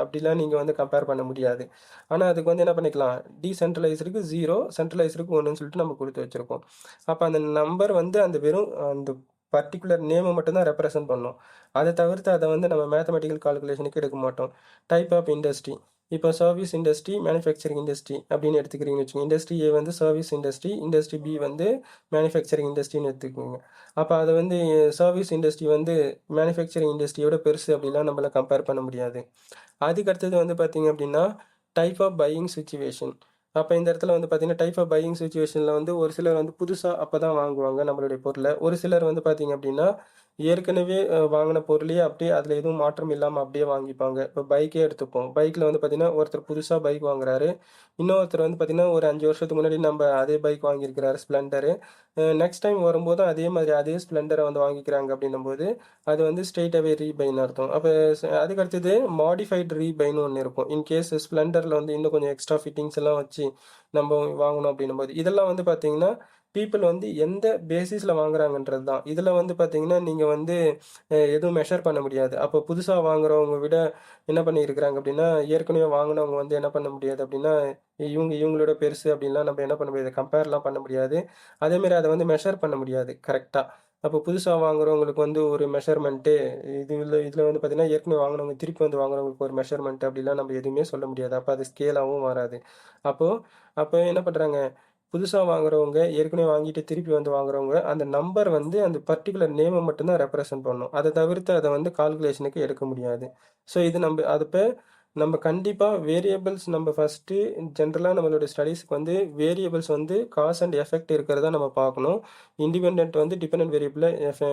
அப்படிலாம் நீங்கள் வந்து கம்பேர் பண்ண முடியாது. ஆனால் அதுக்கு வந்து என்ன பண்ணிக்கலாம், டீசென்ட்ரலைஸ்டுக்கு 0, சென்ட்ரலைஸ்டுக்கு 1ன்னு சொல்லிட்டு நம்ம கொடுத்து வச்சுருக்கோம். அப்போ அந்த நம்பர் வந்து அந்த வெறும் அந்த பர்டிகுலர் நேமை மட்டும்தான் ரெப்ரசன்ட் பண்ணோம். அதை தவிர்த்து அதை வந்து நம்ம மேத்தமெட்டிக்கல் கால்குலேஷனுக்கு எடுக்க மாட்டோம். டைப் ஆஃப் இண்டஸ்ட்ரி, இப்போ சர்வீஸ் இண்டஸ்ட்ரி, மேனுஃபேக்சரிங் இண்டஸ்ட்ரி அப்படின்னு எடுத்துக்கிறீங்கன்னு வச்சுக்கோங்க. இண்டஸ்ட்ரி ஏ வந்து சர்வீஸ் இண்டஸ்ட்ரி, இண்டஸ்ட்ரி பி வந்து மேனுஃபேக்சரிங் இண்டஸ்ட்ரின்னு எடுத்துக்கோங்க. அப்போ அதை வந்து சர்வீஸ் இண்டஸ்ட்ரி வந்து மேனுஃபேக்சரிங் இண்டஸ்ட்ரியோட பெருசு அப்படிலாம் நம்மள கம்பேர் பண்ண முடியாது. அதுக்கு அடுத்தது வந்து பார்த்தீங்க அப்படின்னா டைப் ஆஃப் பையிங் சுச்சுவேஷன். அப்போ இந்த இடத்துல வந்து பார்த்தீங்கன்னா டைப் ஆஃப் பையிங் சுச்சுவேஷனில் வந்து ஒரு சிலர் வந்து புதுசாக அப்போ தான் வாங்குவாங்க நம்மளுடைய பொருளை. ஒரு சிலர் வந்து பார்த்தீங்க அப்படின்னா ஏற்கனவே வாங்கின பொருளையே அப்படியே அதில் எதுவும் மாற்றம் இல்லாமல் அப்படியே வாங்கிப்பாங்க. இப்போ பைக்கே எடுத்துப்போம். பைக்கில் வந்து பார்த்தீங்கன்னா ஒருத்தர் புதுசாக பைக் வாங்குறாரு, இன்னொருத்தர் வந்து பார்த்தீங்கன்னா ஒரு 5 வருஷத்துக்கு முன்னாடி நம்ம அதே பைக் வாங்கியிருக்கிறாரு, ஸ்ப்ளெண்டரு. நெக்ஸ்ட் டைம் வரும்போது அதே மாதிரி அதே ஸ்ப்ளெண்டரை வந்து வாங்கிக்கிறாங்க அப்படின்னும்போது அது வந்து ஸ்ட்ரெயிட்டாகவே ரீபைன்னு அர்த்தம். அப்போ அதுக்கு அடுத்தது மாடிஃபைடு ரீபைன்னு ஒன்று இருக்கும். இன்கேஸ் ஸ்ப்ளெண்டரில் வந்து இன்னும் கொஞ்சம் எக்ஸ்ட்ரா ஃபிட்டிங்ஸ் எல்லாம் வச்சு நம்ம வாங்கணும் அப்படின்னும்போது இதெல்லாம் வந்து பார்த்தீங்கன்னா பீப்புள் வந்து எந்த பேசிஸில் வாங்குறாங்கன்றது தான். இதில் வந்து பார்த்தீங்கன்னா நீங்கள் வந்து எதுவும் மெஷர் பண்ண முடியாது. அப்போ புதுசாக வாங்குறவங்க விட என்ன பண்ணியிருக்கிறாங்க அப்படின்னா ஏற்கனவே வாங்கினவங்க வந்து என்ன பண்ண முடியாது அப்படின்னா இவங்களோட பெருசு அப்படின்லாம் நம்ம என்ன பண்ண முடியாது, கம்பேர்லாம் பண்ண முடியாது. அதேமாரி அதை வந்து மெஷர் பண்ண முடியாது கரெக்டாக. அப்போ புதுசாக வாங்குறவங்களுக்கு வந்து ஒரு மெஷர்மெண்ட்டு, இதில் வந்து பார்த்தீங்கன்னா ஏற்கனவே வாங்கினவங்க திருப்பி வந்து வாங்குறவங்களுக்கு ஒரு மெஷர்மெண்ட் அப்படிலாம் நம்ம எதுவுமே சொல்ல முடியாது. அப்போ அது ஸ்கேலாகவும் வராது. அப்போது அப்போ என்ன பண்ணுறாங்க, புதுசாக வாங்குறவங்க ஏற்கனவே வாங்கிட்டு திருப்பி வந்து வாங்குறவங்க அந்த நம்பர் வந்து அந்த பர்டிகுலர் நேமை மட்டும்தான் ரெப்ரசன்ட் பண்ணும். அதை தவிர்த்து அதை வந்து கால்குலேஷனுக்கு எடுக்க முடியாது. ஸோ இது நம்ம அதுப்போ நம்ம கண்டிப்பாக வேரியபிள்ஸ் நம்ம ஃபஸ்ட்டு ஜென்ரலாக நம்மளோட ஸ்டடீஸ்க்கு வந்து வேரியபிள்ஸ் வந்து காஸ் அண்ட் எஃபெக்ட் இருக்கிறதா நம்ம பார்க்கணும். இண்டிபெண்ட் வந்து டிபெண்டன்ட் வேரியபிளை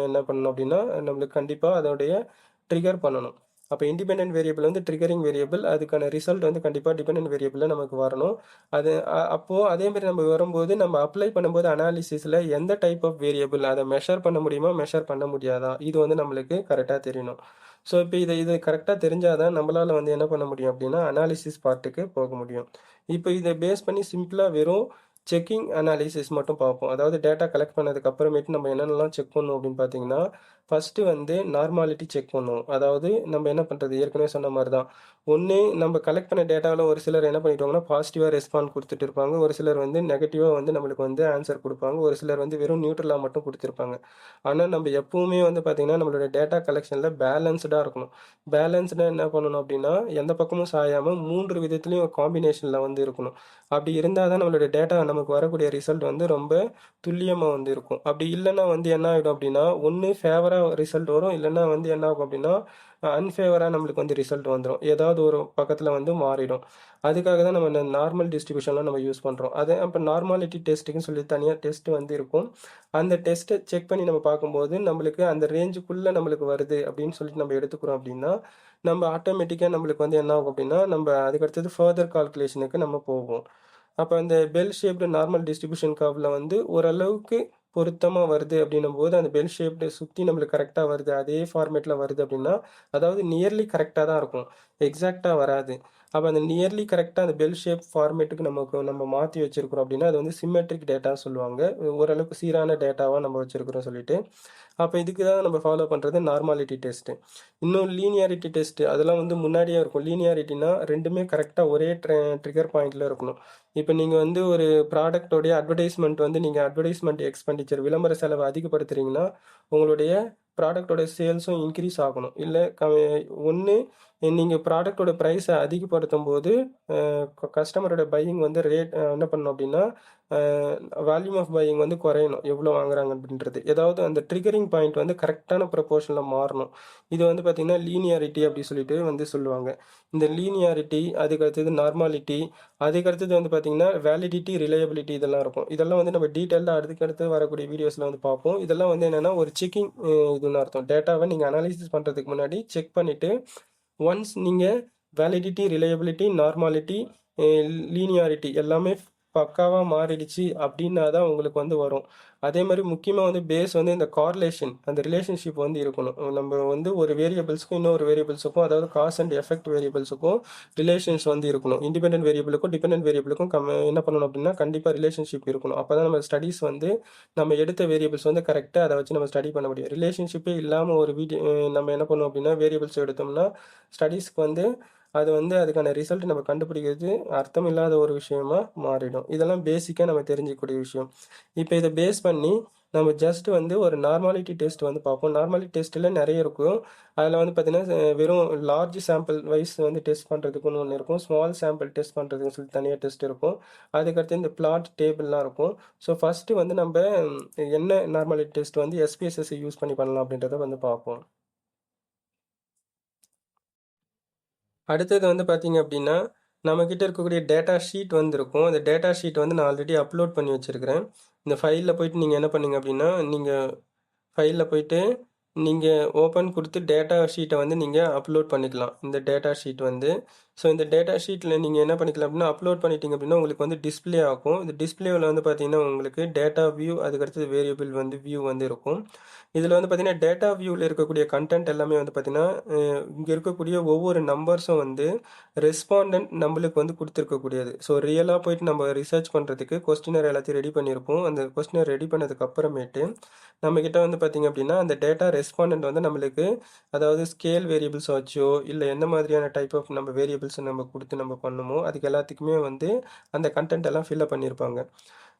என்ன பண்ணணும் அப்படின்னா நம்மளுக்கு கண்டிப்பாக அதோடைய ட்ரிகர் பண்ணணும். அப்போ இண்டிபெண்டன்ட் வேரியபிள் வந்து ட்ரிகரிங் வேரியபிள், அதுக்கான ரிசல்ட் வந்து கண்டிப்பாக டிபெண்டன்ட் வேரியபிளில் நமக்கு வரணும். அது அப்போது அதேமாதிரி நம்ம வரும்போது நம்ம அப்ளை பண்ணும்போது அனாலிசிஸில் எந்த டைப் ஆஃப் வேரியபிள் அதை மெஷர் பண்ண முடியுமா, மெஷர் பண்ண முடியாதா, இது வந்து நம்மளுக்கு கரெக்டாக தெரியணும். ஸோ இப்போ இது கரெக்டாக தெரிஞ்சால் தான் நம்மளால் வந்து என்ன பண்ண முடியும் அப்படின்னா அனாலிசிஸ் பார்ட்டுக்கு போக முடியும். இப்போ இதை பேஸ் பண்ணி சிம்பிளாக வெறும் செக்கிங் அனாலிசிஸ் மட்டும் பார்ப்போம். அதாவது டேட்டா கலெக்ட் பண்ணதுக்கு அப்புறமேட்டு நம்ம என்னென்னலாம் செக் பண்ணணும் அப்படின்னு பார்த்தீங்கன்னா ஃபஸ்ட்டு வந்து நார்மாலிட்டி செக் பண்ணுவோம். அதாவது நம்ம என்ன பண்ணுறது, ஏற்கனவே சொன்ன மாதிரி தான். ஒன்று நம்ம கலெக்ட் பண்ண டேட்டாவில் ஒரு சிலர் என்ன பண்ணிடுவாங்கன்னா பாசிட்டிவாக ரெஸ்பாண்ட் கொடுத்துட்டு இருப்பாங்க, ஒரு சிலர் வந்து நெகட்டிவாக வந்து நம்மளுக்கு வந்து ஆன்சர் கொடுப்பாங்க, ஒரு சிலர் வந்து வெறும் நியூட்ரலாக மட்டும் கொடுத்துருப்பாங்க. ஆனால் நம்ம எப்பவுமே வந்து பார்த்திங்கன்னா நம்மளோட டேட்டா கலெக்ஷனில் பேலன்ஸ்டாக இருக்கணும். பேலன்ஸ்டாக என்ன பண்ணணும் அப்படின்னா எந்த பக்கமும் சாயாமல் 3 விதத்துலேயும் காம்பினேஷனில் வந்து இருக்கணும். அப்படி இருந்தால் தான் நம்மளோட டேட்டா நமக்கு வரக்கூடிய ரிசல்ட் வந்து ரொம்ப துல்லியமாக வந்து இருக்கும். அப்படி இல்லைன்னா வந்து என்ன ஆகிடும் அப்படின்னா ஒன்று ஃபேவராக ஃபேவராக ரிசல்ட் வரும், இல்லைன்னா வந்து என்ன ஆகும் அப்படின்னா அன்ஃபேவராக நம்மளுக்கு வந்து ரிசல்ட் வந்துடும், ஏதாவது ஒரு பக்கத்தில் வந்து மாறிடும். அதுக்காக தான் நம்ம இந்த நார்மல் டிஸ்ட்ரிபியூஷன்லாம் நம்ம யூஸ் பண்ணுறோம். அது அப்போ நார்மாலிட்டி டெஸ்ட்டுக்குன்னு சொல்லி தனியாக டெஸ்ட் வந்து இருக்கும். அந்த டெஸ்ட்டை செக் பண்ணி நம்ம பார்க்கும்போது நம்மளுக்கு அந்த ரேஞ்சுக்குள்ளே நம்மளுக்கு வருது அப்படின்னு சொல்லிட்டு நம்ம எடுத்துக்கிறோம் அப்படின்னா, நம்ம ஆட்டோமேட்டிக்காக நம்மளுக்கு வந்து என்ன ஆகும் அப்படின்னா, நம்ம அதுக்கடுத்தது ஃபர்தர் கால்குலேஷனுக்கு நம்ம போவோம். அப்போ அந்த பெல் ஷேப்டு நார்மல் டிஸ்ட்ரிபியூஷன் கர்வ்ல வந்து ஓரளவுக்கு பொருத்தமாக வருது அப்படின்னும்போது, அந்த பெல் ஷேப்டு சுற்றி நம்மளுக்கு கரெக்டாக வருது, அதே ஃபார்மேட்டில் வருது அப்படின்னா, அதாவது நியர்லி கரெக்டாக தான் இருக்கும், எக்ஸாக்டாக வராது. அப்போ அந்த நியர்லி கரெக்டாக அந்த பெல் ஷேப் ஃபார்மேட்டுக்கு நம்ம மாற்றி வச்சிருக்கிறோம் அப்படின்னா, அது வந்து சிம்மெட்ரிக் டேட்டா சொல்லுவாங்க. ஓரளவுக்கு சீரான டேட்டாவாக நம்ம வச்சிருக்கிறோம் சொல்லிட்டு. அப்போ இதுக்கு தான் நம்ம ஃபாலோ பண்ணுறது நார்மாலிட்டி டெஸ்ட்டு. இன்னும் லீனியாரிட்டி டெஸ்ட்டு அதெல்லாம் வந்து முன்னாடியே இருக்கும். லீனியாரிட்டினா ரெண்டுமே கரெக்டாக ஒரே ட்ரிகர் பாயிண்டில் இருக்கணும். இப்போ நீங்கள் வந்து ஒரு ப்ராடக்டோடைய அட்வர்டைஸ்மெண்ட் வந்து நீங்கள் அட்வர்டைஸ்மெண்ட் எக்ஸ்பெண்டிச்சர் விளம்பர செலவை அதிகப்படுத்துறீங்கன்னா, உங்களுடைய ப்ராடக்டோட சேல்ஸும் இன்க்ரீஸ் ஆகணும். இல்லை ஒன்று நீங்கள் ப்ராடக்டோட ப்ரைஸை அதிகப்படுத்தும்போது கஸ்டமரோட பையிங் வந்து என்ன பண்ணணும் அப்படின்னா, வால்யூம் ஆஃப் பையிங் வந்து குறையணும், எவ்வளோ வாங்குறாங்க அப்படின்றது. ஏதாவது அந்த ட்ரிகரிங் பாயிண்ட் வந்து கரெக்டான ப்ரொபோர்ஷனில் மாறணும். இது வந்து பார்த்திங்கன்னா லீனியாரிட்டி அப்படி சொல்லிட்டு வந்து சொல்லுவாங்க. இந்த லீனியாரிட்டி, அதுக்கடுத்தது நார்மாலிட்டி, அதுக்கடுத்தது வந்து பார்த்திங்கன்னா வேலிடிட்டி, ரிலையபிலிட்டி இதெல்லாம் இருக்கும். இதெல்லாம் வந்து நம்ம டீட்டெயிலாக அடுத்தடுத்து வரக்கூடிய வீடியோஸில் வந்து பார்ப்போம். இதெல்லாம் வந்து என்னென்னா ஒரு செக்கிங் இதுன்னு அர்த்தம். டேட்டாவை நீங்கள் அனாலிசிஸ் பண்ணுறதுக்கு முன்னாடி செக் பண்ணிவிட்டு ஒன்ஸ் நீங்கள் வேலிடிட்டி, ரிலையபிலிட்டி, நார்மாலிட்டி, லீனியாரிட்டி எல்லாமே பக்காவாக மாறிடுச்சு அப்படின்னா தான் உங்களுக்கு வந்து வரும். அதே மாதிரி முக்கியமாக வந்து பேஸ் வந்து இந்த கார்லேஷன், அந்த ரிலேஷன்ஷிப் வந்து இருக்கணும். நம்ம வந்து ஒரு வேரியபிள்ஸுக்கும் இன்னொரு வேரியபிள்ஸுக்கும், அதாவது காஸ் அண்ட் எஃபெக்ட் வேரியபிள்ஸுக்கும் ரிலேஷன்ஸ் வந்து இருக்கணும். இண்டிபெண்டன்ட் வேரியபிளுக்கும் டிபெண்டன்ட் வேரியபிளுக்கும் என்ன பண்ணணும் அப்படின்னா கண்டிப்பாக ரிலேஷன்ஷிப் இருக்கணும். அப்போ தான் நம்ம ஸ்டடீஸ் வந்து நம்ம எடுத்த வேரியபிள்ஸ் வந்து கரெக்டாக அதை வச்சு நம்ம ஸ்டடி பண்ண முடியும். ரிலேஷன்ஷிப்பே இல்லாமல் ஒரு நம்ம என்ன பண்ணுவோம் அப்படின்னா வேரியபிள்ஸ் எடுத்தோம்னா ஸ்டடீஸ்க்கு வந்து அது வந்து அதுக்கான ரிசல்ட் நம்ம கண்டுபிடிக்கிறது அர்த்தம் இல்லாத ஒரு விஷயமா மாறிடும். இதெல்லாம் பேசிக்காக நம்ம தெரிஞ்சிக்கக்கூடிய விஷயம். இப்போ இதை பேஸ் பண்ணி நம்ம ஜஸ்ட் வந்து ஒரு நார்மாலிட்டி டெஸ்ட் வந்து பார்ப்போம். நார்மாலிட்டி டெஸ்ட்டில் நிறைய இருக்கும். அதில் வந்து பார்த்திங்கன்னா வெறும் லார்ஜ் சாம்பிள் வைஸ் வந்து டெஸ்ட் பண்ணுறதுக்குன்னு ஒன்று இருக்கும், ஸ்மால் சாம்பிள் டெஸ்ட் பண்ணுறதுக்கு சொல்லி தனியாக டெஸ்ட் இருக்கும். அதுக்கடுத்து இந்த பிளாட் டேபிள்லாம் இருக்கும். ஸோ ஃபஸ்ட்டு வந்து நம்ம என்ன நார்மாலிட்டி டெஸ்ட் வந்து எஸ்பிஎஸ்எஸ் யூஸ் பண்ணி பண்ணலாம் அப்படின்றத வந்து பார்ப்போம். அடுத்தது வந்து பார்த்தீங்க அப்படின்னா, நம்மக்கிட்ட இருக்கக்கூடிய டேட்டா ஷீட் வந்து இருக்கும். அந்த டேட்டா ஷீட் வந்து நான் ஆல்ரெடி அப்லோட் பண்ணி வச்சுருக்கிறேன். இந்த ஃபைலில் போயிட்டு நீங்கள் என்ன பண்ணுங்க அப்படின்னா, நீங்கள் ஃபைலில் போயிட்டு நீங்கள் ஓப்பன் கொடுத்து டேட்டா ஷீட்டை வந்து நீங்கள் அப்லோட் பண்ணிக்கலாம். இந்த டேட்டா ஷீட் வந்து இந்த டேட்டா ஷீட்டில் நீங்கள் என்ன பண்ணிக்கலாம் அப்படின்னா, அப்லோட் பண்ணிட்டீங்க அப்படின்னா உங்களுக்கு வந்து டிஸ்பிளே ஆகும். இந்த டிஸ்பிளேவில் வந்து பார்த்தீங்கன்னா உங்களுக்கு டேட்டா வியூ, அதுக்கடுத்தது வேரியபிள் வந்து வியூ வந்து இருக்கும். இதில் வந்து பார்த்தீங்கன்னா டேட்டா வியூவில் இருக்கக்கூடிய கண்டென்ட் எல்லாமே வந்து பார்த்தீங்கன்னா இங்கே இருக்கக்கூடிய ஒவ்வொரு நம்பர்ஸும் வந்து ரெஸ்பாண்டன்ட் நம்மளுக்கு வந்து கொடுத்துருக்கக்கூடியது. ஸோ ரியலாக போயிட்டு நம்ம ரிசர்ச் பண்ணுறதுக்கு கொஸ்டினர் எல்லாத்தையும் ரெடி பண்ணியிருப்போம். அந்த கொஸ்டினர் ரெடி பண்ணதுக்கு அப்புறமேட்டு நம்மக்கிட்ட வந்து பார்த்திங்க அப்படின்னா அந்த டேட்டா ரெஸ்பாண்டன்ட் வந்து நம்மளுக்கு, அதாவது ஸ்கேல் வேரியபிள்ஸ் வச்சோ இல்லை எந்த மாதிரியான டைப் ஆஃப் நம்ம வேரியபிள்ஸ் நம்ம கொடுத்து நம்ம பண்ணுமோ அதுக்கு எல்லாத்துக்குமே வந்து அந்த கண்டென்ட் எல்லாம் ஃபில்அப் பண்ணியிருப்பாங்க.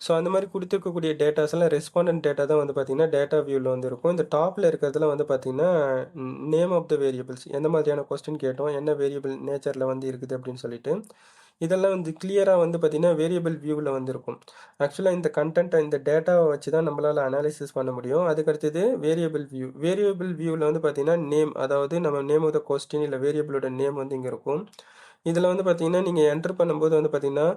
ஸோ அந்த மாதிரி கொடுத்துருக்கக்கூடிய டேட்டாஸ் எல்லாம் ரெஸ்பாண்டன்ட் டேட்டா தான் வந்து பார்த்திங்கன்னா டேட்டா வியூவில் வந்து இருக்கும். இந்த டாப்பில் இருக்கிறதுல வந்து பார்த்திங்கன்னா நேம் ஆஃப் த வேரியபிள்ஸ், எந்த மாதிரியான கொஸ்டின் கேட்டோம், என்ன வேரியபிள் நேச்சரில் வந்து இருக்குது அப்படின்னு சொல்லிட்டு இதெல்லாம் வந்து கிளியராக வந்து பார்த்திங்கன்னா வேரியபிள் வியூவில் வந்து இருக்கும். ஆக்சுவலாக இந்த கண்டென்ட்டை இந்த டேட்டாவை வச்சு தான் நம்மளால் அனாலிசிஸ் பண்ண முடியும். அதுக்கடுத்தது வேரியபிள் வியூவில் வந்து பார்த்திங்கன்னா நேம், அதாவது நம்ம நேம் ஆஃப் த கொஸ்டின் இல்லை வேரியபிளோட நேம் வந்து இங்கே இருக்கும். இதில் வந்து பார்த்திங்கன்னா நீங்கள் என்டர் பண்ணும்போது வந்து பார்த்திங்கன்னா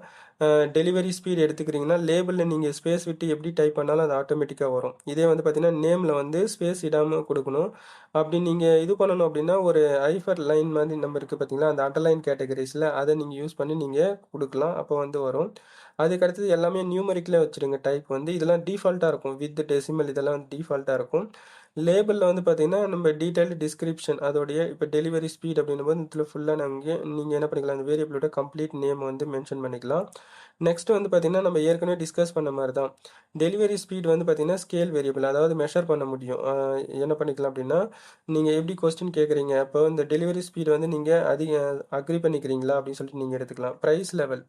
டெலிவரி ஸ்பீட் எடுத்துக்கிறீங்கன்னா லேபிளில் நீங்கள் ஸ்பேஸ் விட்டு எப்படி டைப் பண்ணாலும் அது ஆட்டோமேட்டிக்காக வரும். இதே வந்து பார்த்திங்கன்னா நேமில் வந்து ஸ்பேஸ் இடாமல் கொடுக்கணும். அப்படி நீங்கள் இது பண்ணணும் அப்படின்னா ஒரு ஐஃபர் லைன் மாதிரி நம்ம இருக்குது பார்த்திங்களா, அந்த அண்டர்லைன் கேட்டகரிஸில் அதை நீங்கள் யூஸ் பண்ணி நீங்கள் கொடுக்கலாம், அப்போ வந்து வரும். அதுக்கடுத்தது எல்லாமே நியூமரிக்கில் வச்சுருங்க டைப் வந்து. இதெல்லாம் டிஃபால்ட்டாக இருக்கும், வித் டெசிமல் இதெல்லாம் வந்து டிஃபால்ட்டாக இருக்கும். லேபிளில் வந்து பார்த்திங்கன்னா நம்ம டீட்டெயில்டு டிஸ்கிரிப்ஷன் அதோடைய இப்போ டெலிவரி ஸ்பீட் அப்படின்னும் போது இதில் ஃபுல்லாக நீங்கள் என்ன பண்ணிக்கலாம், அந்த வேரியபிளோட கம்ப்ளீட் நேம் வந்து மென்ஷன் பண்ணிக்கலாம். நெக்ஸ்ட் வந்து பார்த்திங்கன்னா நம்ம ஏற்கனவே டிஸ்கஸ் பண்ண மாதிரி தான் டெலிவரி ஸ்பீட் வந்து பார்த்திங்கன்னா ஸ்கேல் வேரியபிள், அதாவது மெஷர் பண்ண முடியும். என்ன பண்ணிக்கலாம் அப்படின்னா நீங்கள் எப்படி கொஸ்டின் கேட்குறீங்க, அப்போ இந்த டெலிவரி ஸ்பீட் வந்து நீங்கள் அக்ரி பண்ணிக்கிறீங்களா அப்படின்னு சொல்லிட்டு நீங்கள் எடுத்துக்கலாம்.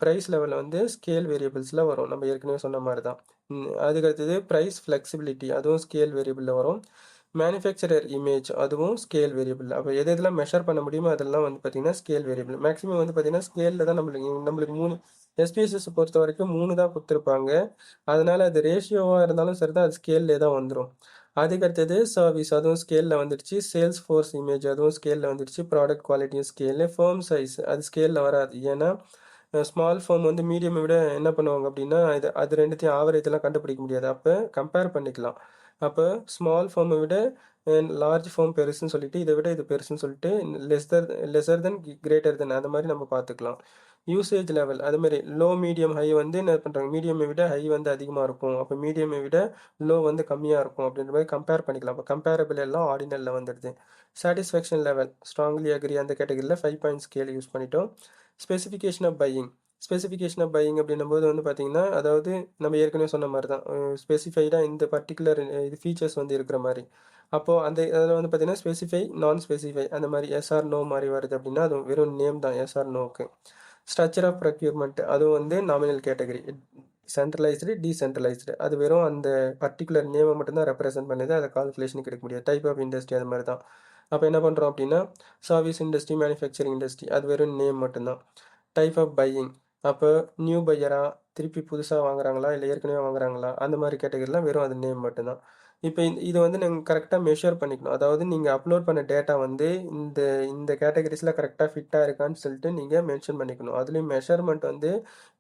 ப்ரைஸ் லெவல் வந்து ஸ்கேல் வேரியபிள்ஸில் வரும், நம்ம ஏற்கனவே சொன்ன மாதிரி தான். அதுக்கடுத்தது ப்ரைஸ் ஃப்ளெக்சிபிலிட்டி, அதுவும் ஸ்கேல் வேரியபிளில் வரும். மேனுஃபேக்சரர் இமேஜ் அதுவும் ஸ்கேல் வேரியபிள். அப்போ எது எதெல்லாம் மெஷர் பண்ண முடியுமோ அதெல்லாம் வந்து பார்த்தீங்கன்னா ஸ்கேல் வேரியபிள். மேக்ஸிமம் வந்து பார்த்தீங்கன்னா ஸ்கேலில் தான் நம்மளுக்கு 3 எஸ்பிஎஸ்எஸ் பொறுத்த வரைக்கும் 3 தான் கொடுத்துருப்பாங்க. அதனால அது ரேஷியோவாக இருந்தாலும் சரி தான், அது ஸ்கேல்லே தான் வந்துடும். அதுக்கடுத்தது சர்வீஸ், அதுவும் ஸ்கேலில் வந்துடுச்சு. சேல்ஸ் ஃபோர்ஸ் இமேஜ் அதுவும் ஸ்கேலில் வந்துடுச்சு. ப்ராடக்ட் குவாலிட்டியும் ஸ்கேலு. ஃபேர்ம் சைஸ் அது ஸ்கேலில் வராது. ஏன்னா ஸ்மால் ஃபார்ம் வந்து மீடியம் விட என்ன பண்ணுவாங்க அப்படின்னா அது ரெண்டுத்தையும் ஆவரேஜெல்லாம் கண்டுபிடிக்க முடியாது. அப்போ கம்பேர் பண்ணிக்கலாம். அப்போ ஸ்மால் ஃபார்மை விட லார்ஜ் ஃபார்ம் பெருசுன்னு சொல்லிட்டு இதை விட இது பெருசுன்னு சொல்லிட்டு லெஸர் தென் கிரேட்டர் தென் அந்த மாதிரி நம்ம பார்த்துக்கலாம். யூசேஜ் லெவல் அது மாதிரி லோ மீடியம் ஹை வந்து என்ன பண்ணுறாங்க, மீடியமை விட ஹை வந்து அதிகமாக இருக்கும், அப்போ மீடியமை விட லோ வந்து கம்மியாக இருக்கும் அப்படின்ற மாதிரி கம்பேர் பண்ணிக்கலாம். அப்போ கம்பேரபிள் எல்லாம் ஆர்டினலில் வந்துடுது. சாட்டிஸ்ஃபேக்ஷன் லெவல் ஸ்ட்ராங்லி அக்ரி அந்த கேட்டகரியில் 5 பாயிண்ட் ஸ்கேல் யூஸ் பண்ணிட்டோம். ஸ்பெசிஃபிகேஷன் ஆஃப் பையிங் அப்படின்னும் போது வந்து பார்த்தீங்கன்னா, அதாவது நம்ம ஏற்கனவே சொன்ன மாதிரி தான், ஸ்பெசிஃபைடாக இந்த பர்டிகுலர் இது ஃபீச்சர்ஸ் வந்து இருக்கிற மாதிரி. அப்போது அதில் வந்து பார்த்தீங்கன்னா ஸ்பெசிஃபை நான் ஸ்பெசிஃபை அந்த மாதிரி எஸ்ஆர் நோ மாதிரி வருது அப்படின்னா அது வெறும் நேம் தான் எஸ்ஆர் நோக்கு. ஸ்ட்ரக்சர் ஆஃப் ப்ரொக்யூர்மெண்ட் அதுவும் வந்து நாமினல் கேட்டகரி. சென்ட்ரலைஸ்டு டீசென்ட்ரலைஸ்டு அது வெறும் அந்த பர்டிகுலர் நேமை மட்டும்தான் ரெப்ரசென்ட் பண்ணுது, அதை கால்குலேஷனுக்கு எடுக்க முடியாது. டைப் ஆஃப் இண்டஸ்ட்ரி அது மாதிரி தான். அப்போ என்ன பண்ணுறோம் அப்படின்னா சர்வீஸ் இண்டஸ்ட்ரி மேனுஃபேக்சரிங் இண்டஸ்ட்ரி அது வெறும் நேம் மட்டும்தான். டைப் ஆஃப் பையிங் அப்போ நியூ பையரா, திருப்பி புதுசாக வாங்குறாங்களா இல்லை ஏற்கனவே வாங்குறாங்களா அந்த மாதிரி கேட்டகரிலாம் வெறும் அது நேம் மட்டும்தான். இப்போ இது வந்து நீங்கள் கரெக்டாக மெஷர் பண்ணிக்கணும். அதாவது நீங்கள் அப்லோட் பண்ண டேட்டா வந்து இந்த இந்த கேட்டகரிஸில் கரெக்டாக ஃபிட்டாக இருக்கான்னு சொல்லிட்டு நீங்கள் மென்ஷன் பண்ணிக்கணும். அதுலேயும் மெஷர்மெண்ட் வந்து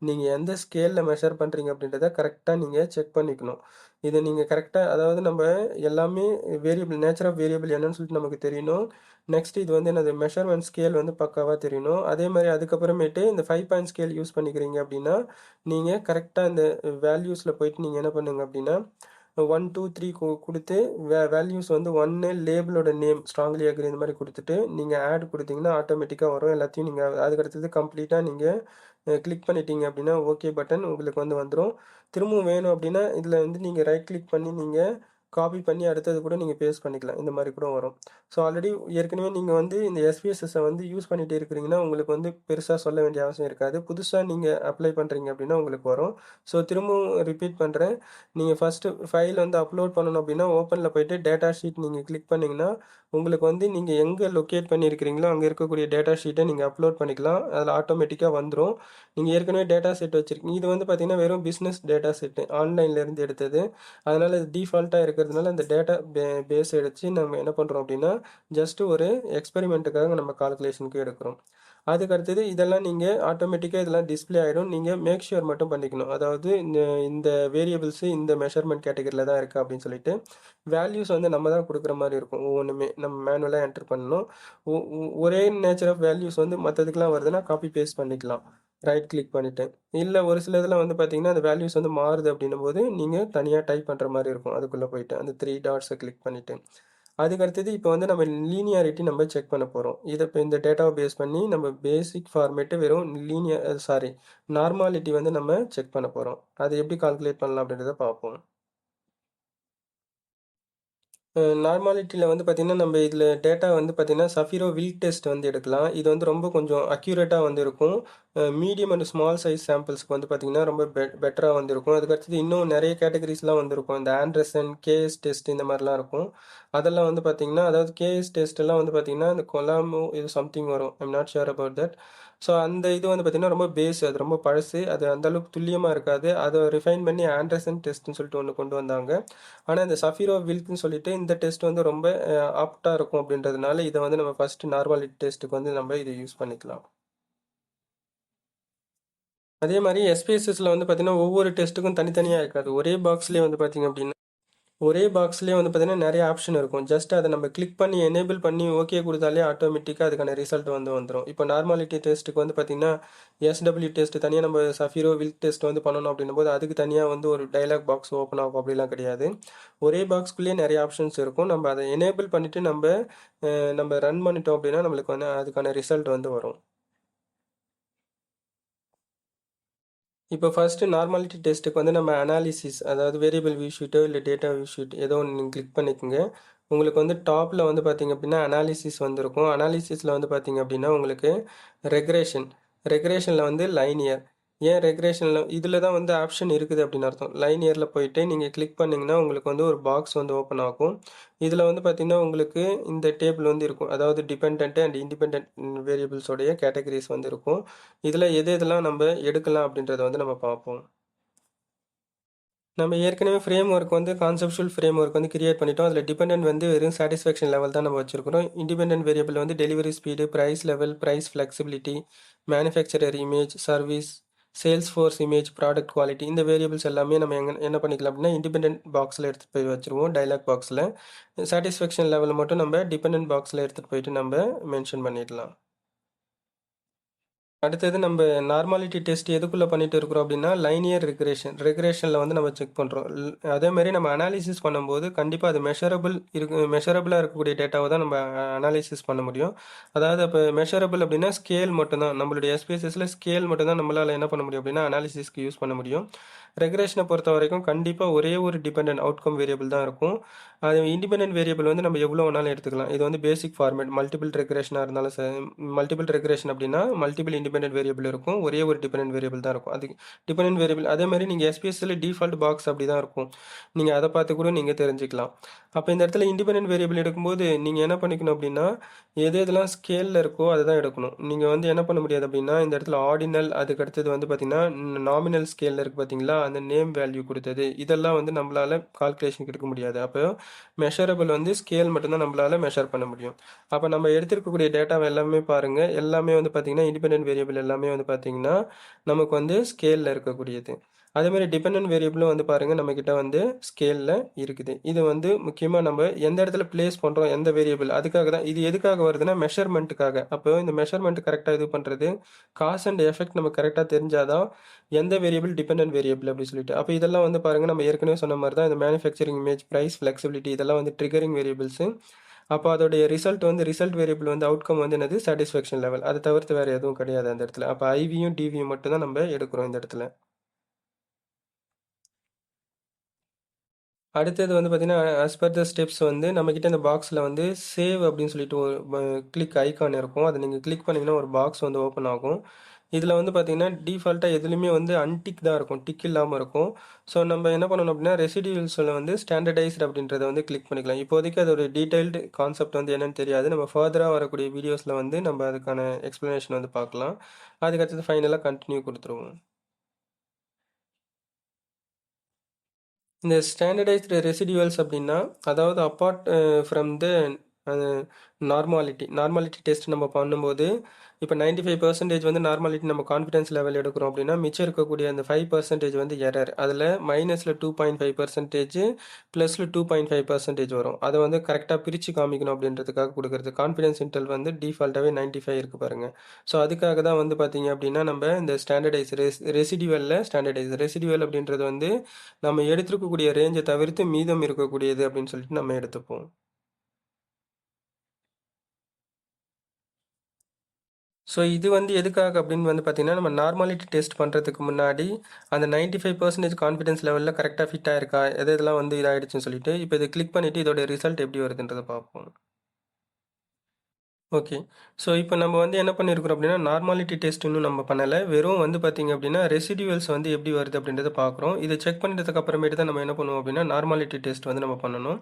நீங்கள் எந்த ஸ்கேலில் மெஷர் பண்ணுறீங்க அப்படின்றத கரெக்டாக நீங்கள் செக் பண்ணிக்கணும். இதை நீங்கள் கரெக்டாக, அதாவது நம்ம எல்லாமே வேரியபிள், நேச்சர் ஆஃப் வேரியபிள் என்னன்னு சொல்லிட்டு நமக்கு தெரியணும். நெக்ஸ்ட் இது வந்து என்னது மெஷர்மெண்ட் ஸ்கேல் வந்து பக்காவாக தெரியணும். அதே மாதிரி அதுக்கப்புறமேட்டு இந்த 5 பாயிண்ட் ஸ்கேல் யூஸ் பண்ணிக்கிறீங்க அப்படின்னா நீங்கள் கரெக்டாக இந்த வேல்யூஸில் போயிட்டு நீங்கள் என்ன பண்ணுங்க அப்படின்னா 1 2 3 கொடுத்து வேல்யூஸ் வந்து 1 லேபிளோட நேம் ஸ்ட்ராங்லி அக்ரி இந்த மாதிரி கொடுத்துட்டு நீங்கள் ஆட் கொடுத்தீங்கன்னா ஆட்டோமேட்டிக்காக வரும். எல்லாத்தையும் நீங்கள் அதுக்கடுத்தது கம்ப்ளீட்டாக நீங்கள் கிளிக் பண்ணிட்டீங்க அப்படின்னா ஓகே பட்டன் உங்களுக்கு வந்து வந்துடும். திரும்பவும் வேணும் அப்படின்னா இதில் வந்து நீங்கள் ரைட் கிளிக் பண்ணி நீங்கள் காப்பி பண்ணி அடுத்தது கூட நீங்கள் பேஸ்ட் பண்ணிக்கலாம். இந்த மாதிரி கூட வரும். ஸோ ஆல்ரெடி ஏற்கனவே நீங்கள் வந்து இந்த எஸ்பிஎஸ்எஸ்ஸை வந்து யூஸ் பண்ணிகிட்டே இருக்கிறீங்கன்னா உங்களுக்கு வந்து பெருசாக சொல்ல வேண்டிய அவசியம் இருக்காது. புதுசாக நீங்கள் அப்ளை பண்ணுறீங்க அப்படின்னா உங்களுக்கு வரும். ஸோ திரும்பவும் ரிப்பீட் பண்ணுறேன். நீங்கள் ஃபஸ்ட்டு ஃபைல் வந்து அப்லோட் பண்ணணும் அப்படின்னா ஓப்பனில் போய்ட்டு டேட்டா ஷீட் நீங்கள் கிளிக் பண்ணிங்கன்னா உங்களுக்கு வந்து நீங்கள் எங்கே லொக்கேட் பண்ணியிருக்கிறீங்களோ அங்கே இருக்கக்கூடிய டேட்டா ஷீட்டை நீங்கள் அப்லோட் பண்ணிக்கலாம். அதில் ஆட்டோமேட்டிக்காக வந்துடும். நீங்கள் ஏற்கனவே டேட்டா செட் வச்சுருக்கீங்க. இது வந்து பார்த்திங்கன்னா வெறும் பிஸ்னஸ் டேட்டா செட்டு ஆன்லைன்லேருந்து எடுத்தது. அதனால் இது டிஃபால்ட்டாக இருக்கிறதுனால இந்த டேட்டா பேஸ் எடுத்து நம்ம என்ன பண்ணுறோம் அப்படின்னா ஜஸ்ட்டு ஒரு எக்ஸ்பெரிமெண்ட்டுக்காக நம்ம கால்குலேஷனுக்கு எடுக்கிறோம். அதுக்கு அடுத்தது இதெல்லாம் நீங்கள் ஆட்டோமேட்டிக்காக இதெல்லாம் டிஸ்பிளே ஆகிடும். நீங்கள் மேக் ஷுர் மட்டும் பண்ணிக்கணும். அதாவது இந்த வேரியபிள்ஸு இந்த மெஷர்மெண்ட் கேட்டகரியில் தான் இருக்குது அப்படின்னு சொல்லிட்டு வேல்யூஸ் வந்து நம்ம தான் கொடுக்குற மாதிரி இருக்கும். ஒவ்வொன்றுமே நம்ம மேனுவலாக என்டர் பண்ணணும். ஒரே நேச்சர் ஆஃப் வேல்யூஸ் வந்து மற்றதுக்கெலாம் வருதுன்னா காப்பி பேஸ்ட் பண்ணிக்கலாம் ரைட் கிளிக் பண்ணிவிட்டு. இல்லை ஒரு சில இதில் வந்து பார்த்தீங்கன்னா அந்த வேல்யூஸ் வந்து மாறுது அப்படின்னும் போது நீங்கள் தனியாக டைப் பண்ணுற மாதிரி இருக்கும். அதுக்குள்ளே போயிட்டு அந்த 3 டாட்ஸை கிளிக் பண்ணிவிட்டு அதுக்கடுத்தது இப்போ வந்து நம்ம லீனியாரிட்டி நம்ம செக் பண்ண போகிறோம். இதை இப்போ இந்த டேட்டாவை பேஸ் பண்ணி நம்ம பேசிக் ஃபார்மேட்டு வெறும் நார்மாலிட்டி வந்து நம்ம செக் பண்ண போகிறோம். அதை எப்படி கால்குலேட் பண்ணலாம் அப்படின்றத பார்ப்போம். நார்மாலிட்டியில் வந்து பார்த்திங்கன்னா நம்ம இதில் டேட்டா வந்து பார்த்திங்கன்னா சஃபிரோ வில் டெஸ்ட் வந்து எடுக்கலாம். இது வந்து ரொம்ப கொஞ்சம் அக்யூரேட்டாக வந்து இருக்கும். மீடியம் அண்ட் ஸ்மால் சைஸ் சாம்பிள்ஸ்க்கு வந்து பார்த்திங்கன்னா ரொம்ப பெட்டராக வந்து இருக்கும். அதுக்கடுத்தது இன்னும் நிறைய கேட்டகரிஸ்லாம் வந்துருக்கும். இந்த ஆண்ட்ரசன் கேஎஸ் டெஸ்ட் இந்த மாதிரிலாம் இருக்கும். அதெல்லாம் வந்து பார்த்திங்கன்னா அதாவது கேஎஸ் டெஸ்ட் எல்லாம் வந்து பார்த்திங்கன்னா இந்த கொலாமோ இது சம்திங் வரும். I'm not sure about that. So அந்த இது வந்து பார்த்திங்கன்னா ரொம்ப பேஸ், அது ரொம்ப பழசு, அது அந்தளவுக்கு துல்லியமாக இருக்காது. அதை ரிஃபைன் பண்ணி ஆண்ட்ரசன் டெஸ்ட்னு சொல்லிட்டு ஒன்று கொண்டு வந்தாங்க. ஆனால் இந்த சஃபிரோ வில்க்னு சொல்லிட்டு இந்த டெஸ்ட் வந்து ரொம்ப ஆப்டாக இருக்கும் அப்படின்றதுனால இதை வந்து நம்ம ஃபஸ்ட்டு நார்மாலிட்டி டெஸ்ட்டுக்கு வந்து நம்ம இதை யூஸ் பண்ணிக்கலாம். அதே மாதிரி எஸ்பிஎஸ்எஸ்ல வந்து பார்த்தீங்கன்னா ஒவ்வொரு டெஸ்ட்டுக்கும் தனித்தனியாக இருக்காது. ஒரே பாக்ஸ்லேயே வந்து பார்த்தீங்க அப்படின்னா நிறைய ஆப்ஷன் இருக்கும். ஜஸ்ட் அதை நம்ம கிளிக் பண்ணி எனேபிள் பண்ணி ஓகே கொடுத்தாலே ஆட்டோமேட்டிக்காக அதுக்கான ரிசல்ட் வந்து வந்துடும். இப்போ நார்மாலிட்டி டெஸ்ட்டுக்கு வந்து பார்த்தீங்கன்னா எஸ்டபிள்யூ டெஸ்ட் தனியாக நம்ம சஃபிரோ வில் டெஸ்ட் வந்து பண்ணணும் அப்படின்னும் போது அதுக்கு தனியாக வந்து ஒரு டைலாக் பாக்ஸ் ஓப்பன் ஆகும். அப்படிலாம் கிடையாது. ஒரே பாக்ஸ்க்குள்ளேயே நிறைய ஆப்ஷன்ஸ் இருக்கும். நம்ம அதை எனேபிள் பண்ணிவிட்டு நம்ம ரன் பண்ணிட்டோம் அப்படின்னா நம்மளுக்கு வந்து அதுக்கான ரிசல்ட் வந்து வரும். இப்போ ஃபஸ்ட்டு நார்மாலிட்டி டெஸ்ட்டுக்கு வந்து நம்ம அனாலிசிஸ், அதாவது வேரியபிள் வியூ ஷீட்டோ இல்லை டேட்டா வியூ ஷீட் ஏதோ ஒன்று நீங்கள் கிளிக் பண்ணிக்கோங்க. உங்களுக்கு வந்து டாப்பில் வந்து பார்த்திங்க அப்படின்னா அனாலிசிஸ் வந்துருக்கும். அனாலிசிஸில் வந்து பார்த்திங்க அப்படின்னா உங்களுக்கு ரெக்ரேஷனில் வந்து லைனியர், ஏன் ரெக்ரேஷனில் இதில் தான் வந்து ஆப்ஷன் இருக்குது அப்படின்னு அர்த்தம். லைன் இயரில் போயிட்டு நீங்கள் கிளிக் பண்ணிங்கன்னா உங்களுக்கு வந்து ஒரு பாக்ஸ் வந்து ஓப்பன் ஆகும். இதில் வந்து பார்த்திங்கன்னா உங்களுக்கு இந்த டேபிள் வந்து இருக்கும். அதாவது டிபெண்ட் அண்ட் இண்டிபெண்ட் வேரியபிள்ஸோடைய கேட்டகரிஸ் வந்து இருக்கும். இதில் எது எதெல்லாம் நம்ம எடுக்கலாம் அப்படின்றத வந்து நம்ம பார்ப்போம். நம்ம ஏற்கனவே ஃப்ரேம் ஒர்க் வந்து கான்செப்ஷுவல் ஃப்ரேம் ஒர்க் வந்து கிரியேட் பண்ணிட்டோம். அதில் டிபெண்டன்ட் வந்து வெறும் சாட்டிஸ்ஃபேக்ஷன் லெவல் தான் நம்ம வச்சிருக்கிறோம். இண்டிபெண்டன்ட் வேரியபிள் வந்து delivery speed, price level, price flexibility, manufacturer image, service, sales force image, product quality, இந்த வேரியபிள்ஸ் எல்லாமே நம்ம என்ன பண்ணிக்கலாம் அப்படின்னா இண்டிபெண்டன்ட் பாக்ஸில் எடுத்துகிட்டு போய் வச்சுருவோம். டைலாக் பாக்ஸில் சாட்டிஸ்ஃபேக்ஷன் லெவல் மட்டும் நம்ம டிபெண்டன்ட் பாக்ஸில் எடுத்துகிட்டு போயிட்டு நம்ம மென்ஷன் பண்ணிடலாம். அடுத்தது நம்ம நார்மாலிட்டி டெஸ்ட் எதுக்குள்ளே பண்ணிட்டு இருக்கிறோம் அப்படின்னா லைனியர் ரெக்ரேஷனில் வந்து நம்ம செக் பண்ணுறோம். அதேமாரி நம்ம அனாலிசிஸ் பண்ணும்போது கண்டிப்பாக அது மெஷரபிளாக இருக்கக்கூடிய டேட்டாவை தான் நம்ம அனாலிசிஸ் பண்ண முடியும். அதாவது இப்போ மெஷரபிள் அப்படின்னா ஸ்கேல் மட்டும்தான், நம்மளுடைய எஸ்பிஎஸ்எஸில் ஸ்கேல் மட்டும்தான் நம்மளால் என்ன பண்ண முடியும் அப்படின்னா அனாலிசிஸ்க்கு யூஸ் பண்ண முடியும். ரெக்ரேஷனை பொறுத்த வரைக்கும் கண்டிப்பாக ஒரே ஒரு டிபெண்டன்ட் அவுட்கம் வேரியபிள் தான் இருக்கும். அது இண்டிபெண்டன்ட் வேரியபிள் வந்து நம்ம எவ்வளோ வேணாலும் எடுத்துக்கலாம். இது வந்து பேசிக் ஃபார்மேட். மல்டிபிள் ரெக்ரேஷனாக இருந்தாலும் மல்டிபிள் ரெக்ரேஷன் அப்படின்னா மல்டிபிள் இண்டிபெண்டன்ட் வேரியபிள் இருக்கும், ஒரே ஒரு டிபெண்டன்ட் வேரியபிள் தான் இருக்கும். அது டிபெண்டன்ட் வேரியபிள் அதே மாதிரி நீங்கள் எஸ்பிஎஸ்சியில் டிஃபால்ட் பாக்ஸ் அப்படி தான் இருக்கும். நீங்கள் அதை பார்த்து கூட நீங்கள் தெரிஞ்சுக்கலாம். அப்போ இந்த இடத்துல இண்டிபெண்டன்ட் வேரியபிள் எடுக்கும்போது நீங்கள் என்ன பண்ணிக்கணும் அப்படின்னா எது எதெல்லாம் ஸ்கேலில் இருக்கோ அதை தான் எடுக்கணும். நீங்கள் வந்து என்ன பண்ண முடியாது அப்படின்னா இந்த இடத்துல ஆர்டினல், அதுக்கு அடுத்தது வந்து பார்த்தீங்கன்னா நாமினல் ஸ்கேலில் இருக்குது பார்த்தீங்களா, அந்த நேம் வேல்யூ கொடுத்தது, இதெல்லாம் வந்து நம்மளால் கால்குலேஷனுக்கு எடுக்க முடியாது. அப்போ மெஷரபிள் வந்து ஸ்கேல் மட்டும்தான் நம்மளால் மெஷர் பண்ண முடியும். அப்போ நம்ம எடுத்துருக்கக்கூடிய டேட்டாவை எல்லாமே பாருங்கள், எல்லாமே வந்து பார்த்திங்கன்னா இண்டிபெண்டன்ட் வேரியபிள் எல்லாமே வந்து பார்த்திங்கன்னா நமக்கு வந்து ஸ்கேலில் இருக்கக்கூடியது. அதேமாதிரி டிபெண்டன்ட் வேரியபிளும் வந்து பாருங்கள் நம்மக்கிட்ட வந்து ஸ்கேலில் இருக்குது. இது வந்து முக்கியமாக நம்ம எந்த இடத்துல ப்ளேஸ் பண்ணுறோம் எந்த வேரியபிள், அதுக்காக தான். இது எதுக்காக வருதுன்னா மெஷர்மெண்ட்டுக்காக. அப்போ இந்த மெஷர்மெண்ட் கரெக்டாக இது பண்ணுறது, காஸ் அண்ட் எஃபெக்ட் நம்ம கரெக்டாக தெரிஞ்சாதான் எந்த வேரியபிள் டிபெண்டன்ட் வேரியபிள் அப்படி சொல்லிட்டு. அப்போ இதெல்லாம் வந்து பாருங்கள் நம்ம ஏற்கனவே சொன்ன மாதிரி தான் இந்த மேனுஃபேக்சரிங் இமேஜ், ப்ரைஸ், ஃப்ளெக்சிபிலிட்டி, இதெல்லாம் வந்து ட்ரிகரிங் வேரியபிள்ஸு. அப்போ அதோடைய ரிசல்ட் வேரியபிள் வந்து அவுட்கம் வந்து என்னது சாட்டிஸ்ஃபேக்ஷன் லெவல். அதை தவிர்த்து வேறு எதுவும் கிடையாது அந்த இடத்துல. அப்போ ஐவியும் டிவியும் மட்டும் தான் நம்ம எடுக்கிறோம் இந்த இடத்துல. அடுத்தது வந்து பார்த்தீங்கன்னா, ஆஸ் பர் த ஸ்டெப்ஸ் வந்து நம்மக்கிட்ட இந்த பாக்ஸில் வந்து சேவ் அப்படின்னு சொல்லிட்டு ஒரு கிளிக் ஐக்கான் இருக்கும். அதை நீங்கள் கிளிக் பண்ணிங்கன்னா ஒரு பாக்ஸ் வந்து ஓப்பன் ஆகும். இதில் வந்து பார்த்தீங்கன்னா டிஃபால்ட்டாக எதுலேயுமே வந்து அன்டிக் தான் இருக்கும், டிக் இல்லாமல் இருக்கும். ஸோ நம்ம என்ன பண்ணணும் அப்படின்னா ரெசிடியூல்ஸில் வந்து ஸ்டாண்டர்டைஸ்டு அப்படின்றத வந்து கிளிக் பண்ணிக்கலாம். இப்போதைக்கு அதோட டீடைல்டு கான்செப்ட் வந்து என்னென்னு தெரியாது. நம்ம ஃபர்தராக வரக்கூடிய வீடியோஸில் வந்து நம்ம அதுக்கான எக்ஸ்ப்ளனேஷன் வந்து பார்க்கலாம். அதுக்கடுத்தது ஃபைனலாக கண்டினியூ கொடுத்துருவோம். இந்த ஸ்டாண்டர்டைஸ்டு ரெசிடியூவல்ஸ் அப்படின்னா அதாவது apart from the normality test நம்ம பண்ணும்போது இப்போ 95% வந்து நார்மாலிட்டி நம்ம கான்ஃபிடன்ஸ் லெவல் எடுக்கிறோம் அப்படின்னா மிச்சம் இருக்கக்கூடிய அந்த 5% வந்து எரர், அதில் மைனஸில் 2.5%, ப்ளஸில் 2.5% வரும். அதை வந்து கரெக்டாக பிரித்து காமிக்கணும் அப்படின்றதுக்காக கொடுக்குறது. கான்ஃபிடன்ஸ் இன்டர்வல் வந்து டிஃபால்ட்டாகவே 95 இருக்குது பாருங்கள். ஸோ அதுக்காக தான் வந்து பார்த்தீங்க அப்படின்னா நம்ம இந்த ரெசிடியூவல் அப்படின்றது வந்து நம்ம எடுத்துருக்கக்கூடிய ரேஞ்சை தவிர்த்து மீதம் இருக்கக்கூடியது அப்படின்னு சொல்லிட்டு நம்ம எடுத்துப்போம். ஸோ இது வந்து எதுக்காக அப்படின்னு வந்து பார்த்தீங்கன்னா நம்ம நார்மாலிட்டி டெஸ்ட் பண்ணுறதுக்கு முன்னாடி அந்த 95% கான்ஃபிடன்ஸ் லெவலில் கரெக்டாக ஃபிட் ஆயிருக்கா, எதெல்லாம் வந்து இதாகிடுச்சுன்னு சொல்லிட்டு இப்போ இதை கிளிக் பண்ணிவிட்டு இதோட ரிசல்ட் எப்படி வருதுன்றதை பார்ப்போம். ஓகே. ஸோ இப்போ நம்ம வந்து என்ன பண்ணியிருக்கிறோம் அப்படின்னா நார்மாலிட்டி டெஸ்ட் இன்னும் நம்ம பண்ணலை. வெறும் வந்து பார்த்தீங்க அப்படின்னா ரெசிடியூவல்ஸ் வந்து எப்படி வருது அப்படின்றத பார்க்குறோம். இதை செக் பண்ணிட்டதுக்கு அப்புறமேட்டு தான் நம்ம என்ன பண்ணுவோம் அப்படின்னா நார்மாலிட்டி டெஸ்ட் வந்து நம்ம பண்ணணும்.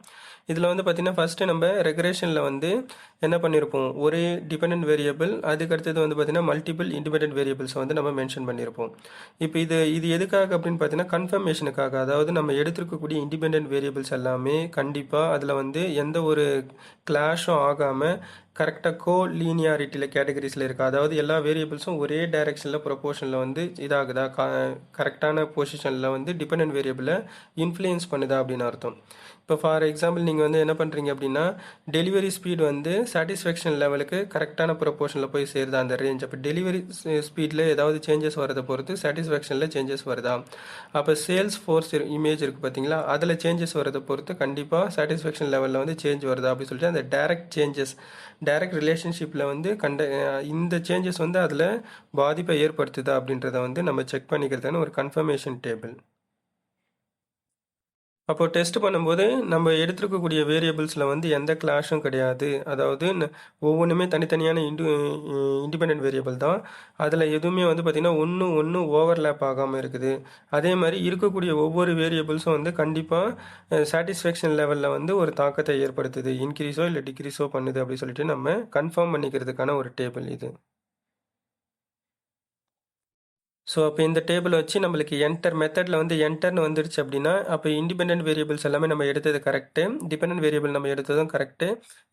இதில் வந்து பார்த்தீங்கன்னா ஃபஸ்ட்டு நம்ம ரெக்ரேஷனில் வந்து என்ன பண்ணியிருப்போம், ஒரு டிபெண்டன்ட் வேரியபிள், அதுக்கடுத்தது வந்து பார்த்தீங்கன்னா மல்டிபிள் இண்டிபெண்டன்ட் வேரியபிள்ஸை வந்து நம்ம மென்ஷன் பண்ணியிருப்போம். இப்போ இது எதுக்காக அப்படின்னு பார்த்தீங்கன்னா கன்ஃபர்மேஷனுக்காக. அதாவது நம்ம எடுத்திருக்கக்கூடிய இண்டிபெண்டன்ட் வேரியபிள்ஸ் எல்லாமே கண்டிப்பாக அதில் வந்து எந்த ஒரு கிளாஷும் ஆகாமல் கரெக்டாக லீனியாரிட்டியில் கேட்டகரிஸில் இருக்கா, அதாவது எல்லா வேரியபிள்ஸும் ஒரே டைரெக்ஷனில் ப்ரொபோர்ஷனில் வந்து இதாகுதா, கரெக்டான பொசிஷனில் வந்து டிபெண்டன்ட் வேரியபிளை இன்ஃப்ளூயன்ஸ் பண்ணுதா அப்படின்னு அர்த்தம். இப்போ ஃபார் எக்ஸாம்பிள் நீங்கள் வந்து என்ன பண்ணுறீங்க அப்படின்னா டெலிவரி ஸ்பீட் வந்து சாட்டிஸ்ஃபேக்ஷன் லெவலுக்கு கரெக்டான ப்ரொபோர்ஷனில் போய் சேருதா அந்த ரேஞ்ச். அப்போ டெலிவரி ஸ்பீடில் ஏதாவது சேஞ்சஸ் வரதை பொறுத்து சாட்டிஸ்ஃபேக்ஷனில் சேஞ்சஸ் வருதா. அப்போ சேல்ஸ் ஃபோர்ஸ் இமேஜ் இருக்குது பார்த்தீங்களா, அதில் சேஞ்சஸ் வரதை பொறுத்து கண்டிப்பாக சாட்டிஸ்ஃபேக்ஷன் லெவலில் வந்து சேஞ்ச் வருதா அப்படின்னு சொல்லிட்டு அந்த டைரக்ட் ரிலேஷன்ஷிப்பில் வந்து இந்த சேஞ்சஸ் வந்து அதில் பாதிப்பை ஏற்படுத்துதா அப்படின்றத வந்து நம்ம செக் பண்ணிக்கிறதுன்னு ஒரு கன்ஃபர்மேஷன் டேபிள். அப்போ டெஸ்ட் பண்ணும்போது நம்ம எடுத்திருக்கக்கூடிய வேரியபிள்ஸில் வந்து எந்த கிளாஷும் கிடையாது. அதாவது ஒவ்வொன்றுமே தனித்தனியான இண்டிபெண்டன்ட் வேரியபிள் தான். அதில் எதுவுமே வந்து பார்த்திங்கன்னா ஒன்று ஓவர்லேப் ஆகாமல் இருக்குது. அதே மாதிரி இருக்கக்கூடிய ஒவ்வொரு வேரியபிள்ஸும் வந்து கண்டிப்பாக சாட்டிஸ்ஃபேக்ஷன் லெவலில் வந்து ஒரு தாக்கத்தை ஏற்படுத்துது. இன்க்ரீஸோ இல்லை டிக்ரீஸோ பண்ணுது அப்படி சொல்லிட்டு நம்ம கன்ஃபார்ம் பண்ணிக்கிறதுக்கான ஒரு டேபிள் இது. ஸோ அப்போ இந்த டேபிளை வச்சு நம்மளுக்கு என்டர் மெத்தடில் வந்து என்டர்னு வந்துடுச்சு அப்படின்னா அப்போ இண்டிபெண்டன்ட் வேரியபிள்ஸ் எல்லாமே நம்ம எடுத்தது கரெக்டு, டிபெண்டன்ட் வேரியபிள் நம்ம எடுத்ததும் கரெக்டு.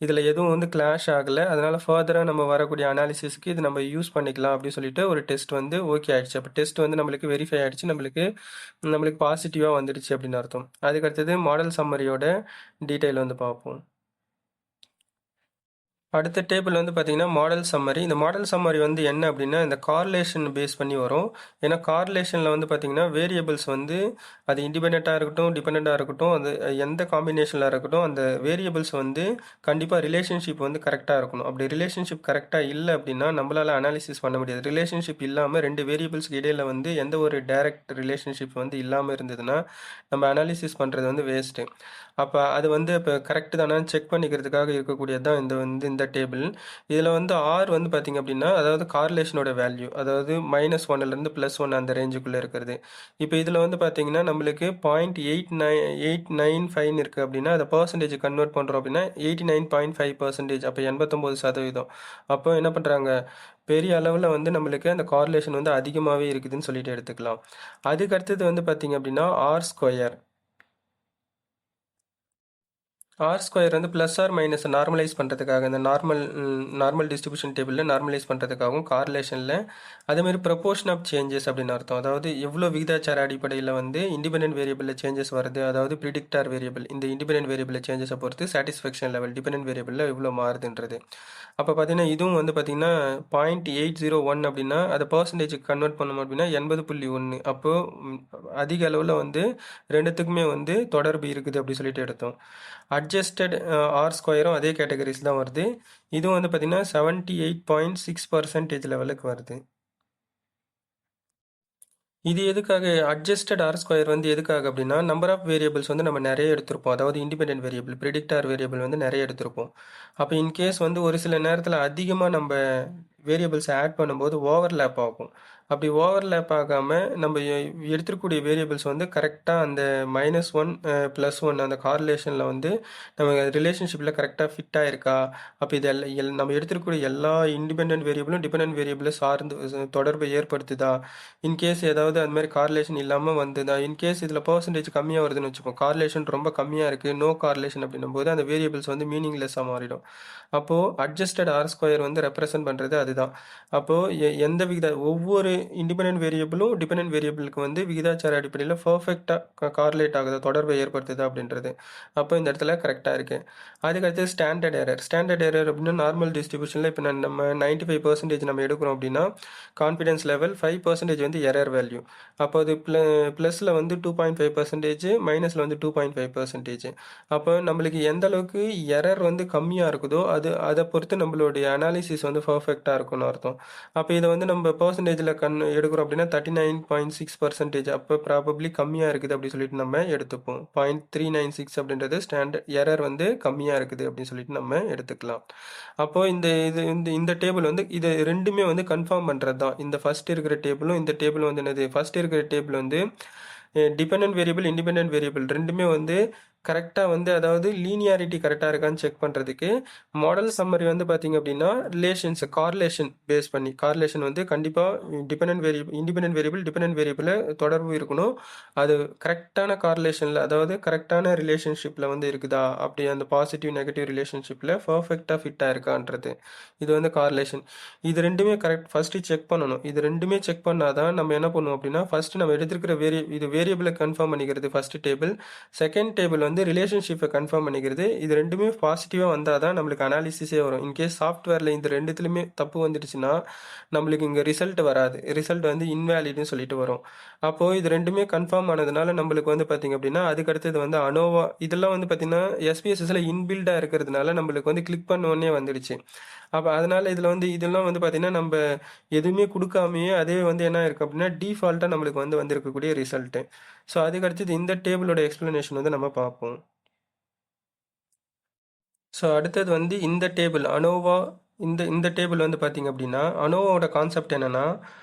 இதில் எதுவும் வந்து கிளாஷ் ஆகலை. அதனால் ஃபர்தராக நம்ம வரக்கூடிய அனாலிசிஸ்க்கு இது நம்ம யூஸ் பண்ணிக்கலாம் அப்படின்னு சொல்லிட்டு ஒரு டெஸ்ட் வந்து ஓகே ஆயிடுச்சு. அப்போ டெஸ்ட் வந்து நம்மளுக்கு வெரிஃபை ஆயிடுச்சு, நம்மளுக்கு பாசிட்டிவாக வந்துடுச்சு அப்படின்னு அர்த்தம். அதுக்கடுத்தது மாடல் சம்மரியோட டீட்டெயில் வந்து பார்ப்போம். அடுத்த டேபிள் வந்து பார்த்தீங்கன்னா மாடல் சம்மரி. இந்த மாடல் சம்மரி வந்து என்ன அப்படின்னா இந்த கார்லேஷன் பேஸ் பண்ணி வரும். ஏன்னா கார்லேஷனில் வந்து பார்த்தீங்கன்னா வேரியபிள்ஸ் வந்து அது இண்டிபெண்ட்டாக இருக்கட்டும், டிபெண்ட்டாக இருக்கட்டும், அது எந்த காம்பினேஷனில் இருக்கட்டும், அந்த வேரியபிள்ஸ் வந்து கண்டிப்பாக ரிலேஷன்ஷிப் வந்து கரெக்டாக இருக்கணும். அப்படி ரிலேஷன்ஷிப் கரெக்டாக இல்லை அப்படின்னா நம்மளால் அனாலிசிஸ் பண்ண முடியாது. ரிலேஷன்ஷிப் இல்லாமல் ரெண்டு வேரியபிள்ஸ்க்கு இடையில் வந்து எந்த ஒரு டைரக்ட் ரிலேஷன்ஷிப் வந்து இல்லாமல் இருந்ததுன்னா நம்ம அனாலிசிஸ் பண்ணுறது வந்து வேஸ்ட்டு. அப்போ அது வந்து இப்போ கரெக்டு தானே செக் பண்ணிக்கிறதுக்காக இருக்கக்கூடியது தான் இந்த டேபிள். இதில் வந்து ஆர் வந்து பார்த்திங்க அப்படின்னா அதாவது கார்லேஷனோட வேல்யூ, அதாவது -1லேருந்து +1 அந்த ரேஞ்சுக்குள்ளே இருக்கிறது. இப்போ இதில் வந்து பார்த்திங்கன்னா நம்மளுக்கு 0.895 இருக்குது அப்படின்னா அதை பர்சன்டேஜ் கன்வெர்ட் பண்ணுறோம் அப்படின்னா 89.5%, அப்போ 89%. அப்போ என்ன பண்ணுறாங்க, பெரிய அளவில் வந்து நம்மளுக்கு அந்த கார்லேஷன் வந்து அதிகமாகவே இருக்குதுன்னு சொல்லிட்டு எடுத்துக்கலாம். அதுக்கு அடுத்தது வந்து பார்த்திங்க அப்படின்னா ஆர் ஸ்கொயர் வந்து ப்ளஸ் ஆர் மைனஸ் நார்மலைஸ் பண்ணுறதுக்காக, இந்த நார்மல் டிஸ்ட்ரிபியூஷன் டேபிளில் நார்மலைஸ் பண்ணுறதுக்காகவும் கார்லேஷனில் அதேமாதிரி ப்ரொபோர்ஷன் ஆஃப் சேஞ்சஸ் அப்படின்னு அர்த்தம். அதாவது எவ்வளோ விகிதாச்சார அடிப்படையில் வந்து இண்டிபெண்டன்ட் வேரியபிளில் சேஞ்சஸ் வருது, அதாவது ப்ரிடிக்டார் வேரியபிள் இந்த இண்டிபெண்டன்ட் வேரியபிளில் சேஞ்சஸை பொறுத்து சாட்டிஸ்ஃபேக்ஷன் லெவல் டிபெண்டன்ட் வேரியபிளில் எவ்வளோ மாறுதுன்றது. அப்போ பார்த்தீங்கன்னா இதுவும் வந்து பார்த்தீங்கன்னா 0.801 அப்படின்னா அதை பர்சன்டேஜுக்கு கன்வெர்ட் பண்ணணும் அப்படின்னா 80.1. அப்போது அதிக அளவில் வந்து ரெண்டுத்துக்குமே வந்து தொடர்பு இருக்குது அப்படி சொல்லிட்டு எடுத்தோம். அட்ஜஸ்டட் ஆர் ஸ்கொயரும் அதே கேட்டகரிஸ் தான் வருது. இதுவும் வந்து பார்த்திங்கன்னா 78.6% லெவலுக்கு வருது. இது எதுக்காக அட்ஜஸ்டட் ஆர் ஸ்கொயர் வந்து எதுக்காக அப்படின்னா நம்பர் ஆஃப் வேரியபிள்ஸ் வந்து நம்ம நிறைய எடுத்திருப்போம். அதாவது இண்டிபெண்டன்ட் வேரியபிள் ப்ரிடிக்டார் வேரியபிள் வந்து நிறைய எடுத்திருப்போம். அப்போ இன்கேஸ் வந்து ஒரு சில நேரத்தில் அதிகமாக நம்ம வேரியபிள்ஸை ஆட் பண்ணும்போது ஓவர்லேப் ஆகும். அப்படி ஓவர்லேப் ஆகாமல் நம்ம எடுத்துக்கூடிய வேரியபிள்ஸ் வந்து கரெக்டாக அந்த -1 +1 அந்த கார்லேஷனில் வந்து நம்ம ரிலேஷன்ஷிப்பில் கரெக்டாக ஃபிட் ஆயிருக்கா, அப்போ இது நம்ம எடுத்துக்கூடிய எல்லா இண்டிபெண்டன்ட் வேரியபிளும் டிபெண்டன்ட் வேரியபிளை சார்ந்து தொடர்பை ஏற்படுத்துதா, இன்கேஸ் ஏதாவது அது மாதிரி கார்லேஷன் இல்லாமல் வந்ததா, இன்கேஸ் இதில் பர்சன்டேஜ் கம்மியாக வருதுன்னு வச்சுப்போம், கார்லேஷன் ரொம்ப கம்மியாக இருக்குது, நோ கார்லேஷன் அப்படின்னும் போது அந்த வேரியபிள்ஸ் வந்து மீனிங்லெஸ்ஸாக மாறிடும். அப்போது அட்ஜஸ்டட் ஆர் ஸ்கொயர் வந்து ரெப்ரசன்ட் பண்ணுறது அதுதான். அப்போது எந்த ஒவ்வொரு இண்டிபெண்டன்ட் வேரியபிளும் டிபெண்டன்ட் வேரியபிளுக்கு வந்து விகிதாச்சார அடிப்படையில் பர்ஃபெக்டாக கார்லேட் ஆகுது, தொடர்பை ஏற்படுத்துது அப்படின்றது. அப்போ இந்த இடத்துல கரெக்டாக இருக்குது. அதுக்கடுத்து ஸ்டாண்டர்ட் எரர் அப்படின்னா நார்மல் டிஸ்ட்ரிபியூஷனில் இப்போ நம்ம 95% நம்ம எடுக்கிறோம் அப்படின்னா கான்ஃபிடன்ஸ் லெவல் 5% வந்து எரர் வேல்யூ. அப்போ அது ப்ளஸில் வந்து 2.5%, மைனஸில் வந்து 2.5%. அப்போ நம்மளுக்கு எந்த அளவுக்கு எரர் வந்து கம்மியாக இருக்குதோ அதை பொறுத்து நம்மளுடைய அனாலிசிஸ் வந்து பர்ஃபெக்டாக இருக்கும்னு அர்த்தம். அப்போ இதை வந்து நம்ம பர்சன்டேஜில் எடுக்கிறோம் அப்படின்னா 39.6%, அப்போ ப்ராபப்ளி கம்மியாக இருக்குது அப்படின்னு சொல்லிட்டு நம்ம எடுத்துப்போம். 0.396 அப்படின்றது ஸ்டாண்டர்ட் எரர் வந்து கம்மியாக இருக்குது அப்படின்னு சொல்லிட்டு நம்ம எடுத்துக்கலாம். அப்போது இந்த டேபிள் வந்து இது ரெண்டுமே வந்து கன்ஃபார்ம் பண்ணுறது தான். இந்த ஃபர்ஸ்ட் இருக்கிற டேபிளும் இந்த டேபிளும் வந்து என்னது, ஃபர்ஸ்ட் இருக்கிற டேபிள் வந்து டிபெண்டன்ட் வேரியபிள் இண்டிபெண்டன்ட் வேரியபிள் ரெண்டுமே வந்து கரெக்டாக வந்து அதாவது லீனியாரிட்டி கரெக்டாக இருக்கான்னு செக் பண்ணுறதுக்கு மாடல் சம்மரி வந்து பார்த்திங்க அப்படின்னா ரிலேஷன்ஸ் கார்லேஷன் பேஸ் பண்ணி, கார்லேஷன் வந்து கண்டிப்பாக இண்டிபெண்டன்ட் வேரியபிள் டிபெண்டன்ட் வேரியபிளை தொடர்பு இருக்கணும். அது கரெக்டான கார்லேஷனில் அதாவது கரெக்டான ரிலேஷன்ஷிப்பில் வந்து இருக்குதா, அப்படி அந்த பாசிட்டிவ் நெகட்டிவ் ரிலேஷன்ஷிப்பில் பர்ஃபெக்டாக ஃபிட்டாக இருக்கான்றது. இது வந்து கார்லேஷன். இது ரெண்டுமே ஃபஸ்ட்டு செக் பண்ணணும். இது ரெண்டுமே செக் பண்ணாதான் நம்ம என்ன பண்ணுவோம் அப்படின்னா ஃபஸ்ட்டு நம்ம எடுத்துருக்கிற வேரியபிளை கன்ஃபார்ம் பண்ணிக்கிறது ஃபஸ்ட்டு டேபிள், செகண்ட் டேபிள் வந்து ரிலேஷன்ஷிப்பை கன்ஃபார்ம் பண்ணிக்கிறது. இது ரெண்டுமே பாசிட்டிவாக வந்தால் தான் நம்மளுக்கு அனாலிசிஸே வரும். இன்கேஸ் சாஃப்ட்வேரில் இந்த ரெண்டுத்துலையுமே தப்பு வந்துடுச்சுன்னா நம்மளுக்கு இங்கே ரிசல்ட் வராது, ரிசல்ட் வந்து இன்வேலிட்னு சொல்லிட்டு வரும். அப்போது இது ரெண்டுமே கன்ஃபார்ம் ஆனதுனால நம்மளுக்கு வந்து பார்த்திங்க அப்படின்னா அதுக்கடுத்தது வந்து அனோவா இதெல்லாம் வந்து பார்த்திங்கன்னா எஸ்பிஎஸ்எஸ்ல இன்பில்டாக இருக்கிறதுனால நம்மளுக்கு வந்து கிளிக் பண்ண உடனே வந்துடுச்சு. அப்போ அதனால் இதில் வந்து இதெல்லாம் வந்து பார்த்திங்கன்னா நம்ம எதுவுமே கொடுக்காமையே அதே வந்து என்ன இருக்குது அப்படின்னா டிஃபால்ட்டாக நம்மளுக்கு வந்து வந்திருக்கக்கூடிய ரிசல்ட்டு. ஸோ அதுக்கடுத்தது இந்த டேபிளோட எக்ஸ்ப்ளனேஷன் வந்து நம்ம பார்ப்போம். ஸோ அடுத்தது வந்து இந்த டேபிள் அனோவா, இந்த டேபிள் வந்து பார்த்திங்க அப்படின்னா அனோவாவோட கான்செப்ட் என்னென்னா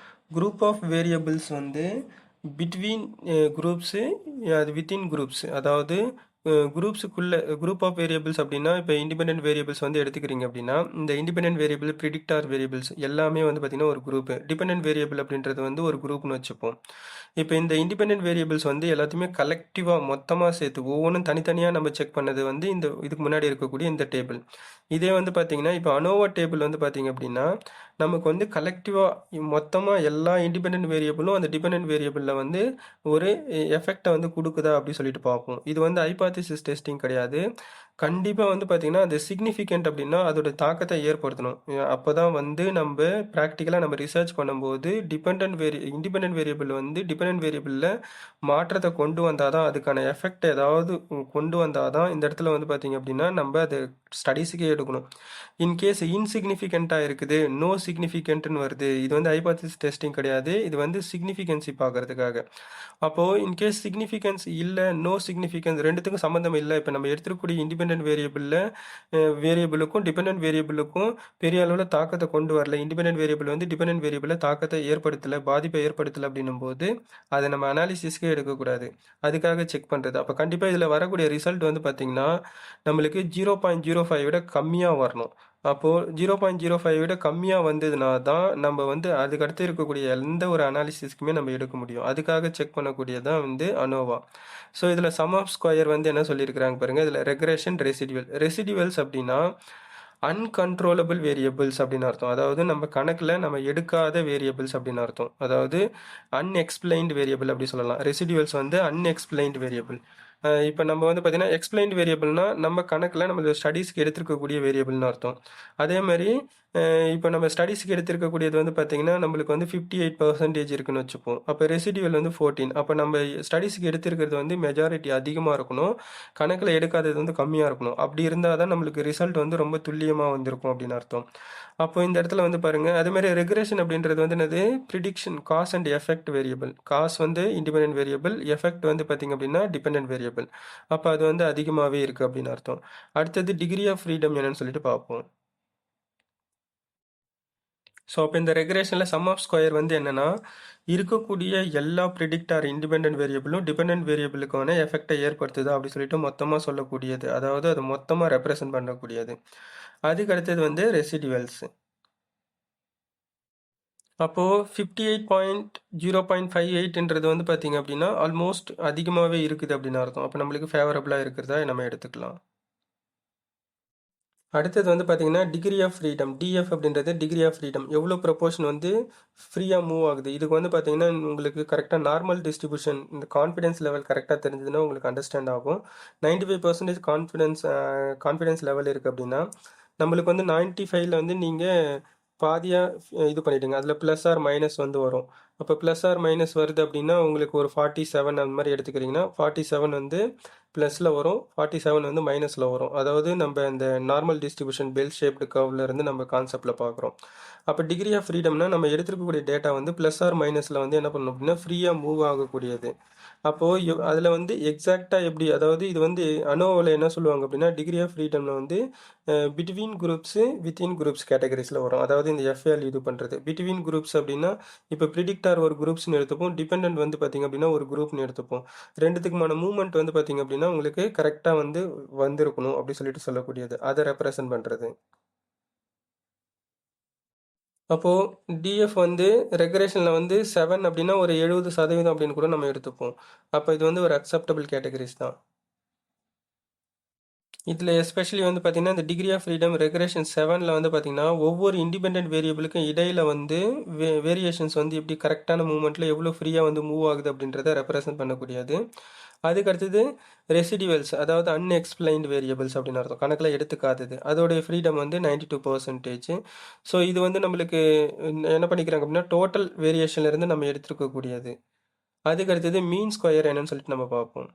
குரூப் ஆஃப் வேரியபிள்ஸ் வந்து பிட்வீன் குரூப்ஸு, அது வித்தின் குரூப்ஸ், அதாவது குரூப்ஸுக்குள்ளே குரூப் ஆஃப் வேரியபிள்ஸ் அப்படின்னா இப்போ இண்டிபெண்டன்ட் வேரியபிள்ஸ் வந்து எடுத்துக்கிறீங்க அப்படின்னா இந்த இண்டிபெண்டன்ட் வேரியபிள் ப்ரிடிக்டார் வேரியபிள்ஸ் எல்லாமே வந்து பார்த்திங்கன்னா ஒரு குரூப்பு. டிபெண்டன்ட் வேரியபிள் அப்படின்றது வந்து ஒரு குரூப்னு வச்சுப்போம். இப்போ இந்த இண்டிபெண்டன்ட் வேரியபிள்ஸ் வந்து எல்லாத்தையுமே கலெக்டிவாக மொத்தமாக சேர்த்து ஒவ்வொன்றும் தனித்தனியாக நம்ம செக் பண்ணது வந்து இந்த இதுக்கு முன்னாடி இருக்கக்கூடிய இந்த டேபிள். இதே வந்து பார்த்திங்கன்னா இப்போ அனோவா டேபிள் வந்து பார்த்திங்க அப்படின்னா நமக்கு வந்து கலெக்டிவாக மொத்தமாக எல்லா இண்டிபெண்டன்ட் வேரியபிளும் அந்த டிபெண்டன்ட் வேரியபிளில் வந்து ஒரு எஃபெக்டை வந்து கொடுக்குதா அப்படின்னு சொல்லிட்டு பார்ப்போம். இது வந்து ஹைபாத்திசிஸ் டெஸ்டிங் கிடையாது. கண்டிப்பாக வந்து பார்த்திங்கன்னா அது சிக்னிஃபிகண்ட் அப்படின்னா அதோட தாக்கத்தை ஏற்படுத்தணும். அப்போ தான் வந்து நம்ம ப்ராக்டிக்கலாக நம்ம ரிசர்ச் பண்ணும்போது இண்டிபெண்டன்ட் வேரியபிள் வந்து டிபெண்டன்ட் வேரியபிளில் மாற்றத்தை கொண்டு வந்தால் தான் அதுக்கான எஃபெக்ட் ஏதாவது கொண்டு வந்தால் தான் இந்த இடத்துல வந்து பார்த்திங்க அப்படின்னா நம்ம அதை ஸ்டடீஸுக்கே எடுக்கணும். இன்கேஸ் இன்சிக்னிஃபிகண்ட்டாக இருக்குது, நோ சிக்னிஃபிகண்ட்னு வருது, இது வந்து ஹைபாத்திசிஸ் டெஸ்டிங் கிடையாது. இது வந்து சிக்னிஃபிகன்சி பார்க்கறதுக்காக. அப்போது இன்கேஸ் சிக்னிஃபிகன்ஸ் இல்லை, நோ சிக்னிஃபிகன்ஸ், ரெண்டுத்துக்கும் சம்மந்தம் இல்லை. இப்போ நம்ம எடுத்துக்கூடிய இண்டிபெண்டன்ட் வேரியபிளுக்கும் டிபெண்டன்ட் வேரியபிளுக்கும் பெரிய அளவில் தாக்கத்தை கொண்டு வரல, இண்டிபெண்டன்ட் வேரியபிள் வந்து டிபெண்டன்ட் வேரியபிளில் தாக்கத்தை ஏற்படுத்தலை, பாதிப்பை ஏற்படுத்தலை அப்படின்னும் போது அதை நம்ம அனாலிசிஸ்க்கே எடுக்கக்கூடாது. அதுக்காக செக் பண்ணுறது. அப்போ கண்டிப்பாக இதில் வரக்கூடிய ரிசல்ட் வந்து பார்த்திங்கன்னா நம்மளுக்கு 0.05 விட கம்மியாக வரணும். அப்போது 0.05 விட கம்மியாக வந்ததுனா தான் நம்ம வந்து அதுக்கடுத்து இருக்கக்கூடிய எந்த ஒரு அனாலிசிஸ்க்குமே நம்ம எடுக்க முடியும். அதுக்காக செக் பண்ணக்கூடியதான் வந்து அனோவா. ஸோ இதில் சம் ஆஃப் ஸ்கொயர் வந்து என்ன சொல்லியிருக்கிறாங்க பாருங்கள். இதில் ரெக்ரெஷன், ரெசிடிவல்ஸ் அப்படின்னா அன்கண்ட்ரோலபிள் வேரியபிள்ஸ் அப்படின்னு அர்த்தம். அதாவது நம்ம கணக்கில் நம்ம எடுக்காத வேரியபிள்ஸ் அப்படின்னு அர்த்தம். அதாவது அன்எக்ஸ்பிளைன்டு வேரியபிள் அப்படி சொல்லலாம். ரெசிடிவல்ஸ் வந்து அன்எக்ஸ்பிளைன்டு வேரியபிள். இப்போ நம்ம வந்து பார்த்திங்கன்னா எக்ஸ்பிளைன்டு வேரியபிள்னா நம்ம கணக்கில் நம்ம ஸ்டடீஸ்க்கு எடுத்துருக்கக்கூடிய வேரியபிள்னு அர்த்தம். அதே மாதிரி இப்போ நம்ம ஸ்டடீஸ்க்கு எடுத்திருக்கக்கூடியது வந்து பார்த்திங்கன்னா நம்மளுக்கு வந்து 58% இருக்குன்னு வச்சுப்போம். அப்போ ரெசிடிவல் வந்து 14. அப்போ நம்ம ஸ்டடீஸ்க்கு எடுத்திருக்கிறது வந்து மெஜாரிட்டி அதிகமாக இருக்கணும், கணக்கில் எடுக்காதது வந்து கம்மியாக இருக்கணும். அப்படி இருந்தால் தான் நம்மளுக்கு ரிசல்ட் வந்து ரொம்ப துல்லியமாக வந்திருக்கும் அப்படின்னு அர்த்தம். அப்போ இந்த இடத்துல வந்து பாருங்கள், அதேமாதிரி ரெக்ரெஷன் அப்படின்றது வந்து என்னது, prediction cause and effect variable. Cause வந்து இண்டிபெண்டன்ட் வேரியபிள், எஃபெக்ட் வந்து பார்த்திங்க அப்படின்னா டிபெண்டன்ட் வேரியபிள். அப்போ அது வந்து அதிகமாகவே இருக்குது அப்படின்னு அர்த்தம். அடுத்தது டிகிரி ஆஃப் ஃப்ரீடம் என்னன்னு சொல்லிட்டு பார்ப்போம். ஸோ அப்போ இந்த ரெக்ரேஷனில் சம் ஆஃப் ஸ்கொயர் வந்து என்னென்னா இருக்கக்கூடிய எல்லா ப்ரிடிக்டார் இண்டிபெண்டன்ட் வேரியபிளும் டிபெண்டன்ட் வேரியபிளுக்கான எஃபெக்டை ஏற்படுத்துதா அப்படி சொல்லிட்டு மொத்தமாக சொல்லக்கூடியது. அதாவது அது மொத்தமாக ரெப்ரசன்ட் பண்ணக்கூடியது. அதுக்கு அடுத்தது வந்து ரெசிடிவல்ஸ். அப்போது 58.0.58ன்றது வந்து பார்த்திங்க அப்படின்னா ஆல்மோஸ்ட் அதிகமாகவே இருக்குது அப்படின்னு அர்த்தம். அப்போ நம்மளுக்கு ஃபேவரபுளாக இருக்கிறதா நம்ம எடுத்துக்கலாம். அடுத்தது வந்து பார்த்திங்கன்னா டிகிரி ஆஃப் ஃப்ரீடம், டிஎஃப் அப்படின்றது டிகிரி ஆஃப் ஃப்ரீடம். எவ்வளோ ப்ரொபோர்ஷன் வந்து ஃப்ரீயாக மூவ் ஆகுது. இதுக்கு வந்து பார்த்திங்கன்னா உங்களுக்கு கரெக்டாக நார்மல் டிஸ்ட்ரிபியூஷன், இந்த கான்ஃபிடன்ஸ் லெவல் கரெக்டாக தெரிஞ்சதுன்னா உங்களுக்கு அண்டர்ஸ்டாண்ட் ஆகும். 95% கான்ஃபிடன்ஸ் லெவல் இருக்குது அப்படின்னா நம்மளுக்கு வந்து 95ல் வந்து நீங்கள் பாதியாக இது பண்ணிவிடுங்க. அதில் ப்ளஸ் ஆர் மைனஸ் வந்து வரும். அப்போ ப்ளஸ் ஆர் மைனஸ் வருது அப்படின்னா உங்களுக்கு ஒரு 47 அந்த மாதிரி எடுத்துக்கிறீங்கன்னா 47 வந்து ப்ளஸில் வரும், 47 வந்து மைனஸில் வரும். அதாவது நம்ம இந்த நார்மல் டிஸ்ட்ரிபியூஷன் பெல் ஷேப்டு கர்வில் இருந்து நம்ம கான்செப்டில் பார்க்குறோம். அப்போ டிகிரி ஆஃப் ஃப்ரீடம்னா நம்ம எடுத்துருக்கக்கூடிய டேட்டா வந்து ப்ளஸ் ஆர் மைனஸில் வந்து என்ன பண்ணணும் அப்படின்னா ஃப்ரீயாக மூவ் ஆகக்கூடியது. அப்போது அதில் வந்து எக்ஸாக்டாக எப்படி, அதாவது இது வந்து அனோவில் என்ன சொல்லுவாங்க அப்படின்னா டிகிரி ஆஃப் ஃப்ரீடமில் வந்து பிட்வீன் குரூப்ஸு வித்தின் குரூப்ஸ் கேட்டகரிஸில் வரும். அதாவது இந்த எஃப்ஏஎல் இது பண்ணுறது பிட்வீன் குரூப்ஸ் அப்படின்னா இப்போ ப்ரிடிக்டார் ஒரு குரூப்ஸ்னு எடுத்துப்போம், டிபெண்டன்ட் வந்து பார்த்திங்க அப்படின்னா ஒரு குரூப்னு எடுத்துப்போம். ரெண்டுத்துக்குமான மூவ்மெண்ட் வந்து பார்த்திங்க அப்படின்னா உங்களுக்கு கரெக்டாக வந்து வந்திருக்கணும் அப்படி சொல்லிட்டு சொல்லக்கூடியது, அதை ரெப்ரசன்ட் பண்ணுறது. அப்போது டிஎஃப் வந்து ரெக்ரேஷனில் வந்து 7 அப்படின்னா ஒரு 70% அப்படின்னு கூட நம்ம எடுத்துப்போம். அப்போ இது வந்து ஒரு அக்செப்டபிள் கேட்டகரிஸ் தான். இதில் எஸ்பெஷலி வந்து பார்த்திங்கன்னா இந்த டிகிரி ஆஃப் ஃப்ரீடம் ரெக்ரேஷன் 7ல் வந்து பார்த்திங்கன்னா ஒவ்வொரு இண்டிபெண்டன்ட் வேரியபிளுக்கும் இடையில் வந்து வேரியேஷன்ஸ் வந்து எப்படி கரெக்டான மூவ்மெண்ட்டில் எவ்வளோ ஃப்ரீயாக வந்து மூவ் ஆகுது அப்படின்றத ரெப்ரசன்ட் பண்ணக்கூடியது. அதுக்கு அடுத்தது ரெசிடிவல்ஸ், அதாவது அன்எக்ஸ்பிளைன்டு வேரியபிள்ஸ் அப்படின்னு அர்த்தம், கணக்கில் எடுத்துக்காதது. அதோடைய ஃப்ரீடம் வந்து 92%. ஸோ இது வந்து நம்மளுக்கு என்ன பண்ணிக்கிறாங்க அப்படின்னா டோட்டல் வேரியேஷன்லேருந்து நம்ம எடுத்துருக்கக்கூடியது. அதுக்கு அடுத்தது மீன் ஸ்கொயர் என்னன்னு சொல்லிட்டு நம்ம பார்ப்போம்.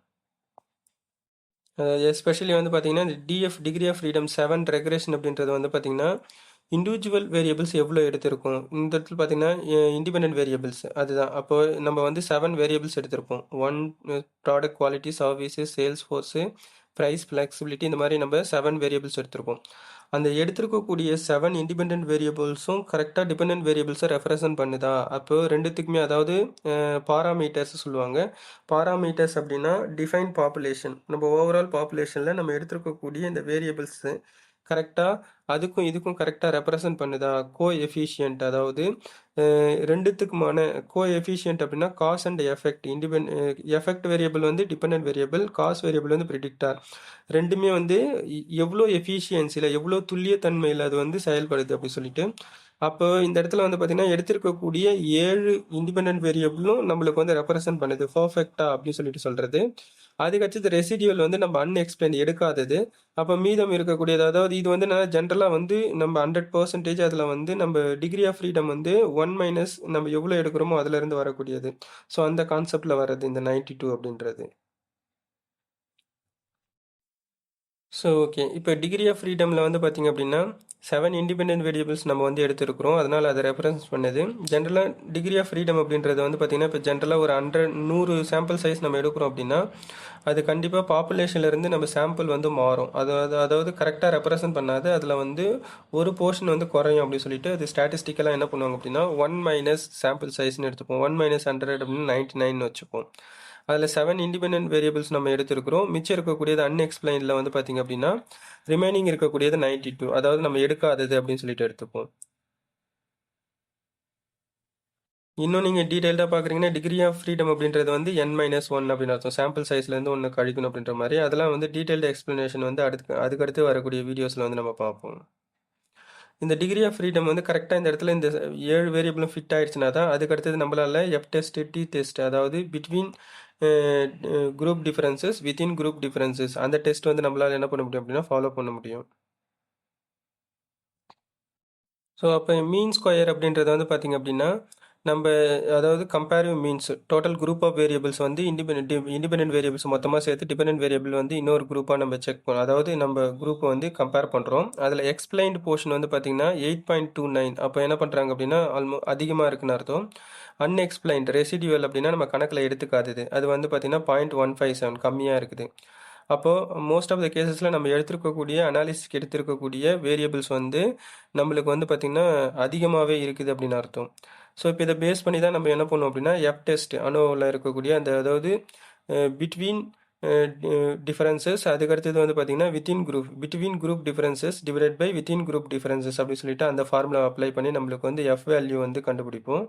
எஸ்பெஷலி வந்து பார்த்திங்கன்னா இந்த DF degree of freedom 7 regression அப்படின்றது வந்து பார்த்திங்கன்னா இண்டிவிஜுவல் வேரியபிள்ஸ் எவ்வளோ எடுத்திருக்கோம் இந்த இடத்துல பார்த்தீங்கன்னா இண்டிபெண்டன்ட் வேரியபிள்ஸ் அதுதான். அப்போ நம்ம வந்து 7 வேரியபிள்ஸ் எடுத்திருப்போம். One product quality, services, sales force, price, flexibility, இந்த மாதிரி நம்ம 7 வேரியபிள்ஸ் எடுத்திருப்போம். அந்த எடுத்திருக்கக்கூடிய 7 இண்டிபெண்டன்ட் வேரியபிள்ஸும் கரெக்டாக டிபெண்டன்ட் வேரியபிள்ஸை ரெப்ரசன்ட் பண்ணுதா? அப்போ ரெண்டுத்துக்குமே, அதாவது பாராமீட்டர்ஸ் சொல்லுவாங்க. பாராமீட்டர்ஸ் அப்படின்னா டிஃபைன் பாப்புலேஷன். நம்ம ஓவரால் பாப்புலேஷனில் நம்ம எடுத்திருக்கக்கூடிய இந்த வேரியபிள்ஸு கரெக்டாக அதுக்கும் இதுக்கும் கரெக்டாக ரெப்ரசன்ட் பண்ணுதா? கோ எஃபிஷியன்ட், அதாவது ரெண்டுத்துக்குமான கோ எஃபிஷியன்ட் அப்படின்னா cause and effect. Effect variable வந்து டிபெண்டன்ட் வேரியபிள், காஸ் வேரியபிள் வந்து ப்ரிடிக்டார். ரெண்டுமே வந்து எவ்வளோ எஃபிஷியன்சியில், எவ்வளோ துல்லியத்தன்மையில் அது வந்து செயல்படுது அப்படி சொல்லிட்டு. அப்போ இந்த இடத்துல வந்து பார்த்தீங்கன்னா எடுத்திருக்கக்கூடிய 7 இண்டிபெண்டன்ட் வேரியபிளும் நம்மளுக்கு வந்து ரெப்ரசன்ட் பண்ணுது பர்ஃபெக்டா அப்படின்னு சொல்லிட்டு சொல்றது. அதுக்கடுத்து ரெசிடியூவல் வந்து நம்ம அன்எக்ஸ்பிளைன் எடுக்காதது. அப்போ மீதம் இருக்கக்கூடியது, அதாவது இது வந்து நான் ஜென்ரலாக வந்து நம்ம 100% அதில் வந்து நம்ம டிகிரி ஆஃப் ஃப்ரீடம் வந்து 1 மைனஸ் நம்ம எவ்வளோ எடுக்கிறோமோ அதுலேருந்து வரக்கூடியது. ஸோ அந்த கான்செப்டில் வர்றது இந்த 92 அப்படின்றது. ஸோ ஓகே, இப்போ டிகிரி ஆஃப் ஃப்ரீடமில் வந்து பார்த்திங்க அப்படின்னா 7 இண்டிபெண்டன்ட் வேரியபிள்ஸ் நம்ம வந்து எடுத்துருக்கிறோம். அதனால் அதை ரெஃபரன்ஸ் பண்ணுது. ஜென்ரலாக டிகிரி ஆஃப் ஃப்ரீடம் அப்படின்றது வந்து பார்த்திங்கன்னா இப்போ ஜென்ரலாக ஒரு 100 சாம்பிள் சைஸ் நம்ம எடுக்கிறோம் அப்படின்னா அது கண்டிப்பாக பாப்புலேஷன்லேருந்து நம்ம சாம்பிள் வந்து மாறும். அதாவது கரெக்டாக ரெப்ரசன்ட் பண்ணாது. அதில் வந்து ஒரு போர்ஷன் வந்து குறையும் அப்படின்னு சொல்லிட்டு அது ஸ்டாட்டிஸ்டிக்கலாக என்ன பண்ணுவாங்க அப்படின்னா 1 மைனஸ் சாம்பிள் சைஸ்னு எடுத்துப்போம். 1 மைனஸ் 100 அப்படின்னு 99 வச்சுப்போம். அதில் 7 இண்டிபெண்டன்ட் வேரியபிள்ஸ் நம்ம எடுத்துருக்கிறோம். மிச்சம் இருக்கக்கூடியது அன்எக்ஸ்பிளைனில் வந்து பார்த்திங்க அப்படின்னா ரிமைனிங் இருக்கக்கூடியது 92, அதாவது நம்ம எடுக்காதது அப்படின்னு சொல்லிட்டு எடுத்துப்போம். இன்னும் நீங்கள் டீட்டெயில்டாக பார்க்குறீங்கன்னா டிகிரி ஆஃப் ஃப்ரீடம் அப்படின்றது வந்து n-1 அப்படின்னு அர்த்தம். சாம்பிள் சைஸ்லேருந்து ஒன்று கழிக்கணும் அப்படின்ற மாதிரி. அதெல்லாம் வந்து டீட்டெயில்டு எக்ஸ்ப்ளனேஷன் வந்து அதுக்கடுத்து வரக்கூடிய வீடியோஸில் வந்து நம்ம பார்ப்போம். இந்த டிகிரி ஆஃப் ஃப்ரீடம் வந்து கரெக்டாக இந்த இடத்துல இந்த 7 வேரியபிளும் ஃபிட் ஆயிடுச்சுன்னா தான் அதுக்கடுத்தது நம்மளால் எஃப் டெஸ்ட், டி டெஸ்ட், அதாவது between group differences, within group differences, அந்த டெஸ்ட் வந்து நம்மளால் என்ன பண்ண முடியும் அப்படின்னா ஃபாலோ பண்ண முடியும். ஸோ அப்போ மீன் ஸ்கொயர் அப்படின்றது வந்து பார்த்திங்க அப்படின்னா நம்ம, அதாவது comparative means total group of variables வந்து இண்டிபெண்டன்ட் வேரியபிள்ஸ் மொத்தமாக சேர்த்து டிபெண்டன்ட் வேரியபிள் வந்து இன்னொரு குரூப்பாக நம்ம செக் பண்ணோம். அதாவது நம்ம குரூப்பை வந்து கம்பேர் பண்ணுறோம். அதில் எக்ஸ்பிளைன்டு போர்ஷன் வந்து பார்த்திங்கன்னா 8.29. அப்போ என்ன பண்ணுறாங்க அப்படின்னா அதிகமாக இருக்குன்னு அர்த்தம். அன்எக்ஸ்பிளைன்டு ரெசிடியூவல் அப்படின்னா நம்ம கணக்கில் எடுத்துக்காதது. அது வந்து பார்த்திங்கன்னா 0.157 கம்மியாக இருக்குது. அப்போது மோஸ்ட் ஆஃப் த கேசஸில் நம்ம எடுத்துருக்கக்கூடிய அனாலிசிஸ்க்கு எடுத்திருக்கக்கூடிய வேரியபிள்ஸ் வந்து நம்மளுக்கு வந்து பார்த்திங்கன்னா அதிகமாகவே இருக்குது அப்படின்னு அர்த்தம். ஸோ இப்போ இதை பேஸ் பண்ணி தான் நம்ம என்ன பண்ணோம் அப்படின்னா எஃப் டெஸ்ட் அனோவில் இருக்கக்கூடிய அந்த, அதாவது பிட்வீன் டிஃபரன்சஸ், அதுக்கடுத்தது வந்து பார்த்திங்கன்னா between group differences divide by within group differences அப்படி சொல்லிட்டு அந்த ஃபார்முலா அப்ளை பண்ணி நம்மளுக்கு வந்து எஃப் வேல்யூ வந்து கண்டுபிடிப்போம்.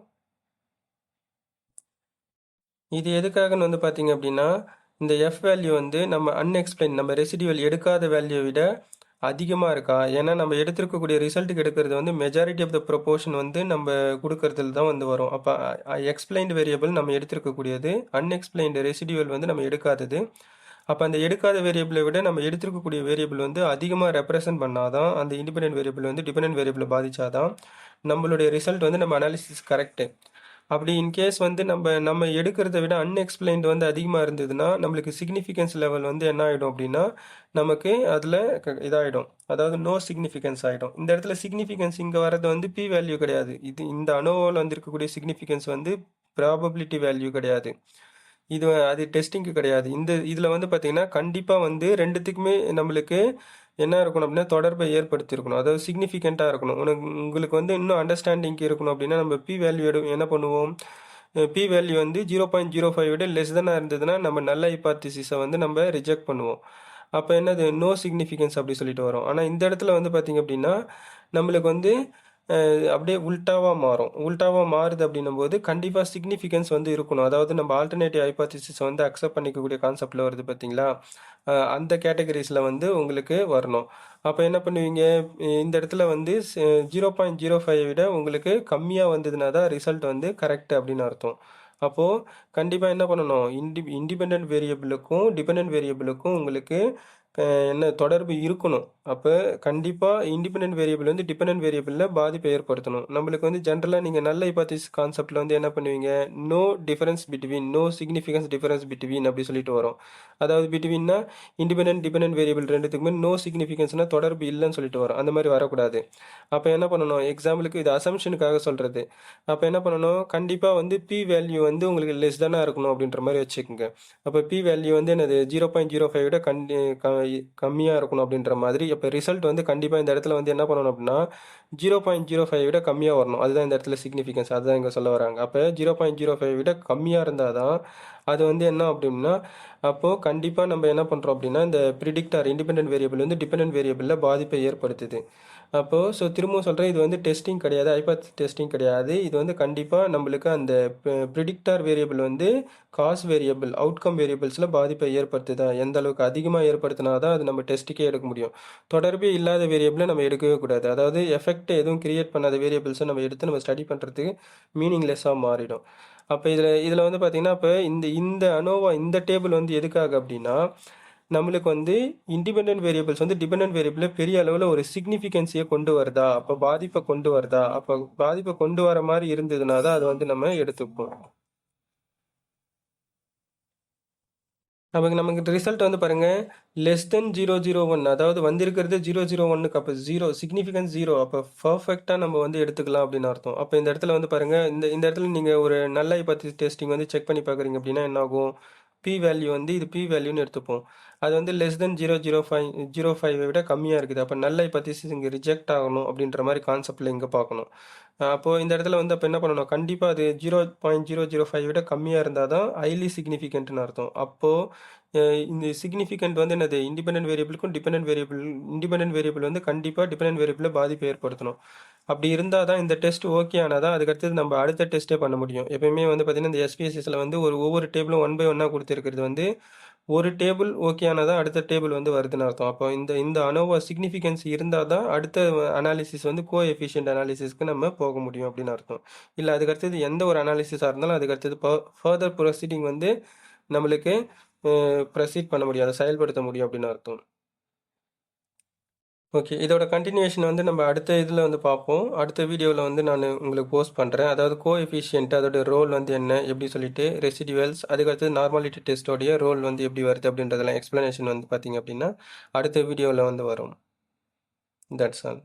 இது எதுக்காகன்னு வந்து பார்த்திங்க அப்படின்னா இந்த எஃப் வேல்யூ வந்து நம்ம அன்எக்ஸ்பிளைன், நம்ம ரெசிடியூவல் எடுக்காத வேல்யூவை விட அதிகமாக இருக்கா? ஏன்னா நம்ம எடுத்திருக்கக்கூடிய ரிசல்ட்டுக்கு எடுக்கிறது வந்து மெஜாரிட்டி ஆஃப் த ப்ரொபோர்ஷன் வந்து நம்ம கொடுக்கறதுல தான் வந்து வரும். அப்போ எக்ஸ்பிளைன்டு வேரியபிள் நம்ம எடுத்திருக்கக்கூடியது, அன்எக்ஸ்பிளைன்டு ரெசிடியூவல் வந்து நம்ம எடுக்காதது. அப்போ அந்த எடுக்காத வேரியபிளை விட நம்ம எடுத்திருக்கக்கூடிய வேரியபிள் வந்து அதிகமாக ரெப்ரசன்ட் பண்ணாதான் அந்த இண்டிபெண்டன்ட் வேரியபிள் வந்து டிபெண்டன்ட் வேரியபிளை பாதிச்சாதான் நம்மளுடைய ரிசல்ட் வந்து நம்ம அனாலிசிஸ் கரெக்டு. அப்படி இன்கேஸ் வந்து நம்ம எடுக்கிறத விட அன்எக்ஸ்பிளைன்டு வந்து அதிகமாக இருந்ததுன்னா நம்மளுக்கு சிக்னிஃபிகன்ஸ் லெவல் வந்து என்ன ஆகிடும் அப்படின்னா நமக்கு அதில் இதாகிடும், அதாவது நோ சிக்னிஃபிகன்ஸ் ஆகிடும். இந்த இடத்துல சிக்னிஃபிகன்ஸ் இங்கே வர்றது வந்து பி வேல்யூ கிடையாது. இந்த அனோவில் வந்து இருக்கக்கூடிய சிக்னிஃபிகன்ஸ் வந்து ப்ராபபிலிட்டி வேல்யூ கிடையாது. அது டெஸ்டிங்க்கு கிடையாது. இதில் வந்து பார்த்திங்கன்னா கண்டிப்பாக வந்து ரெண்டுத்துக்குமே நம்மளுக்கு என்ன இருக்கணும் அப்படின்னா தொடர்பை ஏற்படுத்தியிருக்கணும், அதாவது சிக்னிஃபிகண்ட்டாக இருக்கணும். உங்களுக்கு வந்து இன்னும் அண்டர்ஸ்டாண்டிங்க்கு இருக்கணும் அப்படின்னா நம்ம பி வேல்யூ என்ன பண்ணுவோம், பி வேல்யூ வந்து 0.05 விட லெஸ் தானாக இருந்ததுன்னா நம்ம நல்ல ஹைபாத்திசிஸை வந்து நம்ம ரிஜெக்ட் பண்ணுவோம். அப்போ என்னது நோ சிக்னிஃபிகன்ஸ் அப்படி சொல்லிட்டு வரும். ஆனால் இந்த இடத்துல வந்து பார்த்திங்க அப்படின்னா நம்மளுக்கு வந்து அப்படியே உல்ட்டாவாக மாறுது அப்படின்னும் போது கண்டிப்பாக சிக்னிஃபிகன்ஸ் வந்து இருக்கணும். அதாவது நம்ம ஆல்டர்னேட்டிவ் ஹைபாத்திசிஸை வந்து அக்செப்ட் பண்ணிக்கக்கூடிய கான்செப்டில் வருது பார்த்தீங்களா, அந்த கேட்டகரிஸில் வந்து உங்களுக்கு வரணும். அப்போ என்ன பண்ணுவீங்க, இந்த இடத்துல வந்து 0.05 விட உங்களுக்கு கம்மியாக வந்ததுன்னா தான் ரிசல்ட் வந்து கரெக்ட் அப்படின்னு அர்த்தம். அப்போது கண்டிப்பாக என்ன பண்ணணும், இண்டிபெண்ட் வேரியபிளுக்கும் டிபெண்டன்ட் வேரியபிளுக்கும் உங்களுக்கு என்ன தொடர்பு இருக்கணும். அப்போ கண்டிப்பாக இண்டிபெண்டன்ட் வேரியபிள் வந்து டிபெண்டன்ட் வேரியபிளில் பாதிப்பை ஏற்படுத்தணும். நம்மளுக்கு வந்து ஜென்ரலாக நீங்கள் நல்ல ஹைபாத்திசிஸ் கான்செப்டில் வந்து என்ன பண்ணுவீங்க, no difference between, no significance difference between அப்படி சொல்லிட்டு வரும். அதாவது பிட்வீன்னா இண்டிபெண்டன்ட் டிபெண்டன்ட் வேரியபிள் ரெண்டுத்துக்குமே நோ சிக்னிஃபிகன்ஸ்னால் தொடர்பு இல்லைன்னு சொல்லிட்டு வரும். அந்த மாதிரி வரக்கூடாது. அப்போ என்ன பண்ணணும், எக்ஸாம்பிளுக்கு இது அசம்ஷனுக்காக சொல்கிறது. அப்போ என்ன பண்ணணும், கண்டிப்பாக வந்து பி வேல்யூ வந்து உங்களுக்கு லெஸ் தானாக இருக்கணும் அப்படின்ற மாதிரி வச்சுக்கோங்க. அப்போ பி வேல்யூ வந்து என்னது 0.05 விட கம்மியாக இருக்கணும் அப்படின்ற மாதிரி. இப்போ ரிசல்ட் வந்து கண்டிப்பாக இந்த இடத்துல வந்து என்ன பண்ணணும் அப்படின்னா 0.05 விட கம்மியாக வரணும். அதுதான் இந்த இடத்துல சிக்னிஃபிகன்ஸ், அதுதான் இங்கே சொல்ல வராங்க. அப்போ 0.05 விட கம்மியாக இருந்தால் தான் அது வந்து என்ன அப்படின்னா அப்போது கண்டிப்பாக நம்ம என்ன பண்ணுறோம் அப்படின்னா இந்த ப்ரிடிக்டார் இண்டிபெண்டன்ட் வேரியபிள் வந்து டிபெண்டன்ட் வேரியபிளில் பாதிப்பை ஏற்படுத்துது. அப்போது ஸோ திரும்பவும் சொல்கிறேன், இது வந்து டெஸ்டிங் கிடையாது, ஹைபாத்திசிஸ் டெஸ்டிங் கிடையாது. இது வந்து கண்டிப்பாக நம்மளுக்கு அந்த ப்ரிடிக்டார் வேரியபிள் வந்து காஸ் வேரியபிள் அவுட்கம் வேரியபிள்ஸில் பாதிப்பை ஏற்படுத்துதா, எந்த அளவுக்கு அதிகமாக ஏற்படுத்தினா தான் அது நம்ம டெஸ்ட்டுக்கே எடுக்க முடியும். தொடர்பே இல்லாத வேரியபிளை நம்ம எடுக்கவே கூடாது. அதாவது எஃபெக்ட் எதுவும் கிரியேட் பண்ணாத வேரியபிள்ஸை நம்ம எடுத்து நம்ம ஸ்டடி பண்ணுறதுக்கு மீனிங்லெஸ்ஸாக மாறிடும். அப்போ இதில் வந்து பார்த்திங்கன்னா இப்போ இந்த அனோவா இந்த டேபிள் வந்து எதுக்காக அப்படின்னா நம்மளுக்கு வந்து இண்டிபெண்டன்ட் வேரியபிள்ஸ் வந்து டிபெண்டன்ட் வேரியபிளில் பெரிய அளவில் ஒரு சிக்னிஃபிகன்ஸையே கொண்டு வருதா, அப்போ பாதிப்பை கொண்டு வருதா, அப்போ பாதிப்பை கொண்டு வர மாதிரி இருந்ததுன்னா தான் அதை வந்து நம்ம எடுத்துப்போம். நமக்கு ரிசல்ட் வந்து பாருங்கள் லெஸ் தென் 001, அதாவது வந்திருக்கிறது 001க்கு, அப்போ சிக்னிஃபிகன்ஸ் 0, அப்போ பர்ஃபெக்டாக நம்ம வந்து எடுத்துக்கலாம் அப்படின்னு அர்த்தம். அப்போ இந்த இடத்துல வந்து பாருங்கள் இந்த இடத்துல நீங்கள் ஒரு நல்ல ஹைபாத்திசிஸ் டெஸ்டிங் வந்து செக் பண்ணி பார்க்குறீங்க அப்படின்னா என்ன ஆகும், பி வேல்யூ வந்து இது பி வேல்யூன்னு எடுத்துப்போம். அது வந்து லெஸ் தென் 0.05 விட கம்மியாக இருக்குது. அப்போ நல்ல ஹைபாத்திசிஸ் இங்கே ரிஜெக்ட் ஆகணும் அப்படின்ற மாதிரி கான்செப்டில் இங்கே பார்க்கணும். அப்போது இந்த இடத்துல வந்து அப்போ என்ன பண்ணணும், கண்டிப்பாக அது 0.005 விட கம்மியாக இருந்தால் தான் ஹைலி சிக்னிஃபிகண்ட்னு அர்த்தம். அப்போது இந்த சிக்னிஃபிகண்ட் வந்து என்னது இண்டிபெண்டன்ட் வேரியபிளுக்கும் இண்டிபெண்டன்ட் வேரியபிள் வந்து கண்டிப்பாக டிபெண்டன்ட் வேரியபிளில் பாதிப்பை ஏற்படுத்தணும். அப்படி இருந்தால் தான் இந்த டெஸ்ட் ஓகே ஆனால் தான் அதுக்கடுத்தது நம்ம அடுத்த டெஸ்ட்டே பண்ண முடியும். எப்பயுமே வந்து பார்த்திங்கன்னா இந்த எஸ்பிஎஸ்சிஸில் வந்து ஒவ்வொரு டேபிளும் 1 by 1 கொடுத்துருக்கிறது வந்து ஒரு டேபிள் ஓகே ஆனால் தான் அடுத்த டேபிள் வந்து வருதுன்னு அர்த்தம். அப்போ இந்த அனோவா சிக்னிஃபிகன்ஸ் இருந்தால் தான் அடுத்த அனாலிசிஸ் வந்து கோஎஃபிஷியன்ட் அனாலிசிஸ்க்கு நம்ம போக முடியும் அப்படின்னு அர்த்தம். இல்லை அதுக்கடுத்தது எந்த ஒரு அனாலிசிஸாக இருந்தாலும் அதுக்கடுத்தது ஃபர்தர் ப்ரொசீடிங் வந்து நம்மளுக்கு ப்ரொசீட் பண்ண முடியும், அதை செயல்படுத்த முடியும் அப்படின்னு அர்த்தம். ஓகே, இதோட கண்டினியூஷன் வந்து நம்ம அடுத்த இதில் வந்து பார்ப்போம். அடுத்த வீடியோவில் வந்து நான் உங்களுக்கு போஸ்ட் பண்ணுறேன். அதாவது கோஎஃபிஷியன்ட் அதோட ரோல் வந்து என்ன எப்படி சொல்லிட்டு, ரெசிடியூவல்ஸ், அதுக்கடுத்து நார்மாலிட்டி டெஸ்ட்டோடைய ரோல் வந்து எப்படி வருது அப்படின்றதெல்லாம் எக்ஸ்ப்ளனேஷன் வந்து பார்த்தீங்க அப்படின்னா அடுத்த வீடியோவில் வந்து வரும். That's all.